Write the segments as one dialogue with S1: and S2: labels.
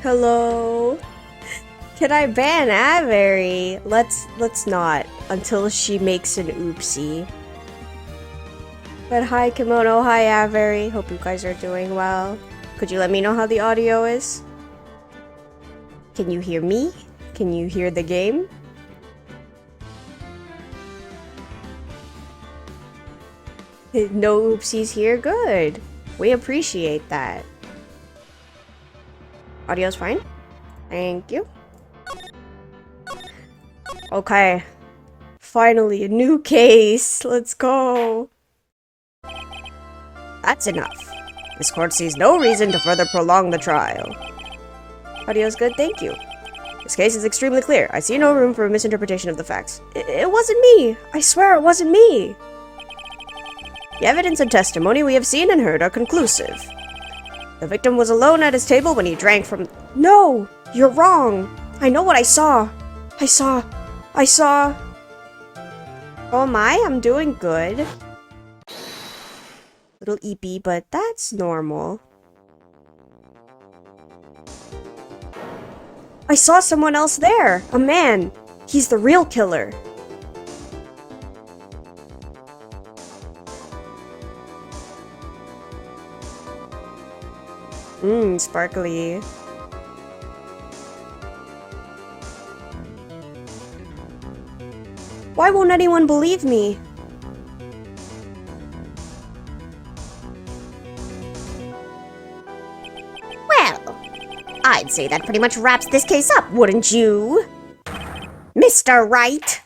S1: Hello? Can I ban Avery? Let's not, until she makes an oopsie. But hi Kimono, hi Avery. Hope you guys are doing well. Could you let me know how the audio is? Can you hear me? Can you hear the game? No oopsies here? Good. We appreciate that. Audio's fine? Thank you. Okay. Finally, a new case. Let's go. That's enough. This court sees no reason to further prolong the trial. Audio's good, thank you. This case is extremely clear. I see no room for a misinterpretation of the facts. It wasn't me. I swear it wasn't me. The evidence and testimony we have seen and heard are conclusive. The victim was alone at his table when he drank from— No! You're wrong! I know what I saw! I saw... Oh my, I'm doing good. Little eepy, but that's normal. I saw someone else there! A man! He's the real killer! Sparkly. Why won't anyone believe me?
S2: Well, I'd say that pretty much wraps this case up, wouldn't you? Mr. Wright?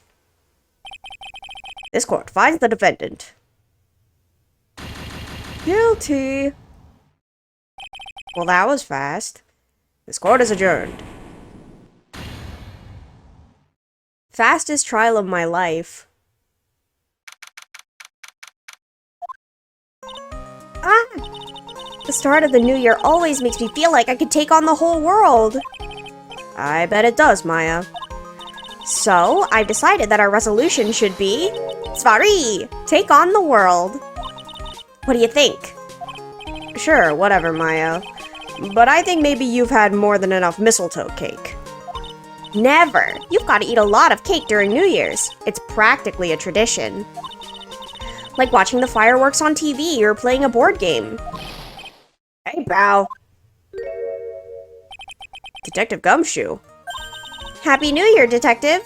S1: This court finds the defendant guilty. Well, that was fast. This court is adjourned. Fastest trial of my life. Ah! The start of the new year always makes me feel like I could take on the whole world. I bet it does, Maya. So, I've decided that our resolution should be... Svari! Take on the world. What do you think? Sure, whatever, Maya. But I think maybe you've had more than enough mistletoe cake.
S2: Never! You've got to eat a lot of cake during New Year's. It's practically a tradition. Like watching the fireworks on TV or playing a board game.
S1: Hey, pal. Detective Gumshoe.
S2: Happy New Year, Detective!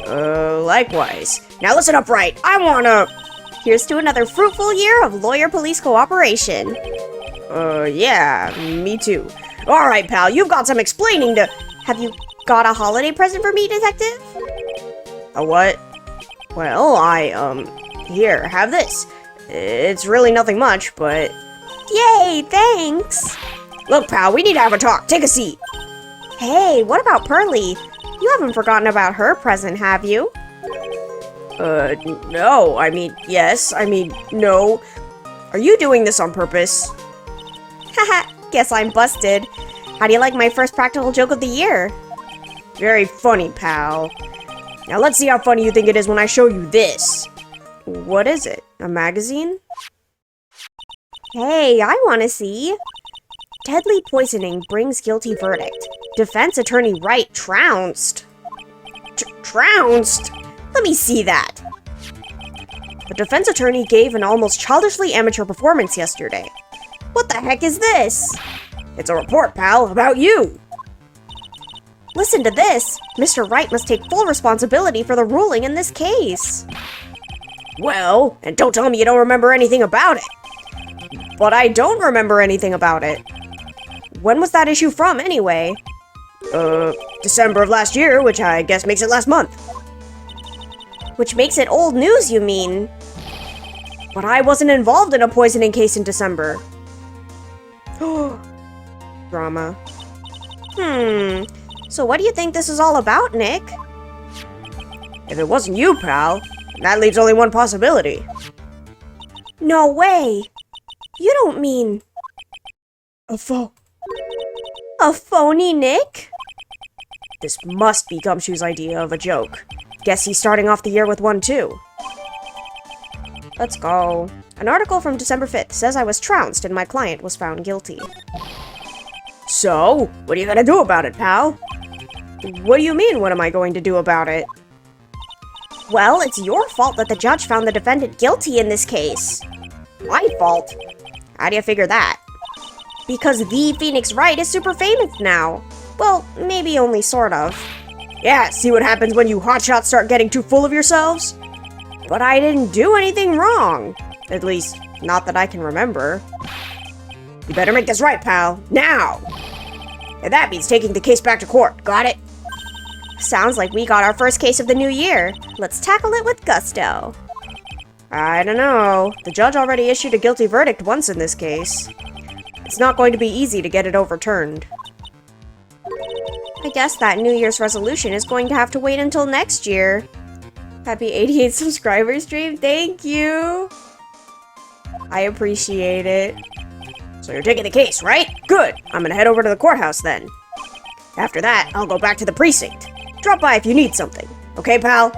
S1: Likewise. Now listen up, Wright. I wanna...
S2: Here's to another fruitful year of lawyer-police cooperation.
S1: Yeah, me too. Alright, pal, you've got some explaining to...
S2: Have you got a holiday present for me, Detective?
S1: A what? Well, here, have this. It's really nothing much, but...
S2: Yay, thanks!
S1: Look, pal, we need to have a talk. Take a seat.
S2: Hey, what about Pearly? You haven't forgotten about her present, have you?
S1: No. Yes. No. Are you doing this on purpose?
S2: Haha, guess I'm busted. How do you like my first practical joke of the year?
S1: Very funny, pal. Now let's see how funny you think it is when I show you this. What is it? A magazine?
S2: Hey, I want to see. Deadly poisoning brings guilty verdict. Defense attorney Wright trounced.
S1: Trounced?
S2: Let me see that.
S1: The defense attorney gave an almost childishly amateur performance yesterday.
S2: What the heck is this?
S1: It's a report, pal, about you.
S2: Listen to this. Mr. Wright must take full responsibility for the ruling in this case.
S1: Well, and don't tell me you don't remember anything about it. But I don't remember anything about it. When was that issue from, anyway? December of last year, which I guess makes it last month.
S2: Which makes it old news, you mean?
S1: But I wasn't involved in a poisoning case in December. Drama.
S2: So what do you think this is all about, Nick?
S1: If it wasn't you, pal, that leaves only one possibility.
S2: No way! You don't mean...
S1: A
S2: phony Nick?
S1: This must be Gumshoe's idea of a joke. Guess he's starting off the year with one, too. Let's go. An article from December 5th says I was trounced and my client was found guilty. So, what are you gonna do about it, pal? What do you mean, what am I going to do about it?
S2: Well, it's your fault that the judge found the defendant guilty in this case.
S1: My fault? How do you figure that?
S2: Because the Phoenix Wright is super famous now. Well, maybe only sort of.
S1: Yeah, see what happens when you hotshots start getting too full of yourselves? But I didn't do anything wrong. At least, not that I can remember. You better make this right, pal. Now! And that means taking the case back to court. Got it?
S2: Sounds like we got our first case of the new year. Let's tackle it with gusto.
S1: I don't know. The judge already issued a guilty verdict once in this case. It's not going to be easy to get it overturned.
S2: I guess that New Year's resolution is going to have to wait until next year.
S1: Happy 88 subscriber stream. Thank you. I appreciate it. So you're taking the case, right? Good. I'm gonna head over to the courthouse then. After that, I'll go back to the precinct. Drop by if you need something. Okay, pal?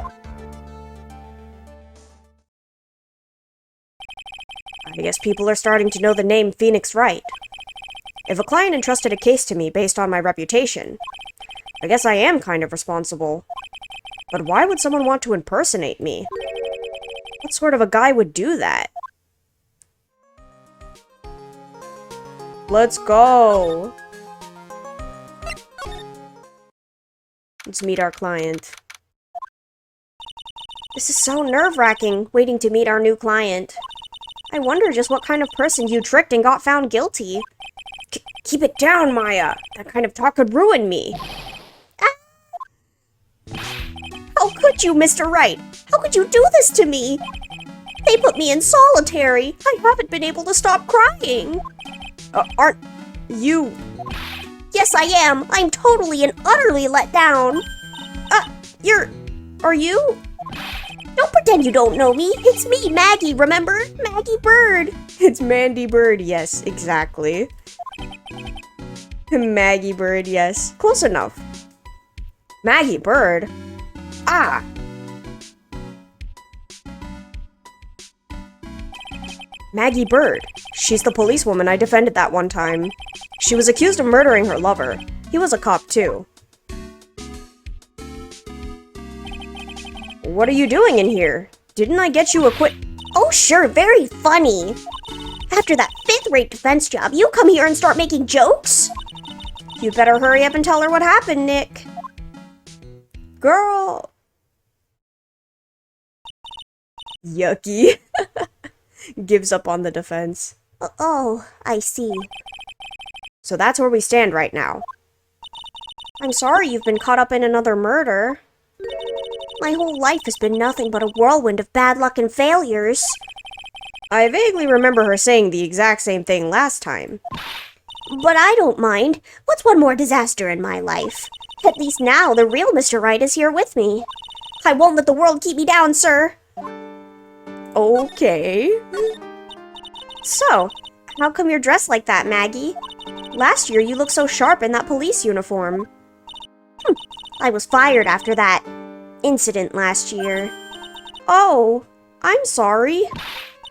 S1: I guess people are starting to know the name Phoenix Wright. If a client entrusted a case to me based on my reputation, I guess I am kind of responsible. But why would someone want to impersonate me? What sort of a guy would do that? Let's go! Let's meet our client.
S2: This is so nerve-wracking, waiting to meet our new client. I wonder just what kind of person you tricked and got found guilty.
S1: Keep it down, Maya! That kind of talk could ruin me!
S2: How could you, Mr. Wright? How could you do this to me? They put me in solitary. I haven't been able to stop crying.
S1: Aren't you...
S2: Yes, I am. I'm totally and utterly let down. Are you? Don't pretend you don't know me. It's me, Maggey, remember? Maggey Bird.
S1: It's Mandy Bird, yes, exactly. Maggey Bird, yes. Close enough. Maggey Bird? Ah! Maggey Bird. She's the policewoman I defended that one time. She was accused of murdering her lover. He was a cop, too. What are you doing in here? Didn't I get you a
S2: Oh, sure, very funny. After that fifth-rate defense job, you come here and start making jokes?
S1: You better hurry up and tell her what happened, Nick. Girl. Yucky. Gives up on the defense.
S2: Oh, I see.
S1: So that's where we stand right now.
S2: I'm sorry you've been caught up in another murder. My whole life has been nothing but a whirlwind of bad luck and failures.
S1: I vaguely remember her saying the exact same thing last time.
S2: But I don't mind. What's one more disaster in my life? At least now the real Mr. Wright is here with me. I won't let the world keep me down, sir.
S1: Okay.
S2: So, how come you're dressed like that, Maggey? Last year you looked so sharp in that police uniform. I was fired after that incident last year.
S1: Oh, I'm sorry.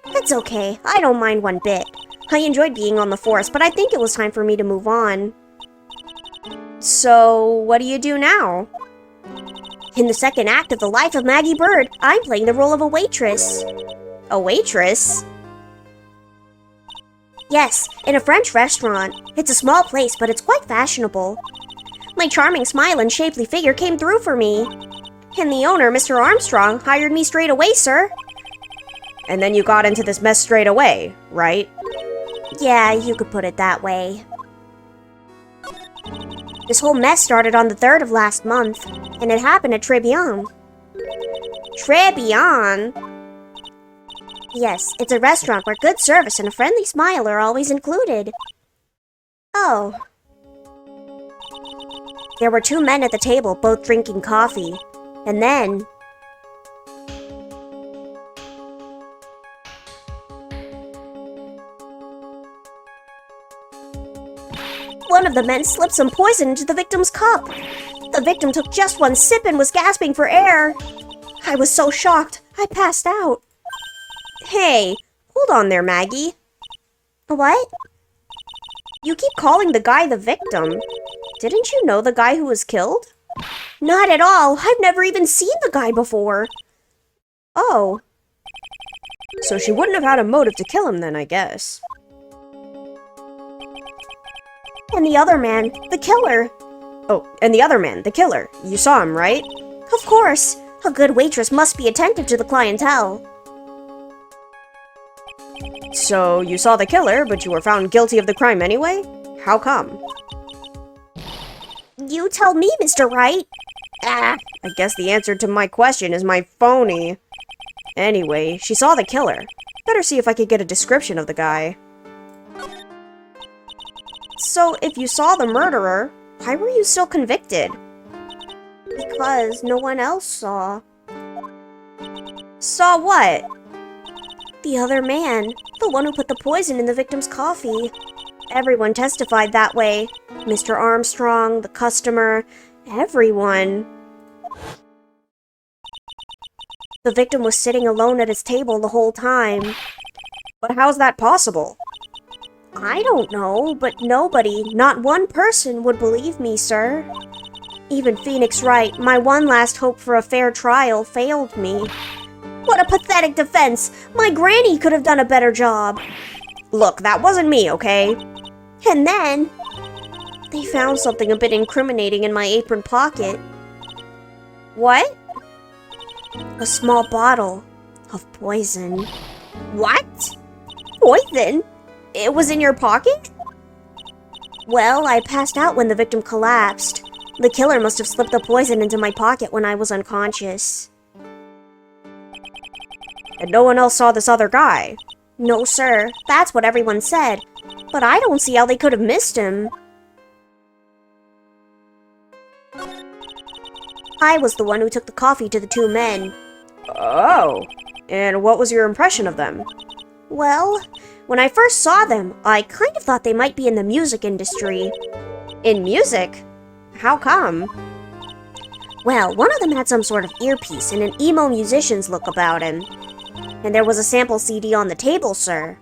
S2: It's okay. I don't mind one bit. I enjoyed being on the force, but I think it was time for me to move on.
S1: So, what do you do now?
S2: In the second act of The Life of Maggey Bird, I'm playing the role of a waitress.
S1: A waitress?
S2: Yes, in a French restaurant. It's a small place, but it's quite fashionable. My charming smile and shapely figure came through for me. And the owner, Mr. Armstrong, hired me straight away, sir.
S1: And then you got into this mess straight away, right?
S2: Yeah, you could put it that way. This whole mess started on the 3rd of last month, and it happened at Tribulations.
S1: Tribulations?
S2: Yes, it's a restaurant where good service and a friendly smile are always included. Oh. There were 2 men at the table, both drinking coffee. And then... one of the men slipped some poison into the victim's cup. The victim took just one sip and was gasping for air. I was so shocked, I passed out.
S1: Hey, hold on there, Maggey.
S2: What? You keep calling the guy the victim. Didn't you know the guy who was killed? Not at all. I've never even seen the guy before.
S1: Oh. So she wouldn't have had a motive to kill him then, I guess.
S2: And the other man, the killer.
S1: Oh, and the other man, the killer. You saw him, right?
S2: Of course. A good waitress must be attentive to the clientele.
S1: So you saw the killer, but you were found guilty of the crime anyway? How come?
S2: You tell me, Mr. Wright.
S1: I guess the answer to my question is my phony. Anyway, she saw the killer. Better see if I could get a description of the guy. So, if you saw the murderer, why were you still convicted?
S2: Because no one else saw.
S1: Saw what?
S2: The other man. The one who put the poison in the victim's coffee. Everyone testified that way. Mr. Armstrong, the customer, everyone. The victim was sitting alone at his table the whole time.
S1: But how's that possible?
S2: I don't know, but nobody, not one person, would believe me, sir. Even Phoenix Wright, my one last hope for a fair trial, failed me. What a pathetic defense! My granny could have done a better job.
S1: Look, that wasn't me, okay?
S2: And then, they found something a bit incriminating in my apron pocket.
S1: What?
S2: A small bottle of poison.
S1: What? Poison? It was in your pocket?
S2: Well, I passed out when the victim collapsed. The killer must have slipped the poison into my pocket when I was unconscious.
S1: And no one else saw this other guy?
S2: No, sir. That's what everyone said. But I don't see how they could have missed him. I was the one who took the coffee to the two men.
S1: Oh. And what was your impression of them?
S2: Well, when I first saw them, I kind of thought they might be in the music industry.
S1: In music? How come?
S2: Well, one of them had some sort of earpiece and an emo musician's look about him. And there was a sample CD on the table, sir.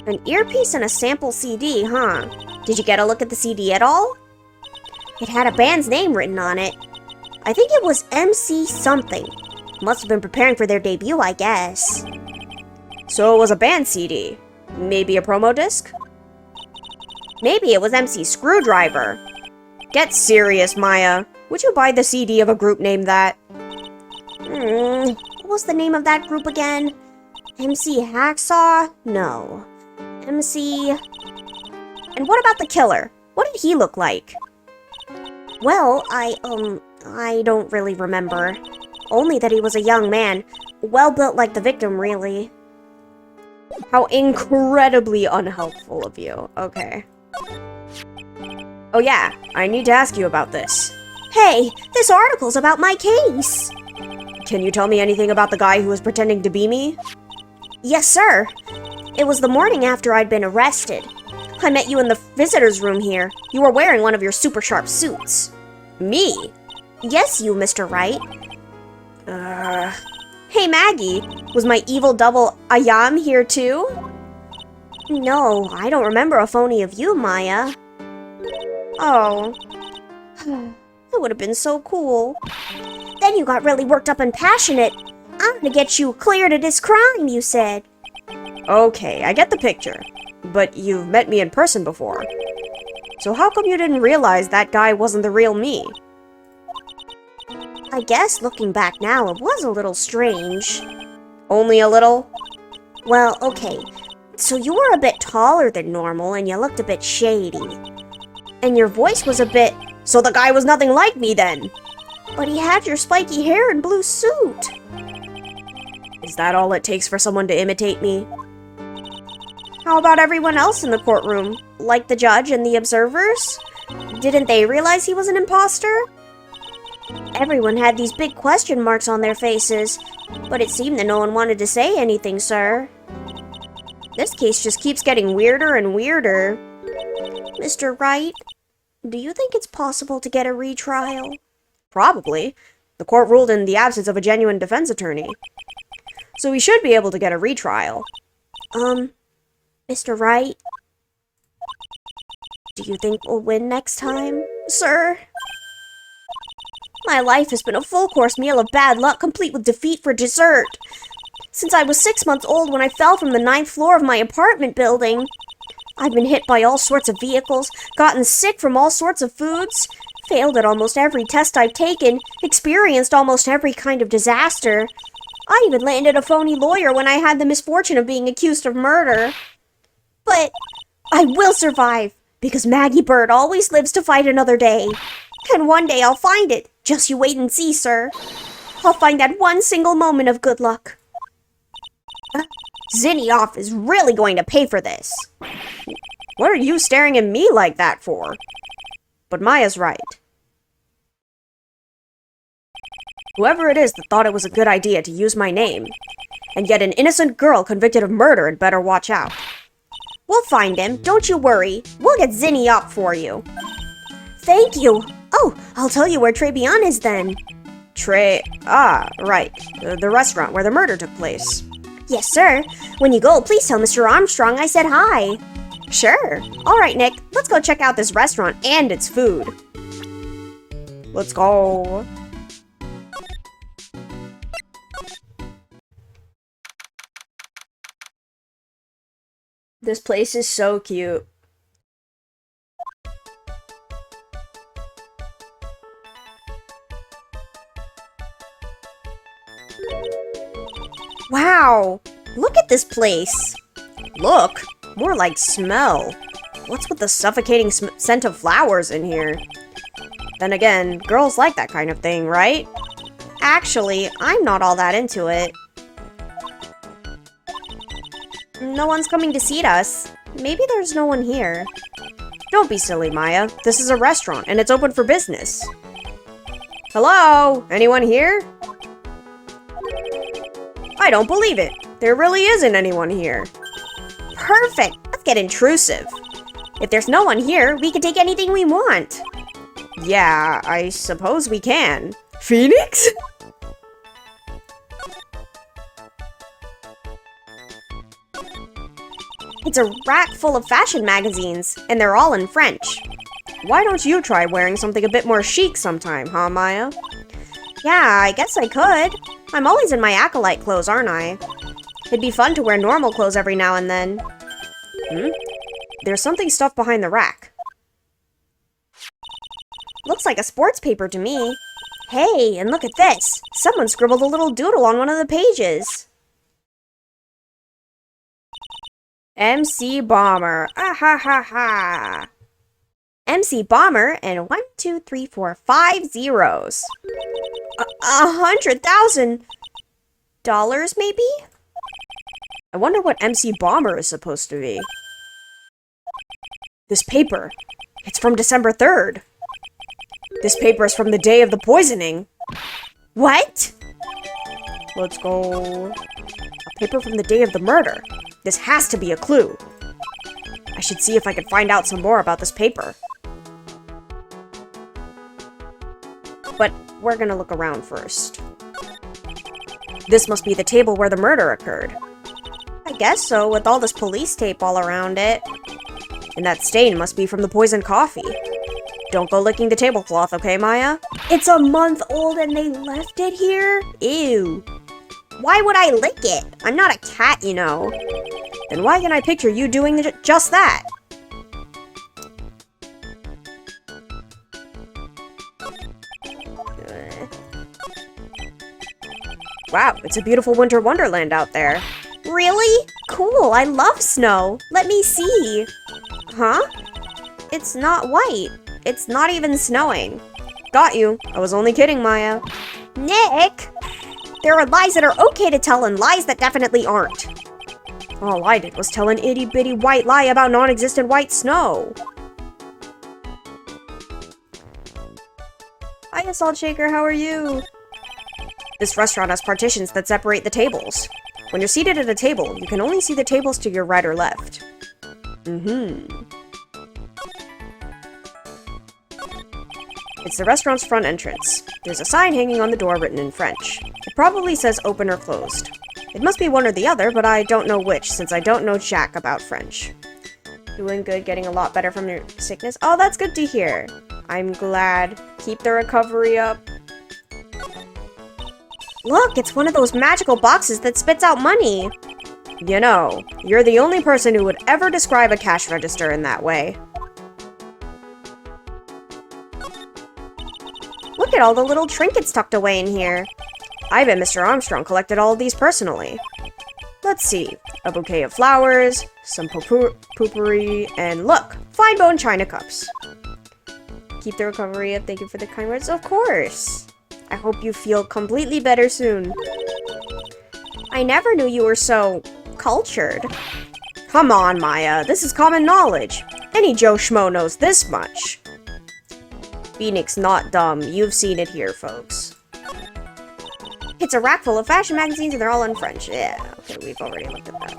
S1: An earpiece and a sample CD, huh?
S2: Did you get a look at the CD at all? It had a band's name written on it. I think it was MC something. Must have been preparing for their debut, I guess.
S1: So it was a band CD. Maybe a promo disc? Maybe it was MC Screwdriver. Get serious, Maya. Would you buy the CD of a group named that?
S2: What was the name of that group again? MC Hacksaw? No. MC...
S1: And what about the killer? What did he look like?
S2: Well, I don't really remember. Only that he was a young man. Well built like the victim, really.
S1: How incredibly unhelpful of you. Okay. Oh yeah, I need to ask you about this.
S2: Hey, this article's about my case.
S1: Can you tell me anything about the guy who was pretending to be me?
S2: Yes, sir. It was the morning after I'd been arrested. I met you in the visitor's room here. You were wearing one of your super sharp suits.
S1: Me?
S2: Yes, you, Mr. Wright.
S1: Hey, Maggey. Was my evil double Ayam here too?
S2: No, I don't remember a phony of you, Maya.
S1: Oh.
S2: That would have been so cool. Then you got really worked up and passionate. I'm gonna get you cleared of this crime, you said.
S1: Okay, I get the picture. But you've met me in person before. So how come you didn't realize that guy wasn't the real me?
S2: I guess looking back now, it was a little strange.
S1: Only a little?
S2: Well, okay. So you were a bit taller than normal and you looked a bit shady. And your voice was a bit...
S1: So the guy was nothing like me then?
S2: But he had your spiky hair and blue suit.
S1: Is that all it takes for someone to imitate me? How about everyone else in the courtroom? Like the judge and the observers? Didn't they realize he was an impostor?
S2: Everyone had these big question marks on their faces, but it seemed that no one wanted to say anything, sir.
S1: This case just keeps getting weirder and weirder.
S2: Mr. Wright, do you think it's possible to get a retrial?
S1: Probably. The court ruled in the absence of a genuine defense attorney. So we should be able to get a retrial.
S2: Mr. Wright? Do you think we'll win next time, sir? My life has been a full-course meal of bad luck, complete with defeat for dessert. Since I was 6 months old when I fell from the 9th floor of my apartment building. I've been hit by all sorts of vehicles, gotten sick from all sorts of foods, failed at almost every test I've taken, experienced almost every kind of disaster. I even landed a phony lawyer when I had the misfortune of being accused of murder. But I will survive, because Maggey Bird always lives to fight another day. And one day I'll find it. Just you wait and see, sir. I'll find that one single moment of good luck. Zinnioff is really going to pay for this.
S1: What are you staring at me like that for? But Maya's right. Whoever it is that thought it was a good idea to use my name, and yet an innocent girl convicted of murder had better watch out.
S2: We'll find him, don't you worry. We'll get Zinnioff for you. Thank you. Oh, I'll tell you where Trebian is then.
S1: Right. The restaurant where the murder took place.
S2: Yes, sir. When you go, please tell Mr. Armstrong I said hi.
S1: Sure.
S2: All right, Nick. Let's go check out this restaurant and its food.
S1: Let's go. This place is so cute.
S2: Wow! Look at this place!
S1: Look! More like smell. What's with the suffocating scent of flowers in here? Then again, girls like that kind of thing, right?
S2: Actually, I'm not all that into it. No one's coming to seat us. Maybe there's no one here.
S1: Don't be silly, Maya. This is a restaurant, and it's open for business. Hello? Anyone here? I don't believe it. There really isn't anyone here.
S2: Perfect. Let's get intrusive. If there's no one here, we can take anything we want.
S1: Yeah, I suppose we can. Phoenix?
S2: It's a rack full of fashion magazines, and they're all in French.
S1: Why don't you try wearing something a bit more chic sometime, huh, Maya?
S2: Yeah, I guess I could. I'm always in my acolyte clothes, aren't I? It'd be fun to wear normal clothes every now and then.
S1: There's something stuffed behind the rack.
S2: Looks like a sports paper to me. Hey, and look at this. Someone scribbled a little doodle on one of the pages.
S1: MC Bomber. Ah ha ha ha.
S2: MC Bomber and 1, 2, 3, 4, 5 zeros. $100,000 maybe?
S1: I wonder what MC Bomber is supposed to be. This paper. It's from December 3rd. This paper is from the day of the poisoning.
S2: What?
S1: Let's go. A paper from the day of the murder. This has to be a clue. I should see if I can find out some more about this paper. But we're gonna look around first. This must be the table where the murder occurred.
S2: I guess so, with all this police tape all around it.
S1: And that stain must be from the poisoned coffee. Don't go licking the tablecloth, okay, Maya?
S2: It's a month old and they left it here? Ew. Why would I lick it? I'm not a cat, you know.
S1: Then why can I picture you doing just that? Wow, it's a beautiful winter wonderland out there.
S2: Really? Cool, I love snow. Let me see. Huh? It's not white. It's not even snowing.
S1: Got you. I was only kidding, Maya.
S2: Nick! There are lies that are okay to tell and lies that definitely aren't.
S1: All I did was tell an itty-bitty white lie about non-existent white snow. Hiya, Salt Shaker, how are you? This restaurant has partitions that separate the tables. When you're seated at a table, you can only see the tables to your right or left. It's the restaurant's front entrance. There's a sign hanging on the door written in French. It probably says open or closed. It must be one or the other, but I don't know which, since I don't know jack about French. Doing good, getting a lot better from your sickness. Oh, that's good to hear. I'm glad. Keep the recovery up.
S2: Look, it's one of those magical boxes that spits out money.
S1: You know, you're the only person who would ever describe a cash register in that way.
S2: Look at all the little trinkets tucked away in here.
S1: I bet Mr. Armstrong collected all of these personally. Let's see. A bouquet of flowers, some poopery, and look! Fine bone china cups. Keep the recovery up. Thank you for the kind words. Of course! I hope you feel completely better soon.
S2: I never knew you were so cultured.
S1: Come on, Maya. This is common knowledge. Any Joe Schmo knows this much. Phoenix not dumb. You've seen it here, folks.
S2: It's a rack full of fashion magazines and they're all in French. Yeah, okay, we've already looked at that.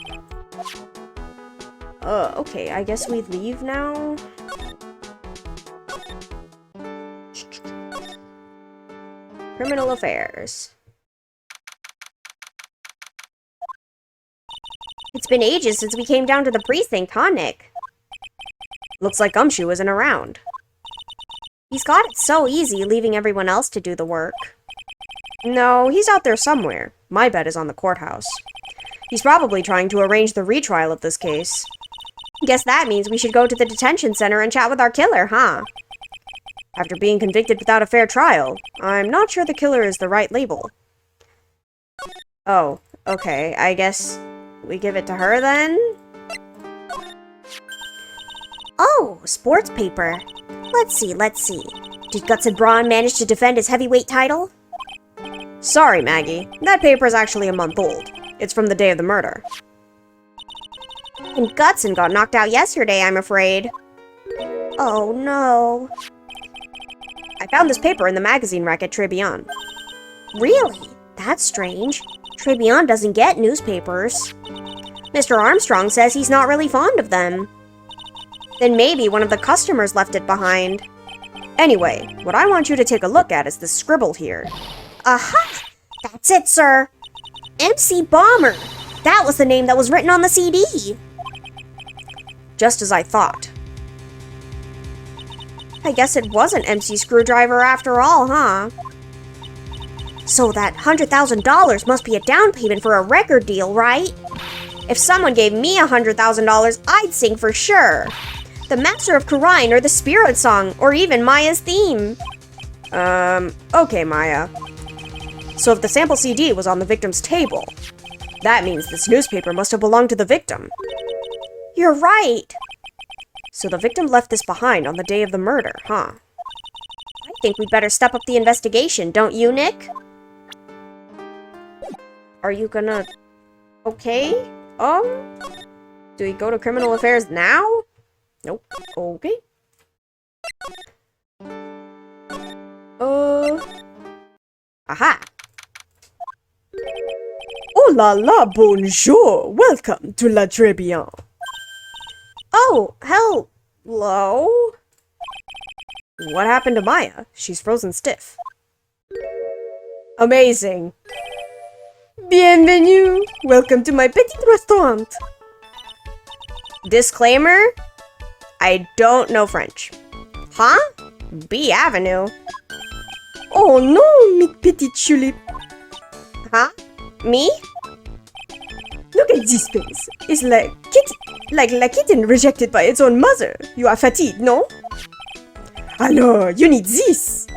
S1: Okay, I guess we leave now. Criminal affairs.
S2: It's been ages since we came down to the precinct, huh, Nick?
S1: Looks like Gumshoe isn't around.
S2: He's got it so easy, leaving everyone else to do the work.
S1: No, he's out there somewhere. My bet is on the courthouse. He's probably trying to arrange the retrial of this case.
S2: Guess that means we should go to the detention center and chat with our killer, huh?
S1: After being convicted without a fair trial, I'm not sure the killer is the right label. Oh, okay, I guess we give it to her then?
S2: Oh, sports paper. Let's see. Did Guts and Braun manage to defend his heavyweight title?
S1: Sorry, Maggie. That paper is actually a month old. It's from the day of the murder.
S2: And Gutson got knocked out yesterday, I'm afraid. Oh, no.
S1: I found this paper in the magazine rack at Tribulations.
S2: Really? That's strange. Tribulations doesn't get newspapers. Mr. Armstrong says he's not really fond of them. Then maybe one of the customers left it behind.
S1: Anyway, what I want you to take a look at is this scribble here.
S2: Aha! That's it, sir. MC Bomber. That was the name that was written on the CD.
S1: Just as I thought.
S2: I guess it wasn't MC Screwdriver after all, huh? So that $100,000 must be a down payment for a record deal, right? If someone gave me $100,000, I'd sing for sure. The Master of Kurine or the Spirit Song, or even Maya's theme.
S1: Okay, Maya. So if the sample CD was on the victim's table, that means this newspaper must have belonged to the victim.
S2: You're right.
S1: So the victim left this behind on the day of the murder, huh?
S2: I think we'd better step up the investigation, don't you, Nick?
S1: Are you gonna... Okay? Do we go to criminal affairs now? Nope. Okay. Aha! Oh la la, bonjour! Welcome to La Tribulations.
S2: Oh, hello?
S1: What happened to Maya? She's frozen stiff. Amazing! Bienvenue! Welcome to my petit restaurant! Disclaimer? I don't know French.
S2: Huh?
S1: B Avenue? Oh no, my petite tulip!
S2: Huh? Me?
S1: Look at this face. It's like a kitten rejected by its own mother. You are fatigued, no? Alors, you need this.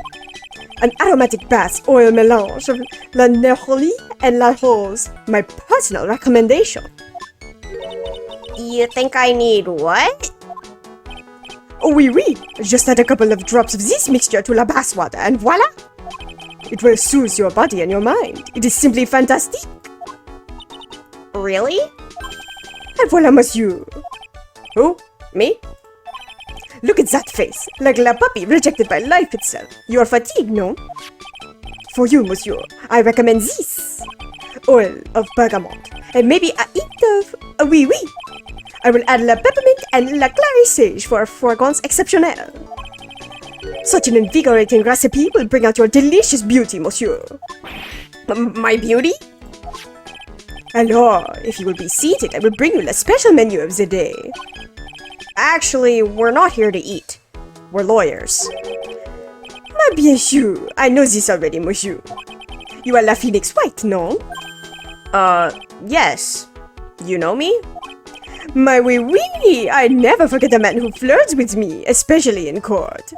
S1: An aromatic bath oil melange of la neroli and la rose. My personal recommendation.
S2: You think I need what?
S1: Oh, oui. Just add a couple of drops of this mixture to la bath water and voila. It will soothe your body and your mind. It is simply fantastic.
S2: Really?
S1: And voila, monsieur. Who? Me? Look at that face, like la puppy rejected by life itself. You are fatigued, no? For you, monsieur, I recommend this. Oil of bergamot, and maybe a hint of oui. I will add la peppermint and la clary sage for a fragrance exceptionnelle. Such an invigorating recipe will bring out your delicious beauty, monsieur. My beauty? Alors, if you will be seated, I will bring you the special menu of the day. Actually, we're not here to eat. We're lawyers.
S3: Mais bien sûr, I know this already, monsieur. You are La Phoenix Wright, no?
S1: Yes. You know me?
S3: My oui, I never forget a man who flirts with me, especially in court.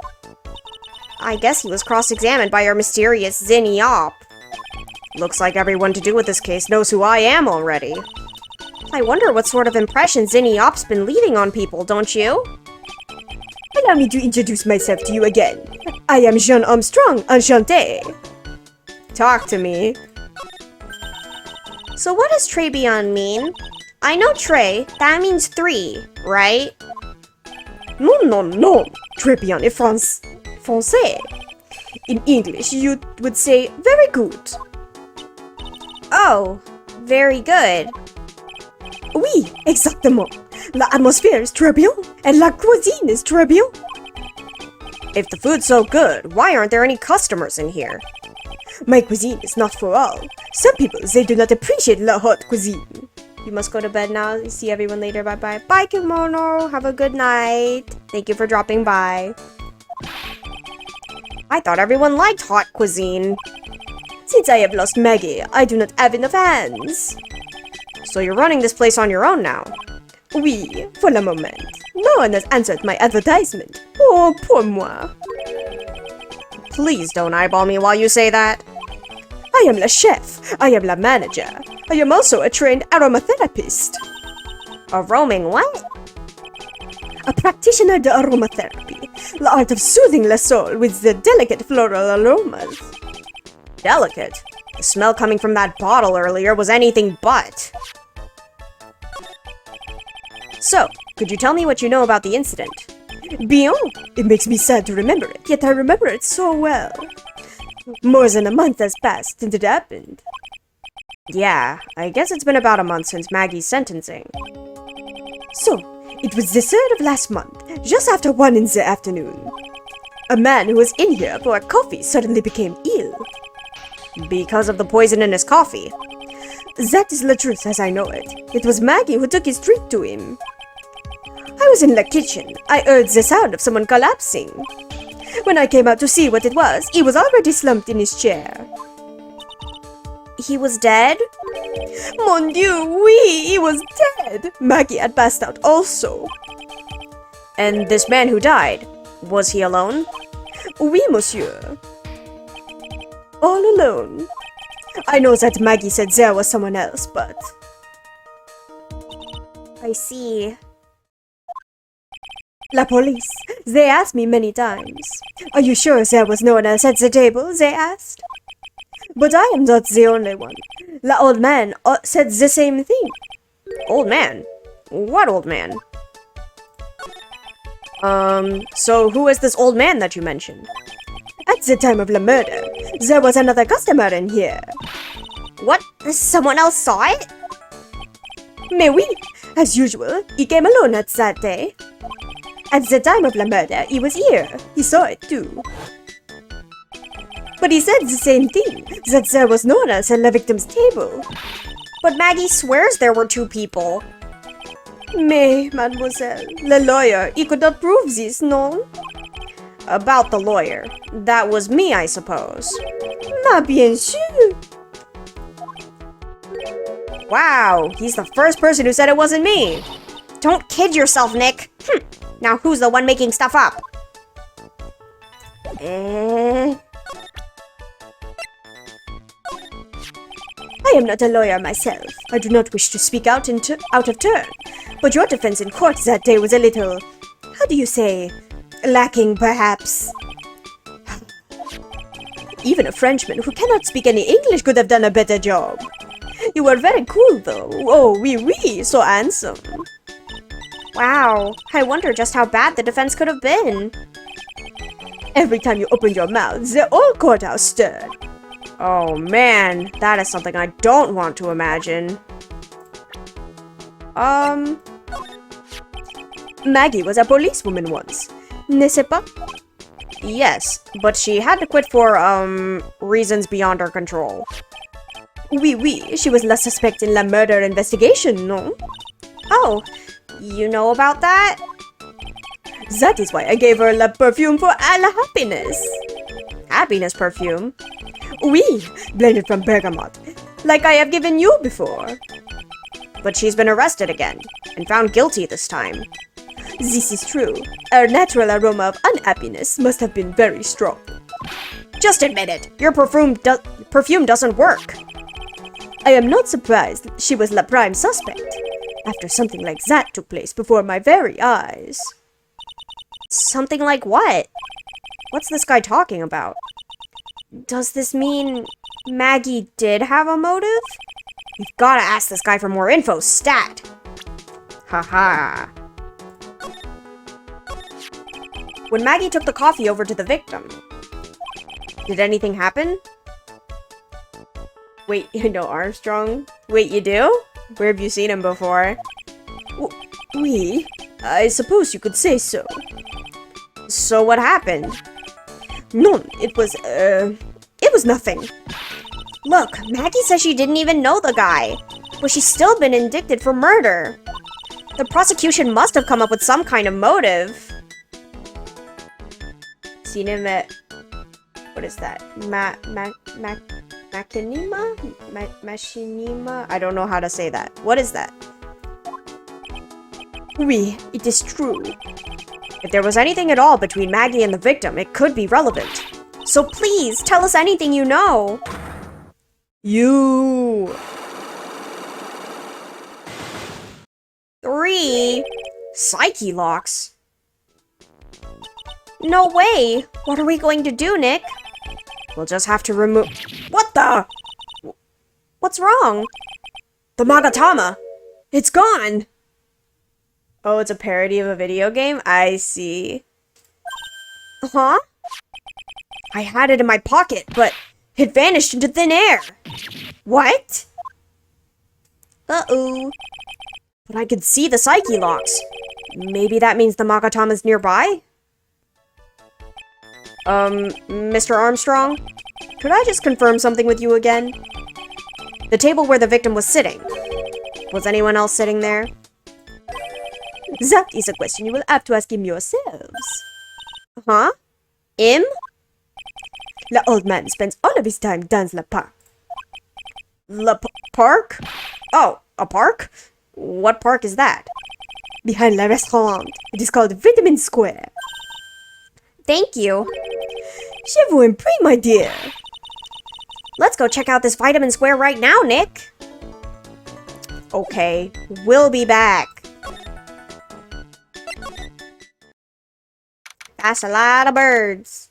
S2: I guess he was cross-examined by our mysterious Zinni Op.
S1: Looks like everyone to do with this case knows who I am already.
S2: I wonder what sort of impression Zinni Op's been leaving on people, don't you?
S3: Allow me to introduce myself to you again. I am Jean Armstrong, enchanté.
S1: Talk to me.
S2: So what does Tribulations mean? I know Trey, that means 3, right?
S3: No. Tribulations est français. In English, you would say very good.
S2: Oh, very good.
S3: Oui, exactement. L'atmosphère est très bien, and la cuisine is très bien.
S1: If the food's so good, why aren't there any customers in here?
S3: My cuisine is not for all. Some people, they do not appreciate la haute cuisine.
S2: You must go to bed now. See everyone later. Bye-bye. Bye, Kimono. Have a good night. Thank you for dropping by.
S1: I thought everyone liked hot cuisine.
S3: Since I have lost Maggey, I do not have enough hands.
S1: So you're running this place on your own now?
S3: Oui, for le moment. No one has answered my advertisement. Oh, pour moi.
S1: Please don't eyeball me while you say that.
S3: I am la chef. I am la manager. I am also a trained aromatherapist.
S2: A roaming what?
S3: A practitioner de aromatherapy. The art of soothing the soul with the delicate floral aromas.
S1: Delicate? The smell coming from that bottle earlier was anything but. So, could you tell me what you know about the incident?
S3: Bien, it makes me sad to remember it, yet I remember it so well. More than a month has passed since it happened.
S1: Yeah, I guess it's been about a month since Maggey's sentencing.
S3: So, it was the 3rd of last month, just after 1 in the afternoon. A man who was in here for a coffee suddenly became ill.
S1: Because of the poison in his coffee?
S3: That is the truth as I know it. It was Maggey who took his drink to him. I was in the kitchen. I heard the sound of someone collapsing. When I came out to see what it was, he was already slumped in his chair.
S2: He was dead?
S3: Mon Dieu, oui, he was dead. Maggey had passed out also.
S1: And this man who died, was he alone?
S3: Oui, monsieur. All alone. I know that Maggey said there was someone else, but...
S2: I see.
S3: La police. They asked me many times. Are you sure there was no one else at the table? They asked. But I am not the only one. The old man said the same thing.
S1: Old man? What old man? So who is this old man that you mentioned?
S3: At the time of the murder, there was another customer in here.
S2: What? Someone else saw it?
S3: Mais oui, as usual, he came alone at that day. At the time of the murder, he was here. He saw it too. But he said the same thing, that there was no one else at the victim's table.
S2: But Maggey swears there were 2 people.
S3: Mais, mademoiselle, the lawyer, he could not prove this, no?
S1: About the lawyer. That was me, I suppose.
S3: Ma bien sûr.
S1: Wow, he's the first person who said it wasn't me.
S2: Don't kid yourself, Nick. Now who's the one making stuff up?
S3: I am not a lawyer myself. I do not wish to speak out of turn. But your defense in court that day was a little... how do you say... lacking, perhaps. Even a Frenchman who cannot speak any English could have done a better job. You were very cool, though. Oh, oui, so handsome.
S2: Wow, I wonder just how bad the defense could have been.
S3: Every time you opened your mouth, the whole courthouse stirred.
S1: Oh man, that is something I don't want to imagine.
S3: Maggey was a policewoman once, n'est-ce pas?
S1: Yes, but she had to quit for, reasons beyond her control.
S3: Oui, she was la suspect in la murder investigation, no?
S2: Oh, you know about that?
S3: That is why I gave her la perfume for la happiness.
S1: Happiness perfume?
S3: Oui, blended from bergamot, like I have given you before.
S1: But she's been arrested again, and found guilty this time.
S3: This is true. Her natural aroma of unhappiness must have been very strong.
S1: Just admit it. Your perfume doesn't work.
S3: I am not surprised she was la prime suspect, after something like that took place before my very eyes.
S1: Something like what? What's this guy talking about? Does this mean Maggey did have a motive? We've gotta ask this guy for more info, stat! Haha. When Maggey took the coffee over to the victim, did anything happen? Wait, you know Armstrong? Wait, you do? Where have you seen him before?
S3: Oui, I suppose you could say so.
S1: So what happened?
S3: None, it was nothing.
S1: Look, Maggey says she didn't even know the guy, but she's still been indicted for murder. The prosecution must have come up with some kind of motive. Seen him at... What is that? Machinima? I don't know how to say that. What is that?
S3: Oui, it is true.
S1: If there was anything at all between Maggey and the victim, it could be relevant. So please, tell us anything you know.
S3: You...
S1: 3 psyche locks. No way! What are we going to do, Nick? We'll just have to remove... What the? What's wrong?
S3: The Magatama! It's gone!
S1: Oh, it's a parody of a video game? I see. Huh? I had it in my pocket, but it vanished into thin air. What? Uh-oh. But I could see the psyche locks. Maybe that means the Magatama's nearby? Mr. Armstrong? Could I just confirm something with you again? The table where the victim was sitting. Was anyone else sitting there?
S3: That is a question you will have to ask him yourselves.
S1: Huh? Him?
S3: The old man spends all of his time dans le parc.
S1: Park? Oh, a park? What park is that?
S3: Behind la restaurant. It is called Vitamin Square.
S1: Thank you.
S3: Je vous en prie, my dear.
S1: Let's go check out this Vitamin Square right now, Nick. Okay, we'll be back. That's a lot of birds.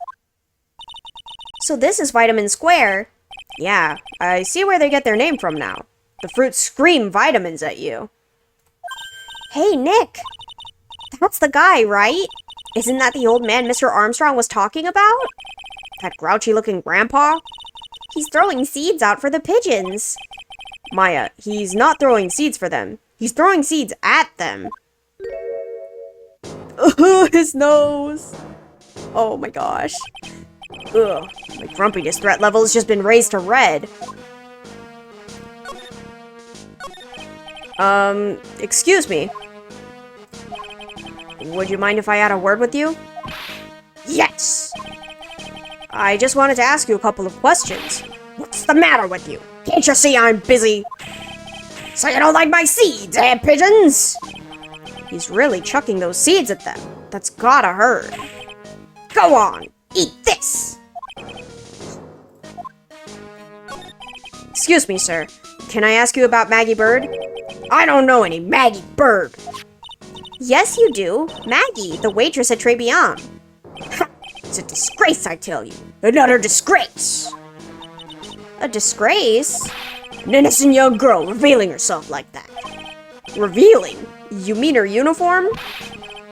S1: So this is Vitamin Square. Yeah, I see where they get their name from now. The fruits scream vitamins at you. Hey, Nick. That's the guy, right? Isn't that the old man Mr. Armstrong was talking about? That grouchy-looking grandpa? He's throwing seeds out for the pigeons. Maya, he's not throwing seeds for them. He's throwing seeds at them.
S3: Oh, his nose.
S1: Oh my gosh. Ugh, my grumpiness threat level has just been raised to red. Excuse me. Would you mind if I had a word with you? Yes! I just wanted to ask you a couple of questions. What's the matter with you? Can't you see I'm busy? So you don't like my seeds, eh, pigeons? He's really chucking those seeds at them. That's gotta hurt. Go on, eat this! Excuse me, sir. Can I ask you about Maggey Bird? I don't know any Maggey Bird. Yes, you do. Maggey, the waitress at Tribulations. It's a disgrace, I tell you. An utter disgrace. A disgrace? An innocent young girl revealing herself like that. Revealing? You mean her uniform?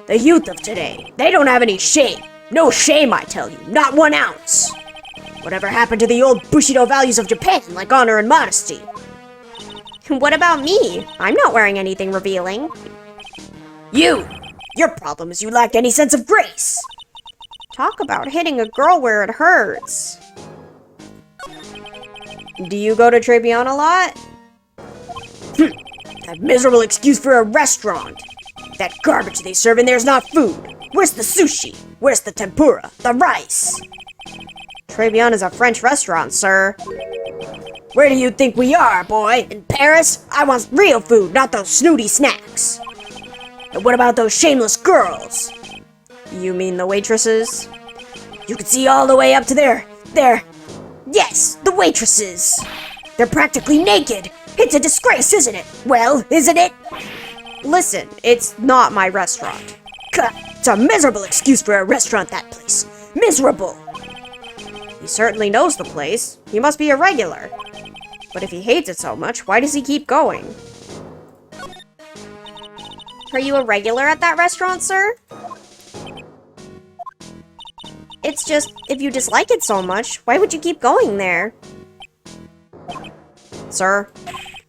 S1: The youth of today, they don't have any shame. No shame, I tell you. Not 1 ounce. Whatever happened to the old Bushido values of Japan, like honor and modesty? What about me? I'm not wearing anything revealing. Your problem is you lack any sense of grace. Talk about hitting a girl where it hurts. Do you go to Tribulations a lot? That miserable excuse for a restaurant. That garbage they serve in there's not food.
S3: Where's the sushi? Where's the tempura? The rice?
S1: Tribulations is a French restaurant, sir.
S3: Where do you think we are, boy? In Paris? I want real food, not those snooty snacks. And what about those shameless girls?
S1: You mean the waitresses?
S3: You can see all the way up to there. Yes, the waitresses. They're practically naked. It's a disgrace, isn't it? Well, isn't it?
S1: Listen, it's not my restaurant.
S3: It's a miserable excuse for a restaurant, that place. Miserable.
S1: He certainly knows the place. He must be a regular. But if he hates it so much, why does he keep going?
S2: Are you a regular at that restaurant, sir? It's just, if you dislike it so much, why would you keep going there?
S1: Sir?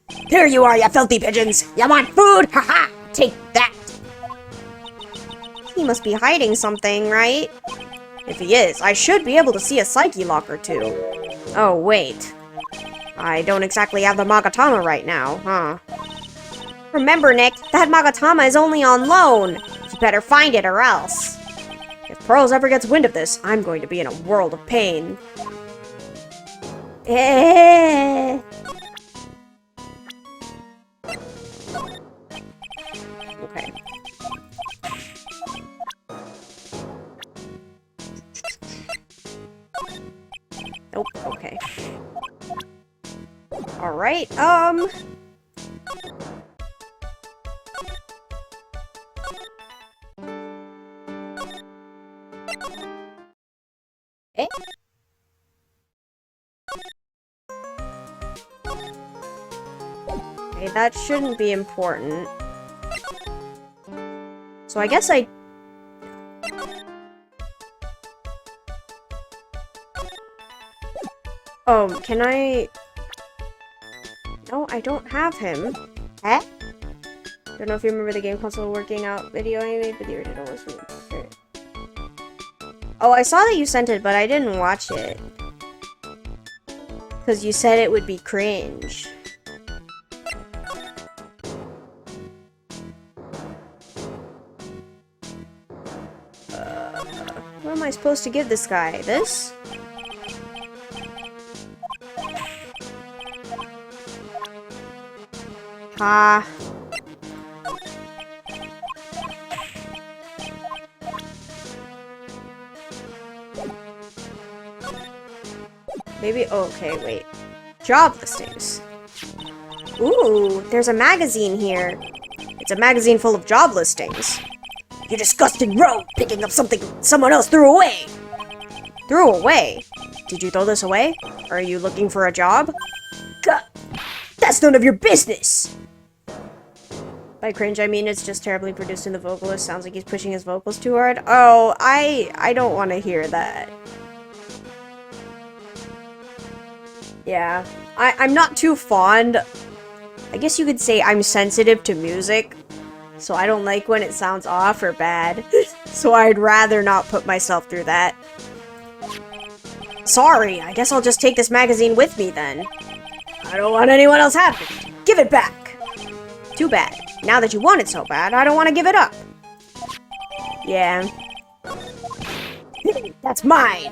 S3: Here you are, you filthy pigeons. You want food? Ha-ha! Take that.
S2: He must be hiding something, right?
S1: If he is, I should be able to see a psyche lock or two. Oh, wait. I don't exactly have the Magatama right now, huh?
S2: Remember, Nick, that Magatama is only on loan. You better find it or else.
S1: If Pearls ever gets wind of this, I'm going to be in a world of pain.
S2: Eh.
S1: Okay. Nope, okay. Alright,
S2: Eh?
S1: Okay, that shouldn't be important. So I guess I... Oh, can I... No, I don't have him.
S2: Eh?
S1: Don't know if you remember the game console working out video I made, but the original was... Here. Oh, I saw that you sent it, but I didn't watch it. Because you said it would be cringe. What am I supposed to give this guy? This? Ha. Maybe, oh, okay, wait. Job listings.
S2: Ooh, there's a magazine here.
S1: It's a magazine full of job listings.
S3: You disgusting rogue, picking up something someone else threw away.
S1: Threw away? Did you throw this away? Are you looking for a job?
S3: God, that's none of your business.
S1: By cringe, I mean it's just terribly produced in the vocalist. Sounds like he's pushing his vocals too hard. Oh, I don't want to hear that. Yeah, I'm not too fond. I guess you could say I'm sensitive to music. So I don't like when it sounds off or bad. So I'd rather not put myself through that. Sorry, I guess I'll just take this magazine with me then.
S3: I don't want anyone else having it. Give it back.
S1: Too bad. Now that you want it so bad, I don't want to give it up. Yeah.
S3: That's mine.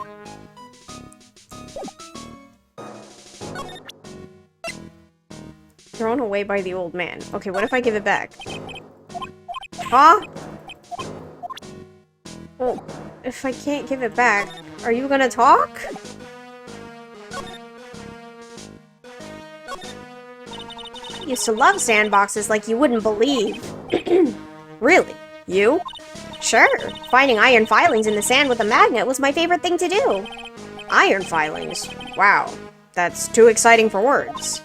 S1: Thrown away by the old man. Okay, what if I give it back? Huh? Well, if I can't give it back, are you gonna talk?
S2: I used to love sandboxes like you wouldn't believe.
S1: Really? You?
S2: Sure. Finding iron filings in the sand with a magnet was my favorite thing to do.
S1: Iron filings? Wow. That's too exciting for words.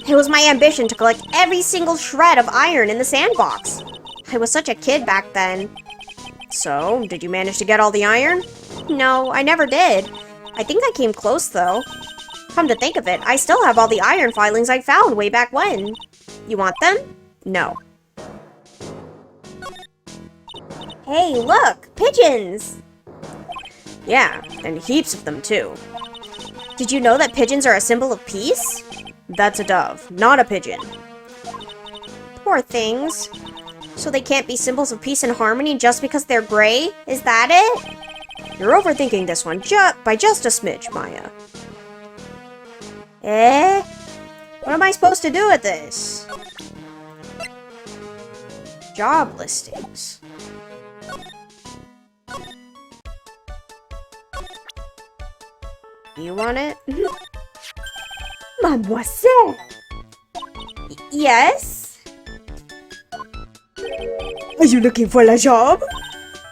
S2: It was my ambition to collect every single shred of iron in the sandbox. I was such a kid back then.
S1: So, did you manage to get all the iron?
S2: No, I never did. I think I came close, though. Come to think of it, I still have all the iron filings I found way back when. You want them?
S1: No.
S2: Hey, look! Pigeons!
S1: Yeah, and heaps of them, too.
S2: Did you know that pigeons are a symbol of peace?
S1: That's a dove, not a pigeon.
S2: Poor things. So they can't be symbols of peace and harmony just because they're gray? Is that it?
S1: You're overthinking this one by just a smidge, Maya.
S2: Eh?
S1: What am I supposed to do with this? Job listings. You want it?
S3: Mademoiselle!
S2: Yes?
S3: Are you looking for a job?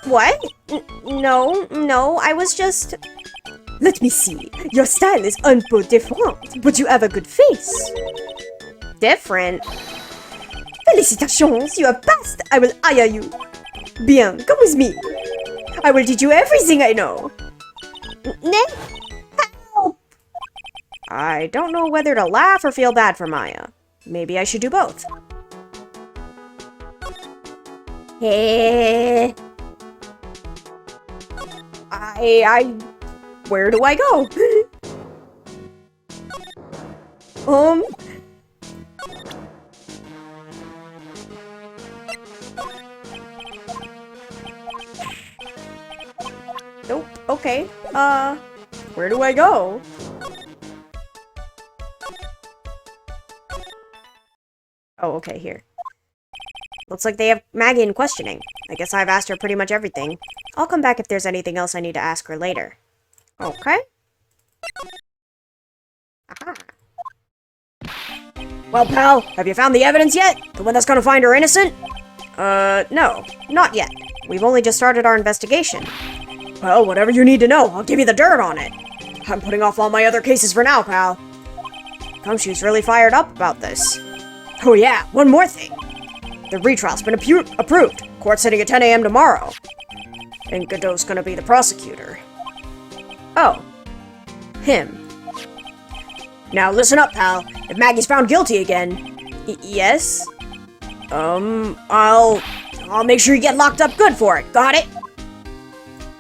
S2: What? No, I was just...
S3: Let me see. Your style is un peu different, but you have a good face.
S1: Different?
S3: Félicitations, you have passed. I will hire you. Bien, come with me. I will teach you everything I know.
S2: Help!
S1: I don't know whether to laugh or feel bad for Maya. Maybe I should do both.
S2: Eh...
S1: Where do I go? Nope, okay. Where do I go? Oh, okay, here. Looks like they have Maggey in questioning. I guess I've asked her pretty much everything. I'll come back if there's anything else I need to ask her later. Okay. Aha. Well, pal, have you found the evidence yet? The one that's gonna find her innocent? No, not yet. We've only just started our investigation. Well, whatever you need to know, I'll give you the dirt on it. I'm putting off all my other cases for now, pal. Gumshoe's really fired up about this. Oh yeah, one more thing. The retrial's been approved. Court sitting at 10 a.m. tomorrow. And Godot's gonna be the prosecutor. Oh. Him. Now listen up, pal. If Maggey's found guilty again... yes? I'll make sure you get locked up good for it. Got it?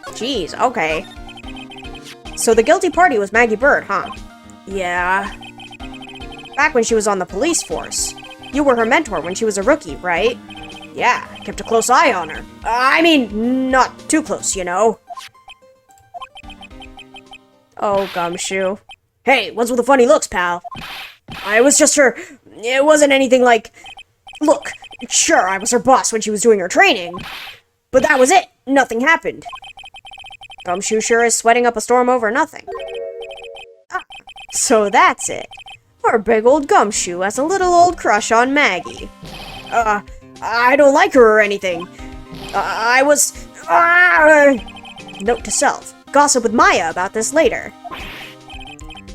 S1: Jeez, okay. So the guilty party was Maggey Bird, huh? Yeah. Back when she was on the police force. You were her mentor when she was a rookie, right? Yeah, kept a close eye on her. I mean, not too close, you know. Oh, Gumshoe. Hey, what's with the funny looks, pal? I was just her... It wasn't anything like... Look, sure, I was her boss when she was doing her training. But that was it. Nothing happened. Gumshoe sure is sweating up a storm over nothing. Ah, so that's it. Our big old Gumshoe has a little old crush on Maggey. I don't like her or anything. I was... Note to self. Gossip with Maya about this later.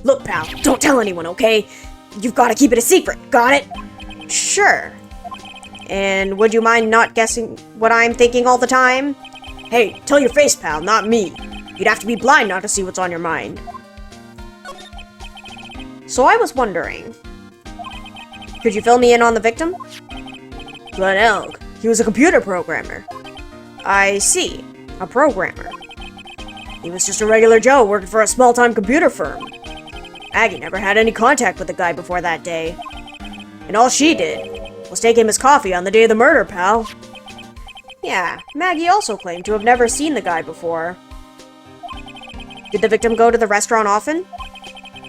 S1: Look, pal, don't tell anyone, okay? You've got to keep it a secret, got it? Sure. And would you mind not guessing what I'm thinking all the time? Hey, tell your face, pal, not me. You'd have to be blind not to see what's on your mind. So I was wondering, could you fill me in on the victim? Glenn Elg. He was a computer programmer. I see. A programmer. He was just a regular Joe working for a small-time computer firm. Maggey never had any contact with the guy before that day. And all she did was take him his coffee on the day of the murder, pal. Yeah, Maggey also claimed to have never seen the guy before. Did the victim go to the restaurant often?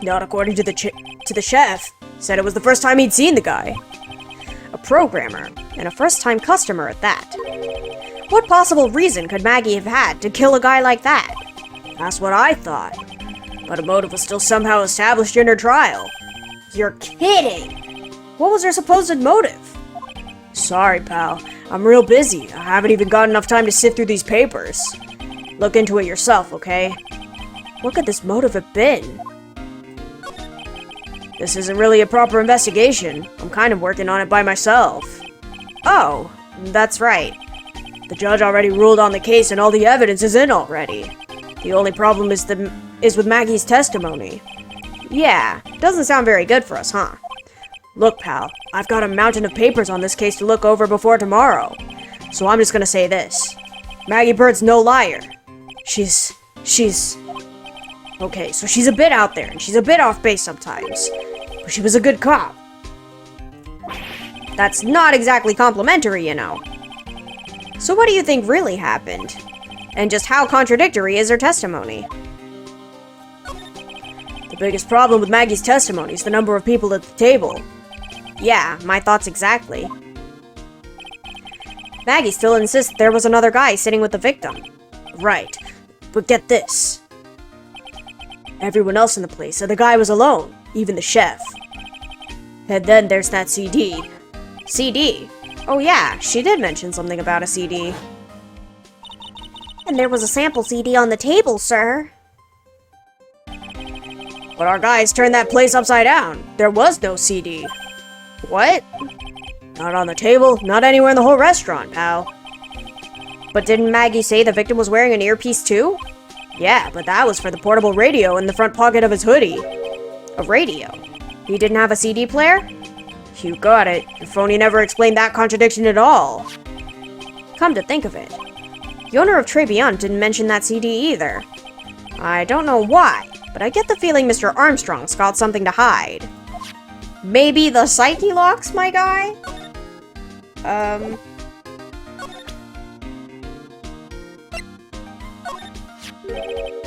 S1: Not according to the chef. Said it was the first time he'd seen the guy. A programmer, and a first-time customer at that. What possible reason could Maggey have had to kill a guy like that? That's what I thought. But a motive was still somehow established in her trial. You're kidding! What was her supposed motive? Sorry, pal. I'm real busy. I haven't even got enough time to sift through these papers. Look into it yourself, okay? What could this motive have been? This isn't really a proper investigation. I'm kind of working on it by myself. Oh, that's right. The judge already ruled on the case and all the evidence is in already. The only problem is with Maggey's testimony. Yeah, doesn't sound very good for us, huh? Look, pal, I've got a mountain of papers on this case to look over before tomorrow. So I'm just gonna say this. Maggey Bird's no liar. She's... Okay, so she's a bit out there, and she's a bit off base sometimes. But she was a good cop. That's not exactly complimentary, you know. So what do you think really happened? And just how contradictory is her testimony? The biggest problem with Maggie's testimony is the number of people at the table. Yeah, my thoughts exactly. Maggey still insists there was another guy sitting with the victim. Right, but get this. Everyone else in the place said the guy was alone, even the chef. And then there's that CD. CD? Oh yeah, she did mention something about a CD.
S2: And there was a sample CD on the table, sir.
S1: But our guys turned that place upside down. There was no CD. What? Not on the table, not anywhere in the whole restaurant, pal. But didn't Maggey say the victim was wearing an earpiece too? Yeah, but that was for the portable radio in the front pocket of his hoodie. A radio? He didn't have a CD player? You got it. If only never explained that contradiction at all. Come to think of it, the owner of Tribulations didn't mention that CD either. I don't know why, but I get the feeling Mr. Armstrong's got something to hide. Maybe the psyche locks, my guy?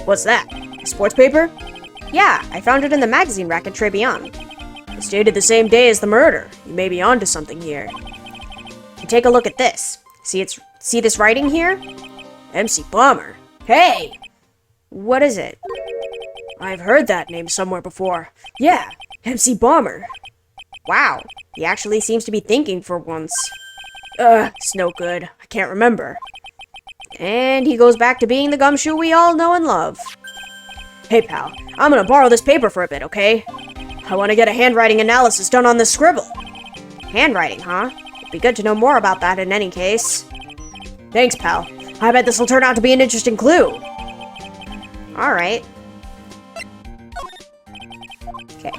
S1: What's that? A sports paper? Yeah, I found it in the magazine rack at Tribulations. It's dated the same day as the murder. You may be onto something here. And take a look at this. See this writing here? MC Bomber. Hey! What is it? I've heard that name somewhere before. Yeah, MC Bomber. Wow, he actually seems to be thinking for once. It's no good. I can't remember. And he goes back to being the gumshoe we all know and love. Hey pal, I'm gonna borrow this paper for a bit, okay? I want to get a handwriting analysis done on this scribble. Handwriting, huh? It'd be good to know more about that in any case. Thanks, pal. I bet this will turn out to be an interesting clue. Alright. Okay.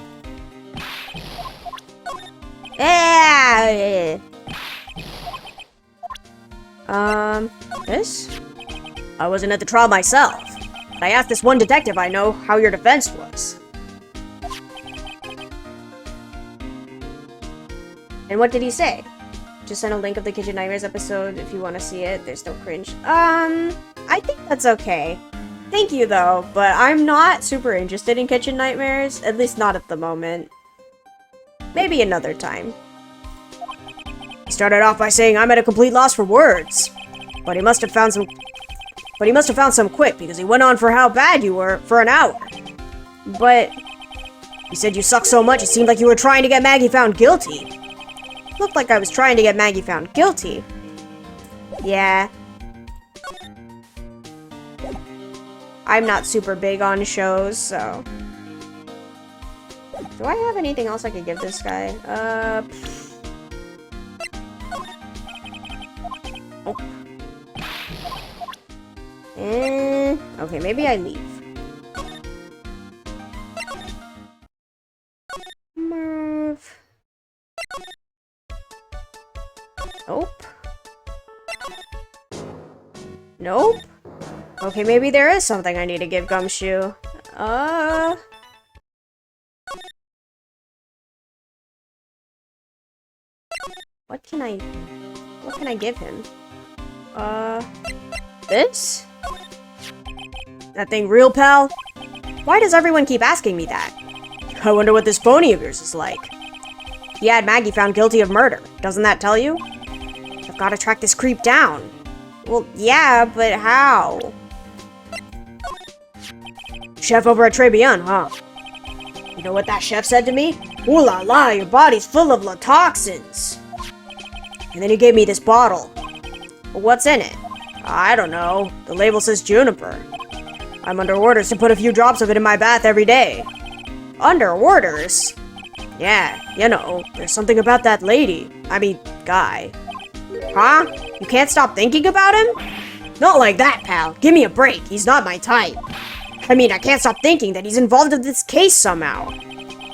S1: This? I wasn't at the trial myself, but I asked this one detective I know how your defense was. And what did he say? Just send a link of the Kitchen Nightmares episode if you want to see it. There's no cringe. I think that's okay. Thank you, though, but I'm not super interested in Kitchen Nightmares, at least not at the moment. Maybe another time. He started off by saying I'm at a complete loss for words, but he must have found some quick because he went on for how bad you were for an hour. But he said you suck so much it seemed like you were trying to get Maggey found guilty. Looked like I was trying to get Maggey found guilty. Yeah. I'm not super big on shows, so... Do I have anything else I could give this guy? Oh. Okay, maybe I leave. Move. Nope. Nope. Okay, maybe there is something I need to give Gumshoe. What can I give him? This? That thing real, pal? Why does everyone keep asking me that? I wonder what this phony of yours is like. He had Maggey found guilty of murder. Doesn't that tell you? I've got to track this creep down. Well, yeah, but how? Chef over at Tribulations, huh? You know what that chef said to me? Ooh la la, your body's full of toxins. And then he gave me this bottle. Well, what's in it? I don't know. The label says juniper. I'm under orders to put a few drops of it in my bath every day. Under orders? Yeah, you know, there's something about that lady. I mean, guy. Huh? You can't stop thinking about him? Not like that, pal. Give me a break. He's not my type. I mean, I can't stop thinking that he's involved in this case somehow.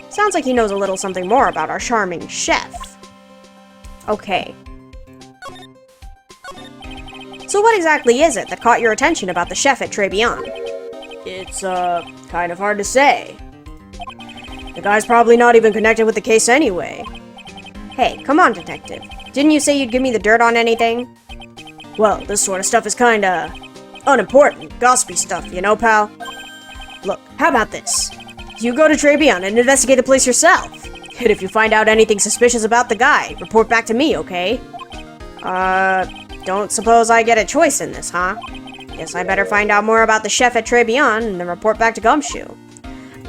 S1: Sounds like he knows a little something more about our charming chef. Okay. So what exactly is it that caught your attention about the chef at Tribulations? It's, kind of hard to say. The guy's probably not even connected with the case anyway. Hey, come on, detective. Didn't you say you'd give me the dirt on anything? Well, this sort of stuff is kinda unimportant, gossipy stuff, you know, pal? Look, how about this? You go to Tribulations and investigate the place yourself. And if you find out anything suspicious about the guy, report back to me, okay? Don't suppose I get a choice in this, huh? Guess I better find out more about the chef at Tribulations and then report back to Gumshoe.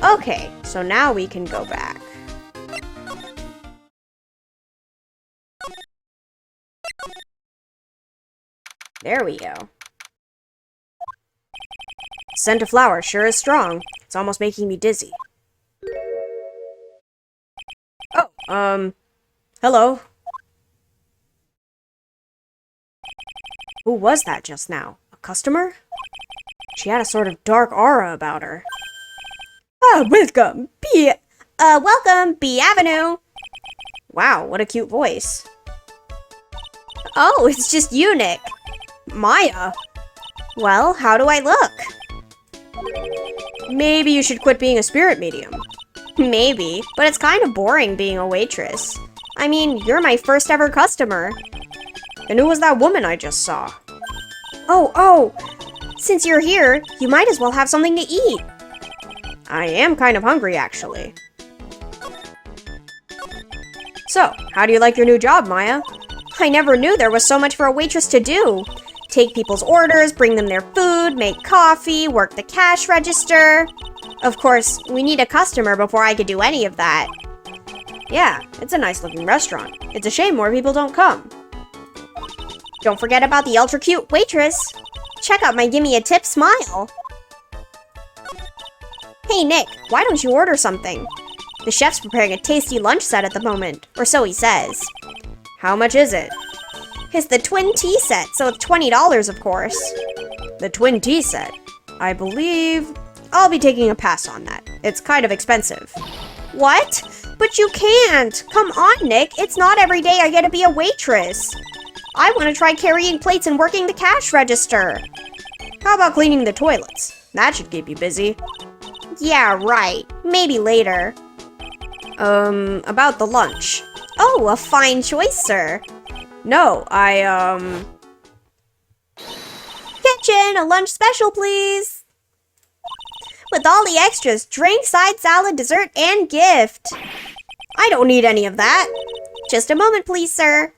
S1: Okay, so now we can go back. There we go. Scent of flower sure is strong. It's almost making me dizzy. Oh, hello. Who was that just now? A customer? She had a sort of dark aura about her.
S3: Ah, welcome.
S2: Welcome, B Avenue.
S1: Wow, what a cute voice.
S2: Oh, it's just you, Nick.
S1: Maya!
S2: Well, how do I look?
S1: Maybe you should quit being a spirit medium.
S2: Maybe, but it's kind of boring being a waitress. I mean, you're my first ever customer.
S1: And who was that woman I just saw?
S2: Oh, since you're here, you might as well have something to eat.
S1: I am kind of hungry, actually. So, how do you like your new job, Maya?
S2: I never knew there was so much for a waitress to do. Take people's orders, bring them their food, make coffee, work the cash register. Of course, we need a customer before I could do any of that.
S1: Yeah, it's a nice looking restaurant. It's a shame more people don't come.
S2: Don't forget about the ultra cute waitress. Check out my gimme a tip smile. Hey Nick, why don't you order something? The chef's preparing a tasty lunch set at the moment, or so he says.
S1: How much is it?
S2: It's the twin tea set, so it's $20, of course.
S1: The twin tea set? I believe I'll be taking a pass on that. It's kind of expensive.
S2: What? But you can't! Come on, Nick, it's not every day I get to be a waitress. I want to try carrying plates and working the cash register.
S1: How about cleaning the toilets? That should keep you busy.
S2: Yeah, right. Maybe later.
S1: About the lunch.
S2: Oh, a fine choice, sir.
S1: No,
S2: Kitchen, a lunch special, please. With all the extras, drink, side salad, dessert, and gift.
S1: I don't need any of that.
S2: Just a moment, please, sir.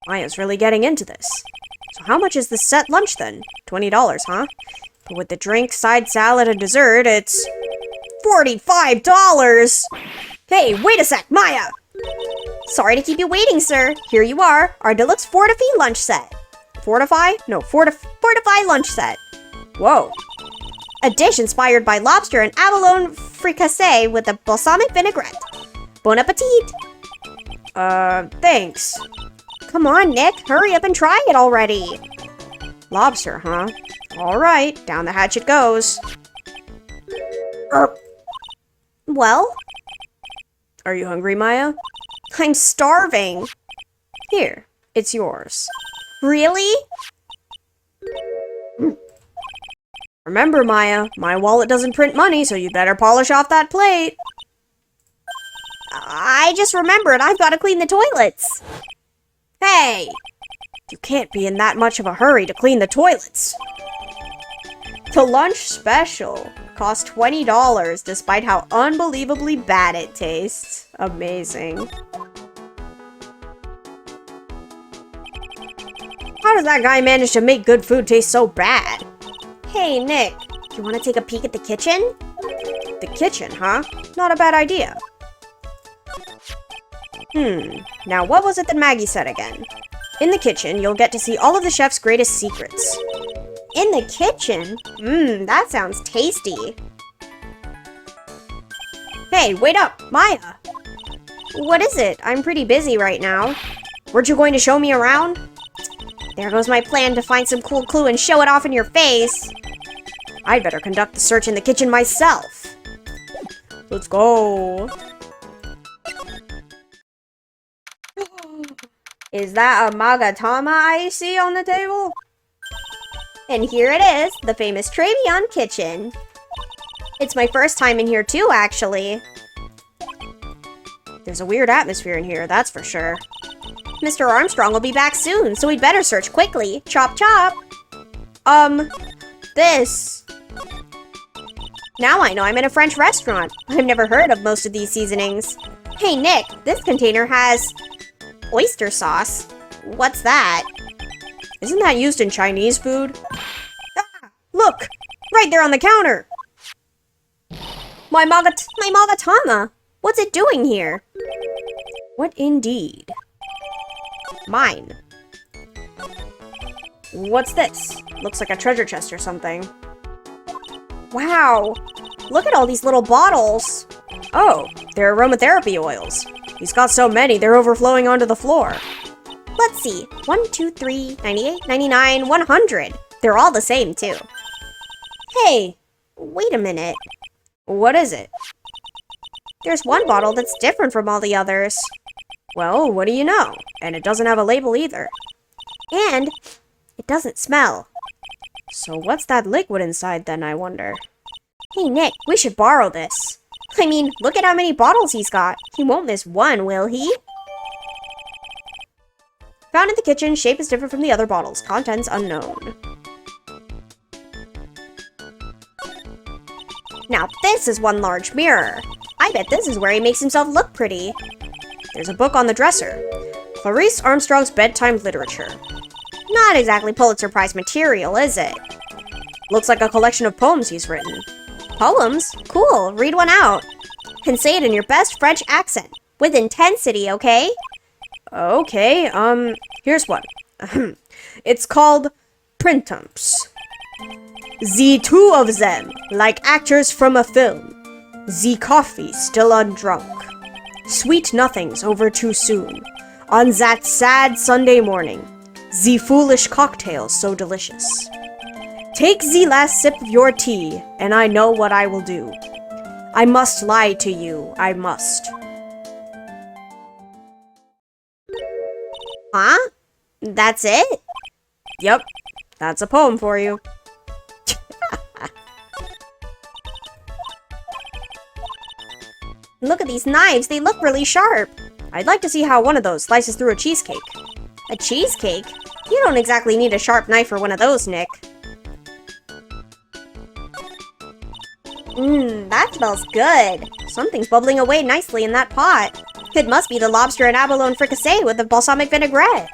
S1: Maya's really getting into this. So how much is the set lunch then? $20, huh? But with the drink, side salad, and dessert, it's $45! Hey, wait a sec, Maya!
S2: Sorry to keep you waiting, sir. Here you are, our deluxe Fortify lunch set.
S1: Fortify? No,
S2: Fortify lunch set.
S1: Whoa.
S2: A dish inspired by lobster and abalone fricassee with a balsamic vinaigrette. Bon appetit!
S1: Thanks.
S2: Come on, Nick, hurry up and try it already.
S1: Lobster, huh? Alright, down the hatch it goes.
S2: Well?
S1: Are you hungry, Maya?
S2: I'm starving.
S1: Here, it's yours.
S2: Really?
S1: Remember, Maya, my wallet doesn't print money, so you better polish off that plate.
S2: I just remembered I've got to clean the toilets.
S1: Hey! You can't be in that much of a hurry to clean the toilets. The lunch special costs $20 despite how unbelievably bad it tastes. Amazing. How does that guy manage to make good food taste so bad?
S2: Hey, Nick, you want to take a peek at the kitchen?
S1: The kitchen, huh? Not a bad idea. Now what was it that Maggey said again? In the kitchen, you'll get to see all of the chef's greatest secrets.
S2: In the kitchen? That sounds tasty.
S1: Hey, wait up, Maya!
S2: What is it? I'm pretty busy right now.
S1: Weren't you going to show me around?
S2: There goes my plan to find some cool clue and show it off in your face.
S1: I'd better conduct the search in the kitchen myself. Let's go. Is that a magatama I see on the table?
S2: And here it is, the famous Tribulations kitchen. It's my first time in here too, actually.
S1: There's a weird atmosphere in here, that's for sure.
S2: Mr. Armstrong will be back soon, so we'd better search quickly. Chop chop! This. Now I know I'm in a French restaurant. I've never heard of most of these seasonings. Hey Nick, this container has oyster sauce. What's that?
S1: Isn't that used in Chinese food? Ah, look! Right there on the counter!
S2: My magatama! What's it doing here?
S1: What indeed?
S2: Mine.
S1: What's this? Looks like a treasure chest or something.
S2: Wow! Look at all these little bottles!
S1: Oh, they're aromatherapy oils. He's got so many, they're overflowing onto the floor.
S2: Let's see. 1, 2, 3, 98, 99, 100. They're all the same, too. Hey, wait a minute.
S1: What is it?
S2: There's one bottle that's different from all the others.
S1: Well, what do you know? And it doesn't have a label either.
S2: And it doesn't smell.
S1: So what's that liquid inside then, I wonder?
S2: Hey Nick, we should borrow this. I mean, look at how many bottles he's got. He won't miss one, will he?
S1: Found in the kitchen, shape is different from the other bottles. Contents unknown.
S2: Now this is one large mirror. I bet this is where he makes himself look pretty.
S1: There's a book on the dresser. Clarice Armstrong's Bedtime Literature.
S2: Not exactly Pulitzer Prize material, is it?
S1: Looks like a collection of poems he's written.
S2: Poems? Cool, read one out. And say it in your best French accent. With intensity, okay?
S1: Okay, here's one. It's called Printemps. The two of them, like actors from a film. The coffee still undrunk. Sweet nothings over too soon. On that sad Sunday morning. The foolish cocktail so delicious. Take the last sip of your tea, and I know what I will do. I must lie to you, I must.
S2: Huh? That's it?
S1: Yep, that's a poem for you.
S2: Look at these knives, they look really sharp.
S1: I'd like to see how one of those slices through a cheesecake.
S2: A cheesecake? You don't exactly need a sharp knife for one of those, Nick. That smells good. Something's bubbling away nicely in that pot. It must be the lobster and abalone fricassee with the balsamic vinaigrette.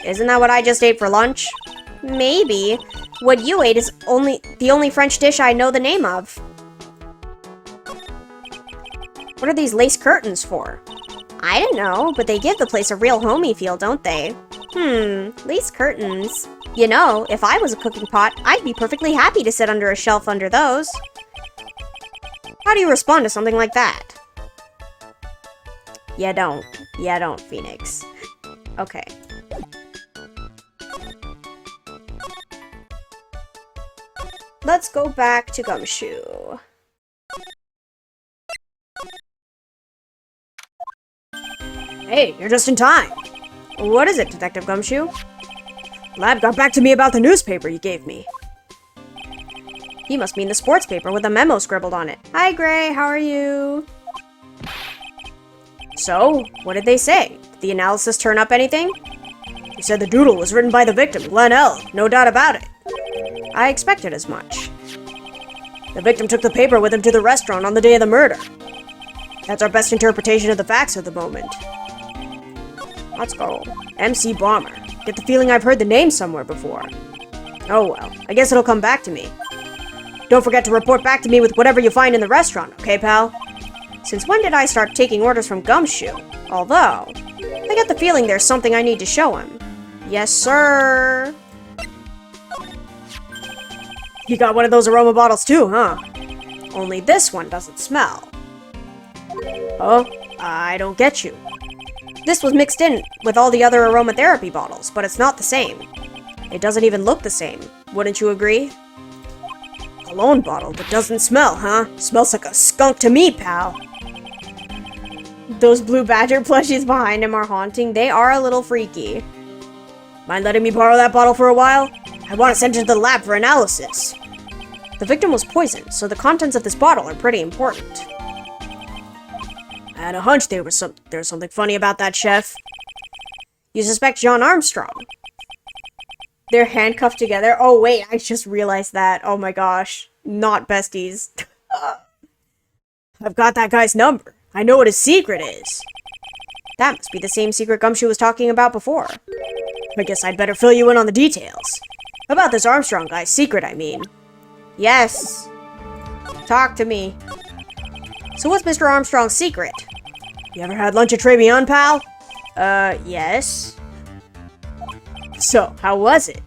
S1: Isn't that what I just ate for lunch?
S2: Maybe. What you ate is the only French dish I know the name of.
S1: What are these lace curtains for?
S2: I don't know, but they give the place a real homey feel, don't they? Lace curtains. You know, if I was a cooking pot, I'd be perfectly happy to sit under a shelf under those.
S1: How do you respond to something like that? You don't, Phoenix. Okay. Let's go back to Gumshoe. Hey, you're just in time. What is it, Detective Gumshoe? Lab got back to me about the newspaper you gave me. You must mean the sports paper with a memo scribbled on it. Hi, Gray, how are you? So, what did they say? Did the analysis turn up anything? You said the doodle was written by the victim, Glenn L. No doubt about it. I expected as much. The victim took the paper with him to the restaurant on the day of the murder. That's our best interpretation of the facts at the moment. Let's go. MC Bomber. Get the feeling I've heard the name somewhere before. Oh well, I guess it'll come back to me. Don't forget to report back to me with whatever you find in the restaurant, okay, pal? Since when did I start taking orders from Gumshoe? Although, I get the feeling there's something I need to show him. Yes, sir. You got one of those aroma bottles too, huh? Only this one doesn't smell. Oh, I don't get you. This was mixed in with all the other aromatherapy bottles, but it's not the same. It doesn't even look the same. Wouldn't you agree? Cologne bottle that doesn't smell, huh? Smells like a skunk to me, pal. Those blue badger plushies behind him are haunting. They are a little freaky. Mind letting me borrow that bottle for a while? I want to send it to the lab for analysis. The victim was poisoned, so the contents of this bottle are pretty important. I had a hunch there was something funny about that, Chef. You suspect John Armstrong. They're handcuffed together. Oh, wait, I just realized that. Oh my gosh. Not besties. I've got that guy's number. I know what his secret is. That must be the same secret Gumshoe was talking about before. I guess I'd better fill you in on the details. About this Armstrong guy's secret, I mean. Yes. Talk to me. So what's Mr. Armstrong's secret? You ever had lunch at Tribulations, pal? Yes. So, how was it?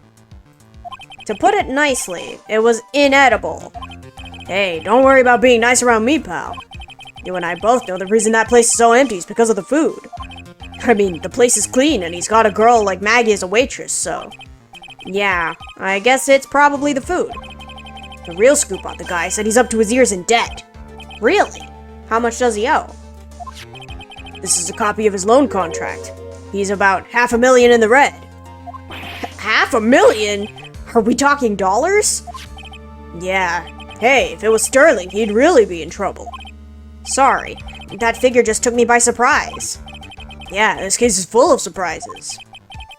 S1: To put it nicely, it was inedible. Hey, don't worry about being nice around me, pal. You and I both know the reason that place is so empty is because of the food. I mean, the place is clean and he's got a girl like Maggey as a waitress, so... Yeah, I guess it's probably the food. The real scoop on the guy said he's up to his ears in debt. Really? How much does he owe? This is a copy of his loan contract. He's about $500,000 in the red. $500,000? Are we talking dollars? Yeah. Hey, if it was sterling, he'd really be in trouble. Sorry, that figure just took me by surprise. Yeah, this case is full of surprises.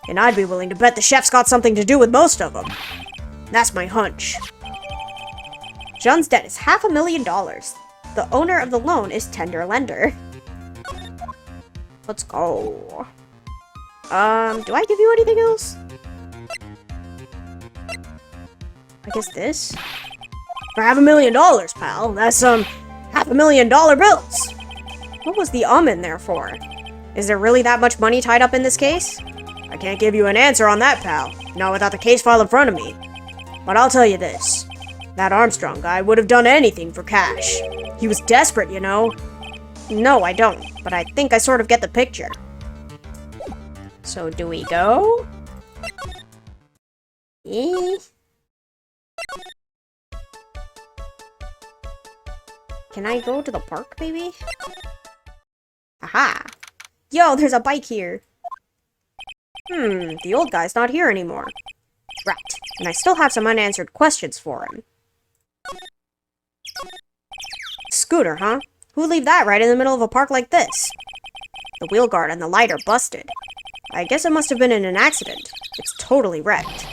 S1: And I'd be willing to bet the chef's got something to do with most of them. That's my hunch. John's debt is $500,000. The owner of the loan is tender lender. Let's go. Do I give you anything else? I guess this? For $500,000, pal. That's some $500,000 bills. What was the in there for? Is there really that much money tied up in this case? I can't give you an answer on that, pal. Not without the case file in front of me. But I'll tell you this. That Armstrong guy would have done anything for cash. He was desperate, you know. No, I don't. But I think I sort of get the picture. So, do we go? Can I go to the park, maybe? Aha! Yo, there's a bike here. The old guy's not here anymore. Right, and I still have some unanswered questions for him. Scooter, huh? Who'd leave that right in the middle of a park like this? The wheel guard and the light are busted. I guess it must have been in an accident. It's totally wrecked.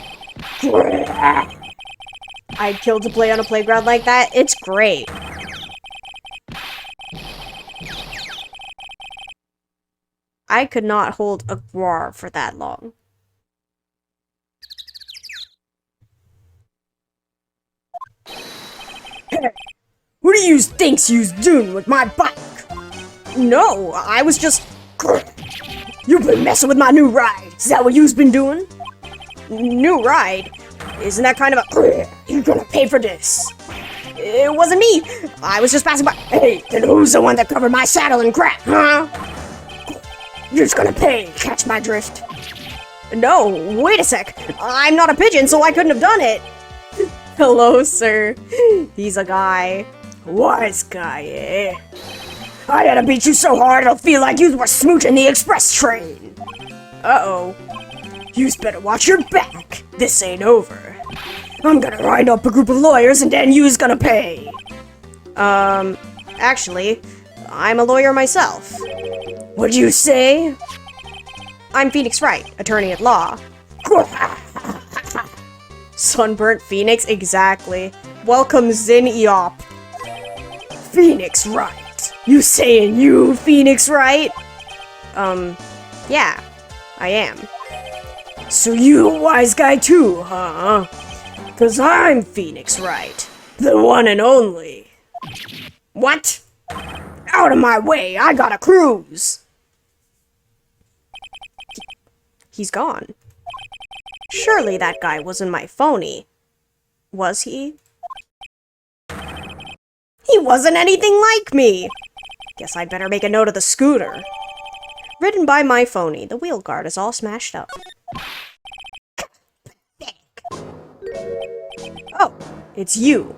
S1: I'd kill to play on a playground like that. It's great. I could not hold a roar for that long. Hey, what do you think you's doing with my bike? No, I was just... You've been messing with my new ride. Is that what you's been doing? New ride? Isn't that kind of a... You're gonna pay for this. It wasn't me. I was just passing by. Hey, then who's the one that covered my saddle in crap, huh? You're just gonna pay. Catch my drift. No, wait a sec. I'm not a pigeon, so I couldn't have done it. Hello, sir. He's a guy. Wise guy, eh? I gotta beat you so hard it'll feel like you were smooching the express train. Uh-oh. You's better watch your back. This ain't over. I'm gonna wind up a group of lawyers and then you's gonna pay. Actually, I'm a lawyer myself. What'd you say? I'm Phoenix Wright, attorney at law. Sunburnt Phoenix? Exactly. Welcome, Zin Eop. Phoenix Wright? You saying you Phoenix Wright? Yeah, I am. So you a wise guy too, huh? 'Cause I'm Phoenix Wright, the one and only. What? Out of my way, I gotta cruise! He's gone. Surely that guy wasn't my phony. Was he? He wasn't anything like me! Guess I'd better make a note of the scooter. Ridden by my phony, the wheel guard is all smashed up. Oh, it's you.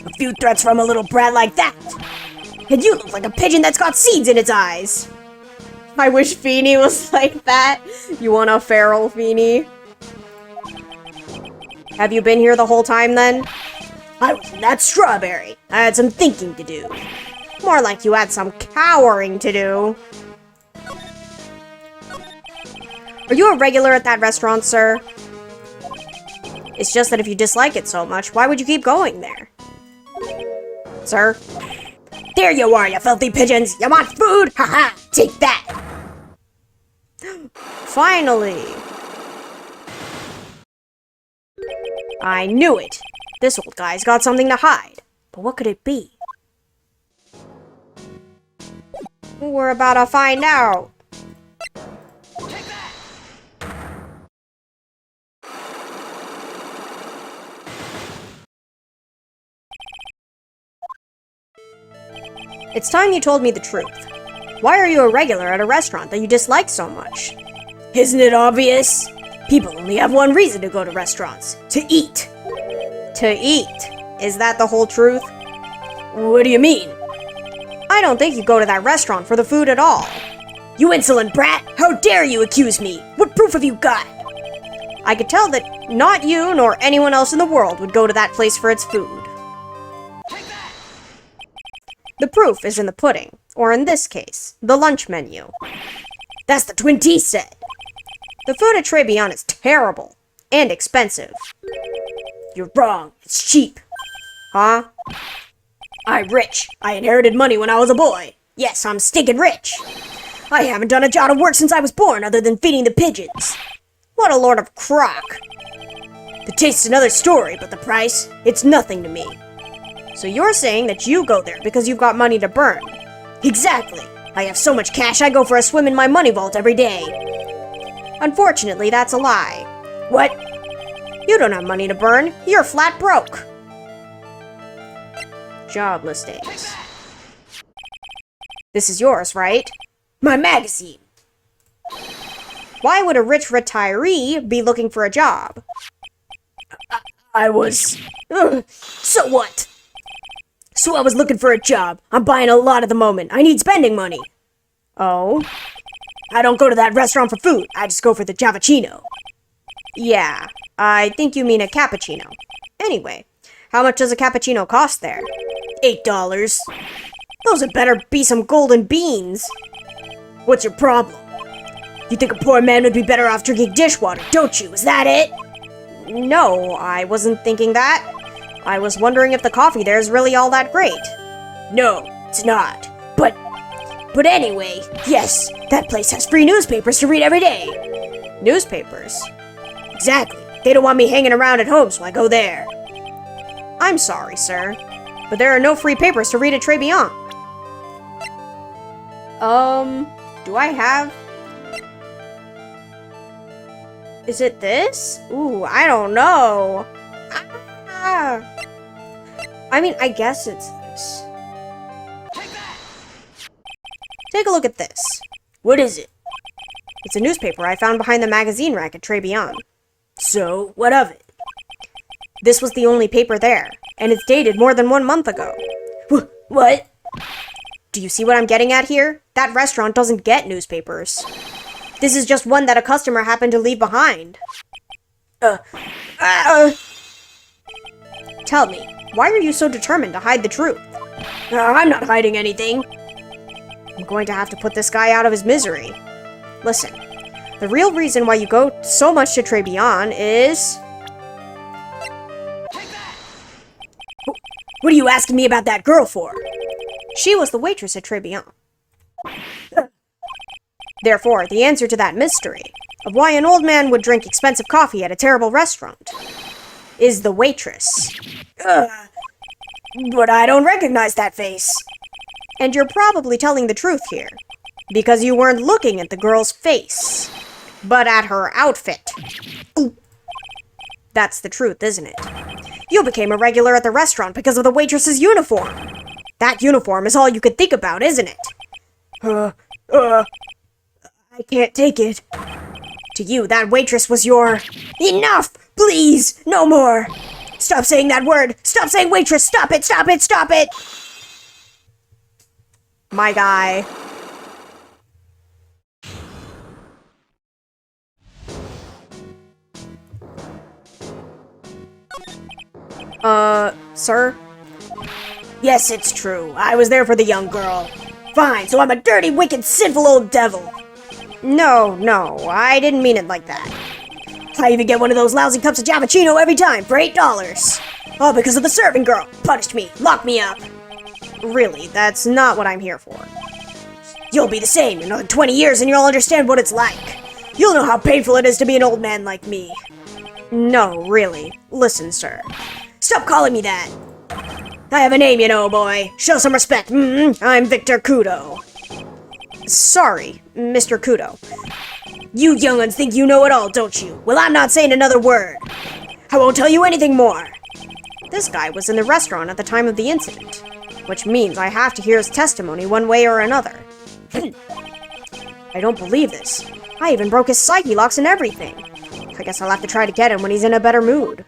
S1: A few threats from a little brat like that. And you look like a pigeon that's got seeds in its eyes. I wish Feeny was like that. You want a feral Feeny? Have you been here the whole time then? I was in that strawberry. I had some thinking to do. More like you had some cowering to do. Are you a regular at that restaurant, sir? It's just that if you dislike it so much, why would you keep going there? Sir?
S3: There you are, you filthy pigeons! You want food? Haha! Take that!
S1: Finally! I knew it! This old guy's got something to hide. But what could it be? We're about to find out! It's time you told me the truth. Why are you a regular at a restaurant that you dislike so much?
S3: Isn't it obvious? People only have one reason to go to restaurants. To eat.
S1: To eat? Is that the whole truth?
S3: What do you mean?
S1: I don't think you go to that restaurant for the food at all.
S3: You insolent brat! How dare you accuse me? What proof have you got?
S1: I could tell that not you nor anyone else in the world would go to that place for its food. The proof is in the pudding, or in this case, the lunch menu.
S3: That's the Twin T set.
S1: The food at Tribulations is terrible and expensive.
S3: You're wrong. It's cheap.
S1: Huh?
S3: I'm rich. I inherited money when I was a boy. Yes, I'm stinking rich. I haven't done a job of work since I was born other than feeding the pigeons.
S1: What a lord of crock.
S3: The taste's another story, but the price, it's nothing to me.
S1: So you're saying that you go there because you've got money to burn?
S3: Exactly. I have so much cash I go for a swim in my money vault every day.
S1: Unfortunately, that's a lie.
S3: What?
S1: You don't have money to burn. You're flat broke. Job listings. This is yours, right?
S3: My magazine.
S1: Why would a rich retiree be looking for a job?
S3: I was... So what? So I was looking for a job. I'm buying a lot at the moment. I need spending money.
S1: Oh?
S3: I don't go to that restaurant for food. I just go for the cappuccino.
S1: Yeah, I think you mean a cappuccino. Anyway, how much does a cappuccino cost there?
S3: $8.
S1: Those had better be some golden beans.
S3: What's your problem? You think a poor man would be better off drinking dishwater, don't you? Is that it?
S1: No, I wasn't thinking that. I was wondering if the coffee there is really all that great.
S3: No, it's not. But anyway, yes, that place has free newspapers to read every day.
S1: Newspapers?
S3: Exactly. They don't want me hanging around at home, so I go there.
S1: I'm sorry, sir, but there are no free papers to read at Tribulations. Do I have... Is it this? Ooh, I don't know. Ah. I mean, I guess it's this. Take a look at this.
S3: What is it?
S1: It's a newspaper I found behind the magazine rack at Tribulations.
S3: So, what of it?
S1: This was the only paper there, and it's dated more than 1 month ago.
S3: What?
S1: Do you see what I'm getting at here? That restaurant doesn't get newspapers. This is just one that a customer happened to leave behind. Tell me, why are you so determined to hide the truth?
S3: I'm not hiding anything.
S1: I'm going to have to put this guy out of his misery. Listen, the real reason why you go so much to Tribulations is...
S3: What are you asking me about that girl for?
S1: She was the waitress at Tribulations. Therefore, the answer to that mystery of why an old man would drink expensive coffee at a terrible restaurant is the waitress.
S3: But I don't recognize that face.
S1: And you're probably telling the truth here, because you weren't looking at the girl's face, but at her outfit. Ooh. That's the truth, isn't it? You became a regular at the restaurant because of the waitress's uniform. That uniform is all you could think about, isn't it?
S3: I can't take it.
S1: To you, that waitress was your...
S3: Enough! Please! No more! Stop saying that word! Stop saying waitress! Stop it! Stop it! Stop it!
S1: My guy. Sir?
S3: Yes, it's true. I was there for the young girl. Fine, so I'm a dirty, wicked, sinful old devil.
S1: No, I didn't mean it like that.
S3: I even get one of those lousy cups of Javachino every time for $8. All because of the serving girl. Punished me. Locked me up.
S1: Really, that's not what I'm here for.
S3: You'll be the same in another 20 years and you'll understand what it's like. You'll know how painful it is to be an old man like me.
S1: No, really. Listen, sir.
S3: Stop calling me that. I have a name, you know, boy. Show some respect. I'm Victor Kudo.
S1: Sorry, Mr. Kudo.
S3: You young'uns think you know it all, don't you? Well, I'm not saying another word. I won't tell you anything more.
S1: This guy was in the restaurant at the time of the incident, which means I have to hear his testimony one way or another. I don't believe this. I even broke his psyche locks and everything. I guess I'll have to try to get him when he's in a better mood.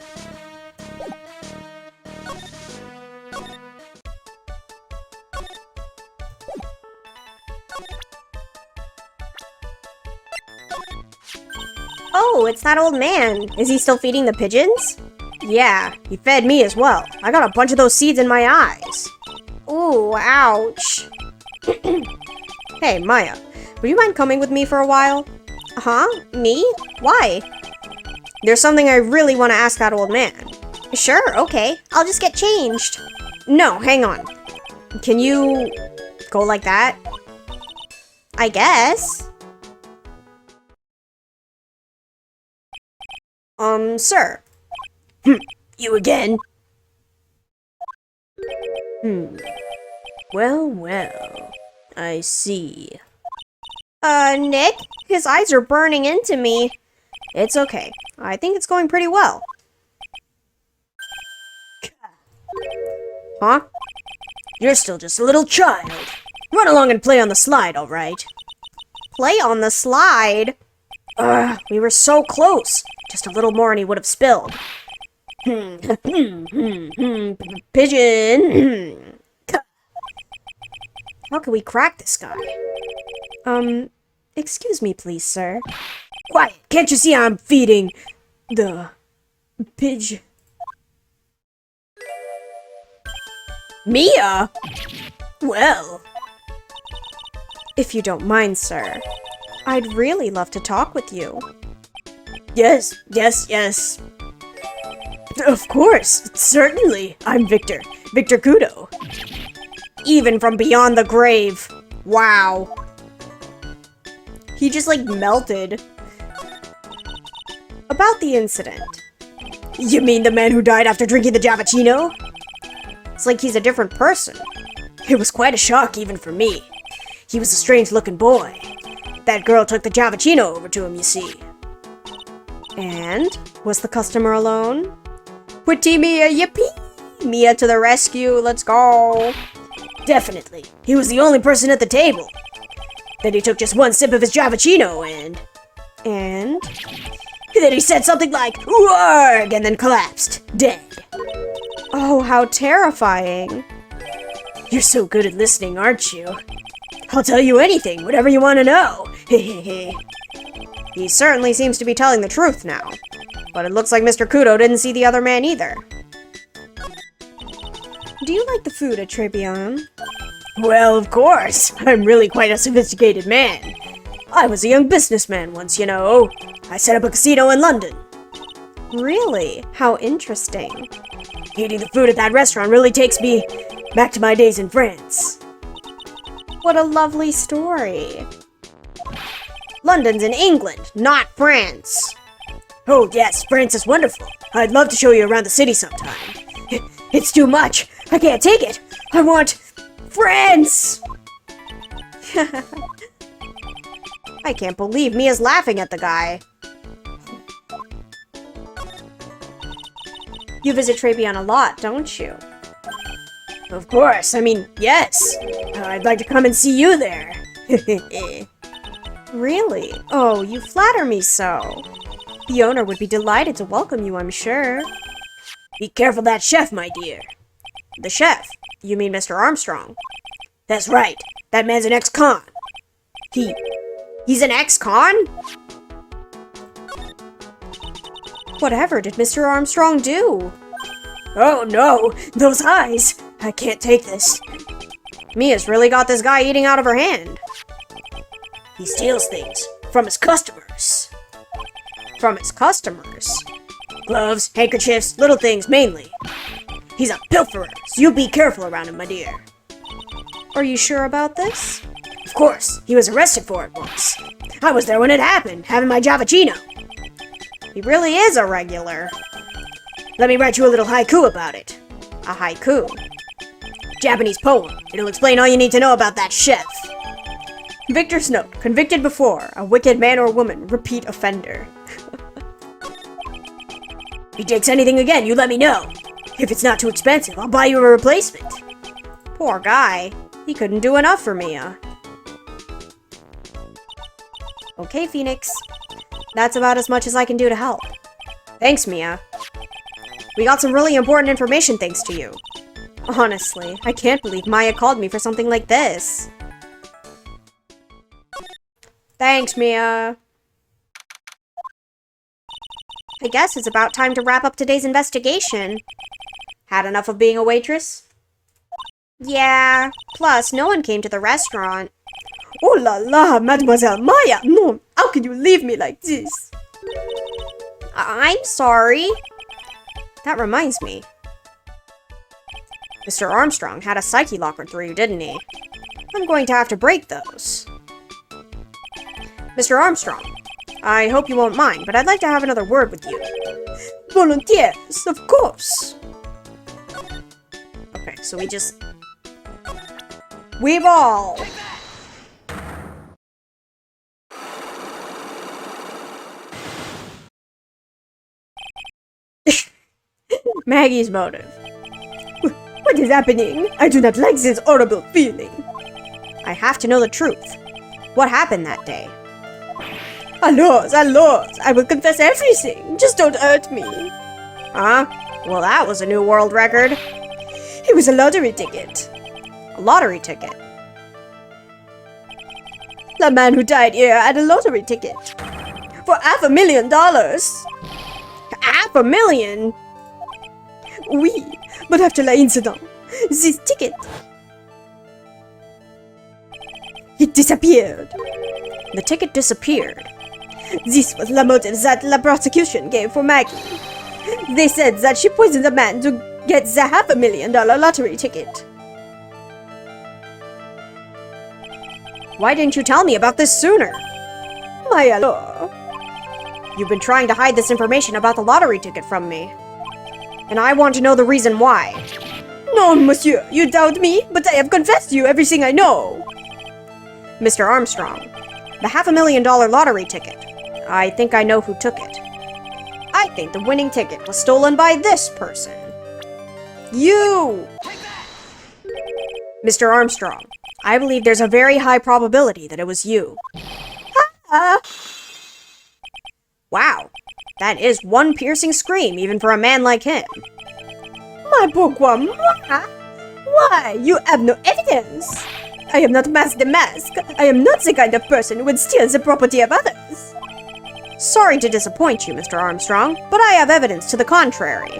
S2: Oh, it's that old man. Is he still feeding the pigeons?
S1: Yeah, he fed me as well. I got a bunch of those seeds in my eyes.
S2: Ooh, ouch.
S1: Hey, Maya, would you mind coming with me for a while?
S2: Huh? Me? Why?
S1: There's something I really want to ask that old man.
S2: Sure, okay. I'll just get changed.
S1: No, hang on. Can you go like that?
S2: I guess.
S1: Sir.
S3: You again?
S1: Well, I see.
S2: Nick? His eyes are burning into me.
S1: It's okay. I think it's going pretty well. Huh?
S3: You're still just a little child. Run along and play on the slide, all right?
S2: Play on the slide?
S1: We were so close. Just a little more and he would have spilled. Pigeon. How can we crack this guy? Excuse me, please, sir.
S3: Quiet! Can't you see I'm feeding the pigeon? Mia? Well...
S1: If you don't mind, sir, I'd really love to talk with you.
S3: Yes. Of course, certainly. I'm Victor Kudo.
S1: Even from beyond the grave. Wow. He just, like, melted. About the incident.
S3: You mean the man who died after drinking the Javachino?
S1: It's like he's a different person.
S3: It was quite a shock even for me. He was a strange-looking boy. That girl took the Javachino over to him, you see.
S1: And? Was the customer alone? Pretty Mia, yippee! Mia to the rescue, let's go!
S3: Definitely. He was the only person at the table. Then he took just one sip of his Javachino and...
S1: And
S3: then he said something like, "Warg!" and then collapsed, dead.
S1: Oh, how terrifying.
S3: You're so good at listening, aren't you? I'll tell you anything, whatever you want to know.
S1: He certainly seems to be telling the truth now. But it looks like Mr. Kudo didn't see the other man either. Do you like the food at Tribulations?
S3: Well, of course. I'm really quite a sophisticated man. I was a young businessman once, you know. I set up a casino in London.
S1: Really? How interesting.
S3: Eating the food at that restaurant really takes me back to my days in France.
S1: What a lovely story. London's in England, not France.
S3: Oh yes, France is wonderful. I'd love to show you around the city sometime. It's too much. I can't take it. I want France!
S1: I can't believe Mia's laughing at the guy. You visit Tribulations a lot, don't you?
S3: Of course, I mean, yes. I'd like to come and see you there.
S1: Really? Oh, you flatter me so. The owner would be delighted to welcome you, I'm sure.
S3: Be careful of that chef, my dear.
S1: The chef? You mean Mr. Armstrong?
S3: That's right. That man's an ex-con.
S1: He's an ex-con? Whatever did Mr. Armstrong do?
S3: Oh no, those eyes. I can't take this.
S1: Mia's really got this guy eating out of her hand.
S3: He steals things
S1: From his customers. From his customers? Gloves, handkerchiefs, little things mainly. He's a pilferer, so you be careful around him, my dear.
S2: Are you sure about this?
S1: Of course, he was arrested for it once. I was there when it happened, having my Javachino.
S2: He really is a regular.
S1: Let me write you a little haiku about it.
S2: A haiku?
S1: Japanese poem. It'll explain all you need to know about that chef.
S3: Victor's note. Convicted before. A wicked man or woman. Repeat offender.
S1: If he takes anything again, you let me know. If it's not too expensive, I'll buy you a replacement.
S2: Poor guy. He couldn't do enough for Mia. Okay, Phoenix. That's about as much as I can do to help. Thanks, Mia. We got some really important information thanks to you. Honestly, I can't believe Maya called me for something like this. Thanks, Mia. I guess it's about time to wrap up today's investigation. Had enough of being a waitress? Yeah, plus no one came to the restaurant.
S3: Oh la la, Mademoiselle Maya! No, how can you leave me like this?
S2: I'm sorry. That reminds me. Mr. Armstrong had a psyche locker through you, didn't he? I'm going to have to break those. Mr. Armstrong, I hope you won't mind, but I'd like to have another word with you.
S3: Volunteers, of course.
S2: Okay, so we ball.
S3: Maggie's motive. What is happening? I do not like this horrible feeling.
S2: I have to know the truth. What happened that day?
S3: Allons, I will confess everything. Just don't hurt me.
S2: Huh? Well, that was a new world record.
S3: It was a lottery ticket.
S2: A lottery ticket?
S3: The man who died here had a lottery ticket. For $500,000.
S2: $500,000?
S3: Oui, but after l'incident, this ticket... it disappeared.
S2: The ticket disappeared.
S3: This was the motive that the prosecution gave for Maggey. They said that she poisoned the man to get the $500,000 lottery ticket.
S2: Why didn't you tell me about this sooner?
S3: My lord.
S2: You've been trying to hide this information about the lottery ticket from me. And I want to know the reason why.
S3: No, monsieur, you doubt me, but I have confessed to you everything I know.
S2: Mr. Armstrong, the $500,000 lottery ticket. I think I know who took it. I think the winning ticket was stolen by this person. You! Mr. Armstrong, I believe there's a very high probability that it was you. Wow, that is one piercing scream even for a man like him.
S3: My pourquoi moi? Why? You have no evidence. I am not Mask the Mask. I am not the kind of person who would steal the property of others.
S2: Sorry to disappoint you, Mr. Armstrong, but I have evidence to the contrary.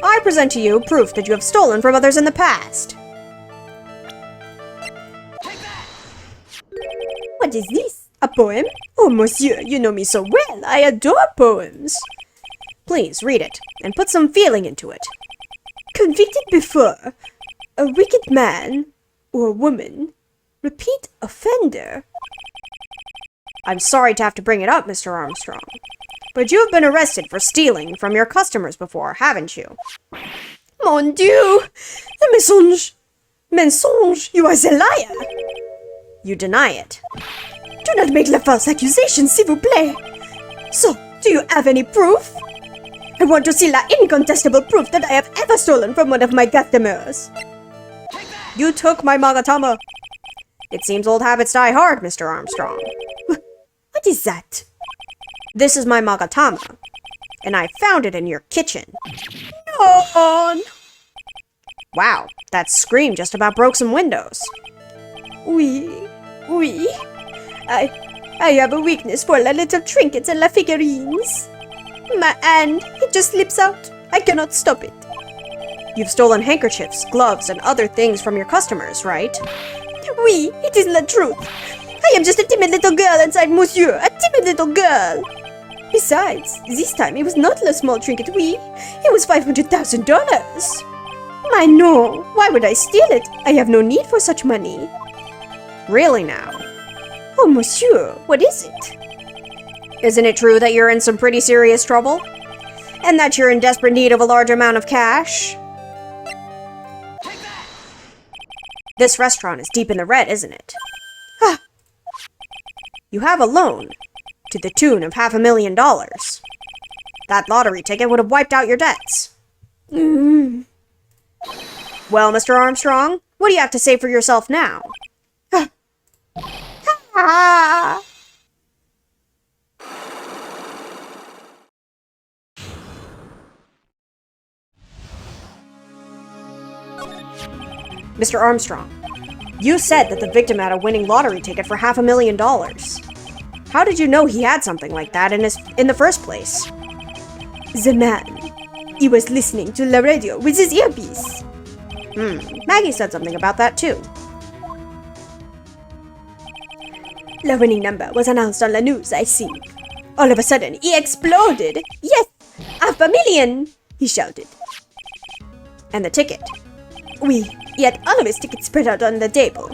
S2: I present to you proof that you have stolen from others in the past.
S3: What is this? A poem? Oh, monsieur, you know me so well. I adore poems.
S2: Please read it, and put some feeling into it.
S3: Convicted before. A wicked man or woman. Repeat offender.
S2: I'm sorry to have to bring it up, Mr. Armstrong, but you have been arrested for stealing from your customers before, haven't you?
S3: Mon Dieu! A mensonge! Mensonge! You are a liar!
S2: You deny it.
S3: Do not make la false accusation, s'il vous plaît! So, do you have any proof? I want to see la incontestable proof that I have ever stolen from one of my customers.
S2: You took my magatama. It seems old habits die hard, Mr. Armstrong.
S3: What is that?
S2: This is my magatama, and I found it in your kitchen.
S3: No!
S2: Wow, that scream just about broke some windows.
S3: Oui. I have a weakness for la little trinkets and la figurines. My hand, it just slips out. I cannot stop it.
S2: You've stolen handkerchiefs, gloves, and other things from your customers, right?
S3: Oui, it is the truth. I am just a timid little girl inside Monsieur, a timid little girl. Besides, this time it was not a small trinket, oui. It was $500,000. My no, why would I steal it? I have no need for such money.
S1: Really now?
S3: Oh, Monsieur, what is it?
S1: Isn't it true that you're in some pretty serious trouble? And that you're in desperate need of a large amount of cash? This restaurant is deep in the red, isn't it?
S3: Ah,
S1: You have a loan to the tune of $500,000. That lottery ticket would have wiped out your debts.
S3: mm,
S1: Well, Mr. Armstrong, what do you have to say for yourself now?
S3: ah.
S1: Mr. Armstrong, you said that the victim had a winning lottery ticket for $500,000. How did you know he had something like that in the first place?
S3: The man, he was listening to the radio with his earpiece.
S1: Maggey said something about that too.
S3: The winning number was announced on the news, I think. All of a sudden, he exploded. Yes, $500,000, he shouted.
S1: And the ticket.
S3: Oui, he had all of his tickets spread out on the table.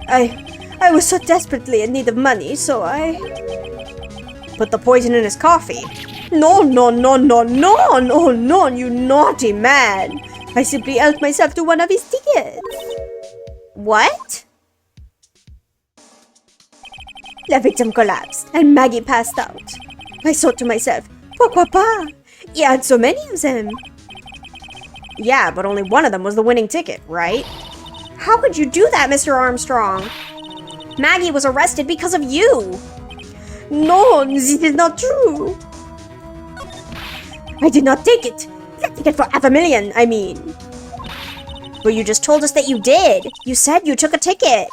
S3: I was so desperately in need of money, so I...
S1: Put the poison in his coffee.
S3: No, you naughty man. I simply helped myself to one of his tickets.
S1: What?
S3: The victim collapsed, and Maggey passed out. I thought to myself, pourquoi pas? He had so many of them.
S1: Yeah, but only one of them was the winning ticket, right? How could you do that, Mr. Armstrong? Maggey was arrested because of you.
S3: No, this is not true. I did not take it. The ticket for $500,000, I mean.
S1: But you just told us that you did. You said you took a ticket.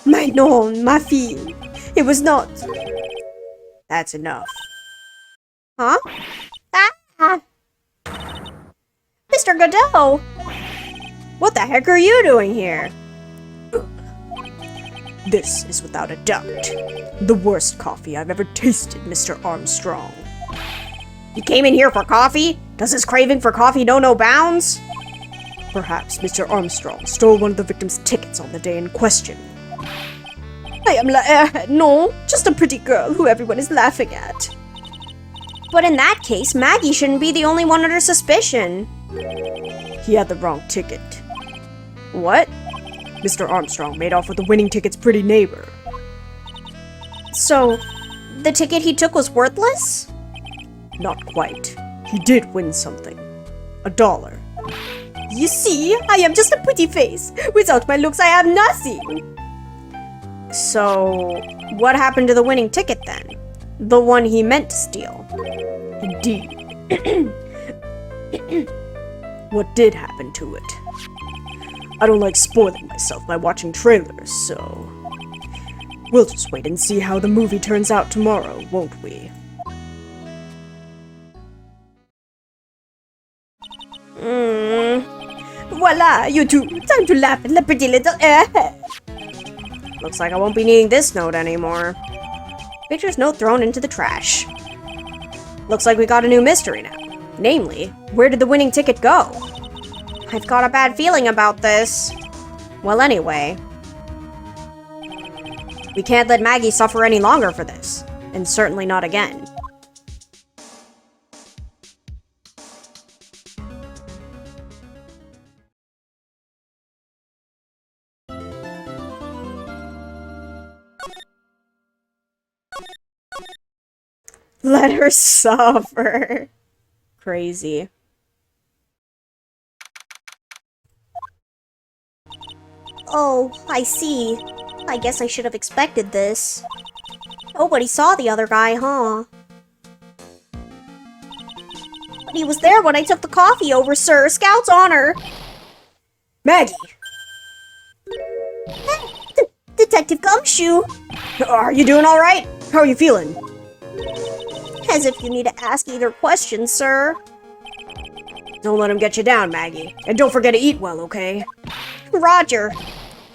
S3: Ma fille. It was not.
S1: That's enough.
S2: Huh? Ah! Mr. Godot!
S1: What the heck are you doing here? This is without a doubt the worst coffee I've ever tasted, Mr. Armstrong. You came in here for coffee? Does his craving for coffee know no bounds? Perhaps Mr. Armstrong stole one of the victim's tickets on the day in question.
S3: I am la airhead, no, just a pretty girl who everyone is laughing at.
S2: But in that case, Maggey shouldn't be the only one under suspicion.
S1: He had the wrong ticket. What? Mr. Armstrong made off with the winning ticket's pretty neighbor.
S2: So, the ticket he took was worthless?
S1: Not quite. He did win something. $1.
S3: You see, I am just a pretty face. Without my looks, I have nothing.
S1: So, what happened to the winning ticket then? The one he meant to steal? Indeed. What did happen to it? I don't like spoiling myself by watching trailers, so... We'll just wait and see how the movie turns out tomorrow, won't we?
S3: Voila, you two. Time to laugh at the pretty little airhead.
S1: Looks like I won't be needing this note anymore. Picture's note thrown into the trash. Looks like we got a new mystery now. Namely, where did the winning ticket go? I've got a bad feeling about this. Well, anyway. We can't let Maggey suffer any longer for this. And certainly not again. Let her suffer. Crazy.
S2: Oh, I see. I guess I should have expected this. Nobody saw the other guy, huh? But he was there when I took the coffee over, sir. Scout's honor.
S1: Maggey!
S2: Hey, Detective Gumshoe.
S1: Are you doing alright? How are you feeling?
S2: As if you need to ask either question, sir.
S1: Don't let him get you down, Maggey. And don't forget to eat well, okay?
S2: Roger.